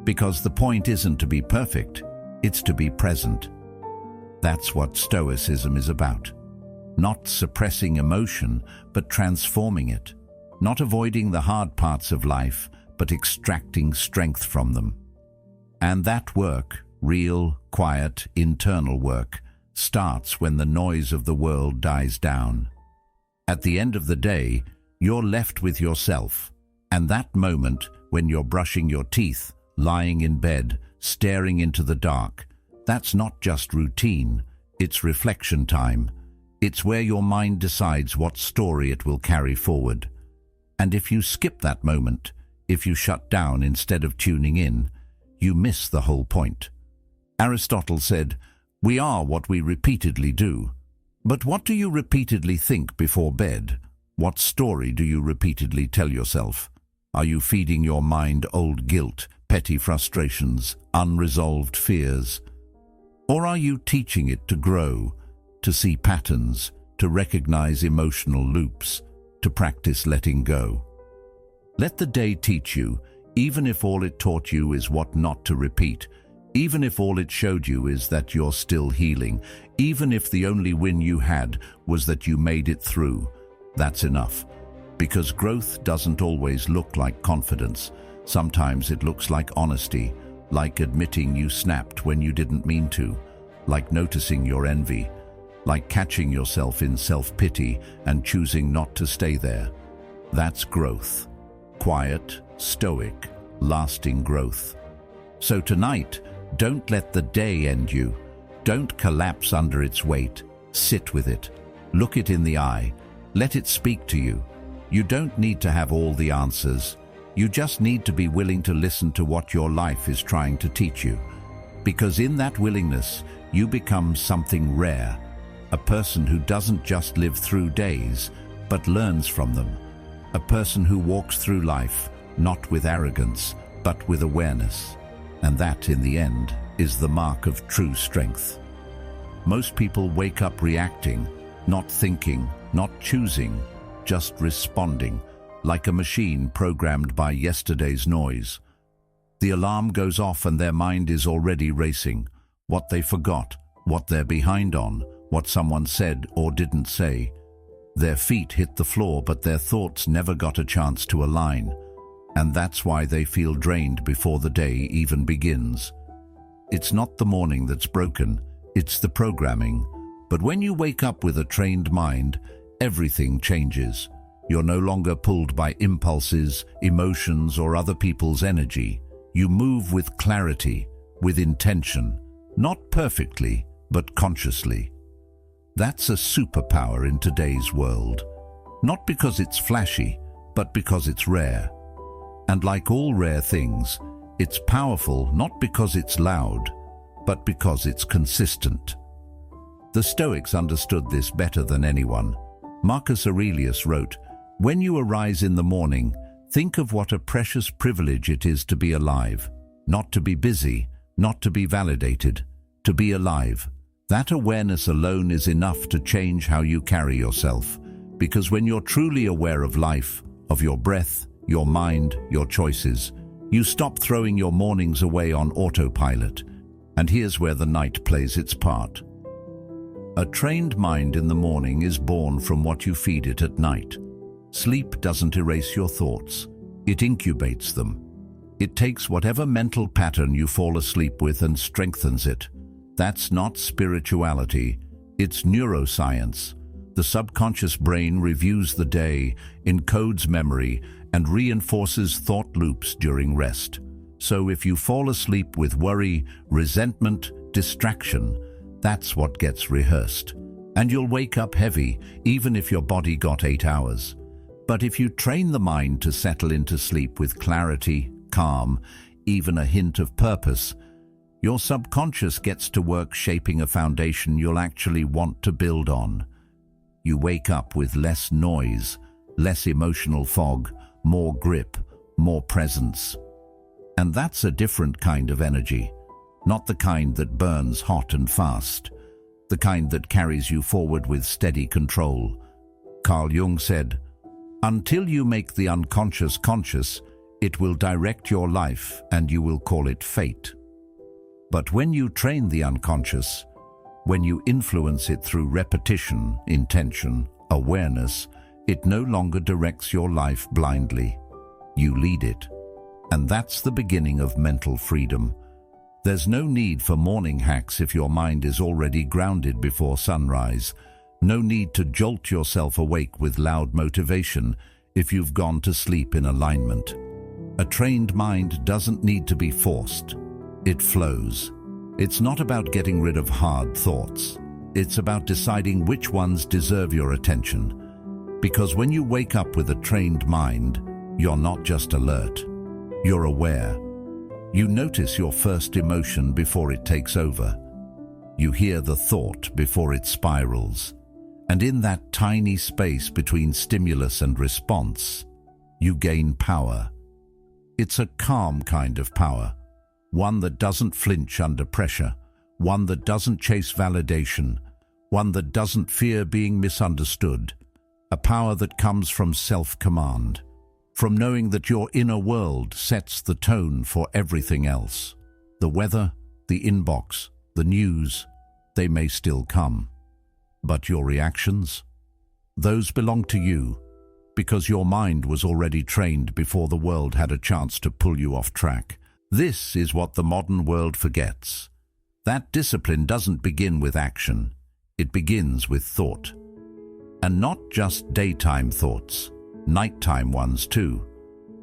[SPEAKER 1] Because the point isn't to be perfect, it's to be present. That's what Stoicism is about. Not suppressing emotion, but transforming it. Not avoiding the hard parts of life, but extracting strength from them. And that work, real, quiet, internal work, starts when the noise of the world dies down. At the end of the day, you're left with yourself. And that moment, when you're brushing your teeth, lying in bed, staring into the dark, that's not just routine, it's reflection time. It's where your mind decides what story it will carry forward. And if you skip that moment, if you shut down instead of tuning in, you miss the whole point. Aristotle said, "We are what we repeatedly do." But what do you repeatedly think before bed? What story do you repeatedly tell yourself? Are you feeding your mind old guilt, petty frustrations, unresolved fears? Or are you teaching it to grow, to see patterns, to recognize emotional loops, to practice letting go? Let the day teach you, even if all it taught you is what not to repeat, even if all it showed you is that you're still healing, even if the only win you had was that you made it through. That's enough. Because growth doesn't always look like confidence. Sometimes it looks like honesty, like admitting you snapped when you didn't mean to, like noticing your envy, like catching yourself in self-pity and choosing not to stay there. That's growth. Quiet, stoic, lasting growth. So tonight, don't let the day end you. Don't collapse under its weight. Sit with it. Look it in the eye. Let it speak to you. You don't need to have all the answers. You just need to be willing to listen to what your life is trying to teach you. Because in that willingness, you become something rare. A person who doesn't just live through days, but learns from them. A person who walks through life, not with arrogance, but with awareness. And that, in the end, is the mark of true strength. Most people wake up reacting, not thinking, not choosing, just responding, like a machine programmed by yesterday's noise. The alarm goes off and their mind is already racing. What they forgot, what they're behind on, what someone said or didn't say. Their feet hit the floor, but their thoughts never got a chance to align, and that's why they feel drained before the day even begins. It's not the morning that's broken, it's the programming. But when you wake up with a trained mind, everything changes. You're no longer pulled by impulses, emotions, or other people's energy. You move with clarity, with intention, not perfectly, but consciously. That's a superpower in today's world. Not because it's flashy, but because it's rare. And like all rare things, it's powerful not because it's loud, but because it's consistent. The Stoics understood this better than anyone. Marcus Aurelius wrote, "When you arise in the morning, think of what a precious privilege it is to be alive, not to be busy, not to be validated, to be alive." That awareness alone is enough to change how you carry yourself, because when you're truly aware of life, of your breath, your mind, your choices, you stop throwing your mornings away on autopilot. And here's where the night plays its part. A trained mind in the morning is born from what you feed it at night. Sleep doesn't erase your thoughts, it incubates them. It takes whatever mental pattern you fall asleep with and strengthens it. That's not spirituality, it's neuroscience. The subconscious brain reviews the day, encodes memory, and reinforces thought loops during rest. So if you fall asleep with worry, resentment, distraction, that's what gets rehearsed. And you'll wake up heavy, even if your body got 8 hours. But if you train the mind to settle into sleep with clarity, calm, even a hint of purpose, your subconscious gets to work shaping a foundation you'll actually want to build on. You wake up with less noise, less emotional fog, more grip, more presence. And that's a different kind of energy, not the kind that burns hot and fast, the kind that carries you forward with steady control. Carl Jung said, "Until you make the unconscious conscious, it will direct your life and you will call it fate. But when you train the unconscious, when you influence it through repetition, intention, awareness, it no longer directs your life blindly. You lead it. And that's the beginning of mental freedom. There's no need for morning hacks if your mind is already grounded before sunrise. No need to jolt yourself awake with loud motivation if you've gone to sleep in alignment. A trained mind doesn't need to be forced. It flows. It's not about getting rid of hard thoughts. It's about deciding which ones deserve your attention. Because when you wake up with a trained mind, you're not just alert. You're aware. You notice your first emotion before it takes over. You hear the thought before it spirals. And in that tiny space between stimulus and response, you gain power. It's a calm kind of power. One that doesn't flinch under pressure, one that doesn't chase validation, one that doesn't fear being misunderstood, a power that comes from self-command, from knowing that your inner world sets the tone for everything else. The weather, the inbox, the news, they may still come. But your reactions? Those belong to you, because your mind was already trained before the world had a chance to pull you off track. This is what the modern world forgets. That discipline doesn't begin with action. It begins with thought. And not just daytime thoughts, nighttime ones too.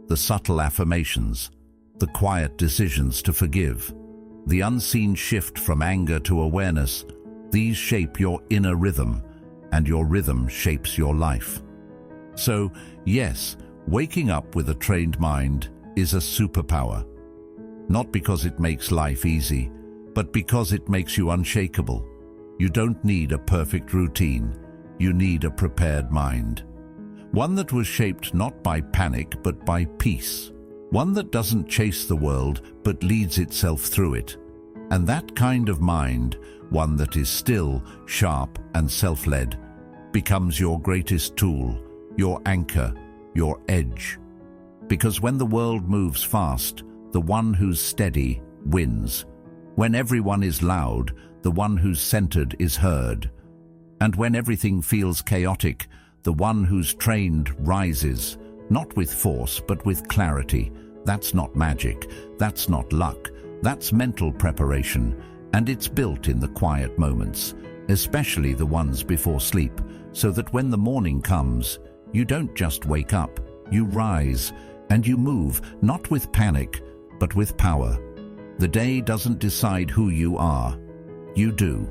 [SPEAKER 1] The subtle affirmations, the quiet decisions to forgive, the unseen shift from anger to awareness, these shape your inner rhythm, and your rhythm shapes your life. So, yes, waking up with a trained mind is a superpower. Not because it makes life easy, but because it makes you unshakable. You don't need a perfect routine. You need a prepared mind. One that was shaped not by panic, but by peace. One that doesn't chase the world, but leads itself through it. And that kind of mind, one that is still, sharp, and self-led, becomes your greatest tool, your anchor, your edge. Because when the world moves fast, the one who's steady wins. When everyone is loud, the one who's centered is heard. And when everything feels chaotic, the one who's trained rises, not with force but with clarity. That's not magic, that's not luck, that's mental preparation, and it's built in the quiet moments, especially the ones before sleep, so that when the morning comes, you don't just wake up, you rise, and you move, not with panic, but with power. The day doesn't decide who you are, you do,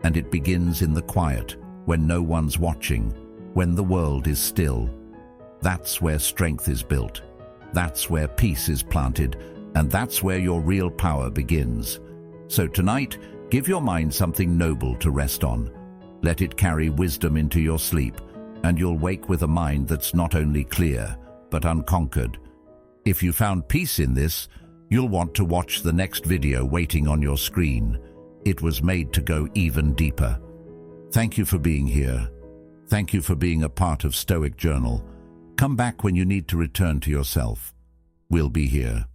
[SPEAKER 1] and it begins in the quiet, when no one's watching, when the world is still. That's where strength is built, that's where peace is planted, and that's where your real power begins. So tonight, give your mind something noble to rest on. Let it carry wisdom into your sleep, and you'll wake with a mind that's not only clear, but unconquered. If you found peace in this, you'll want to watch the next video waiting on your screen. It was made to go even deeper. Thank you for being here. Thank you for being a part of Stoic Journal. Come back when you need to return to yourself. We'll be here.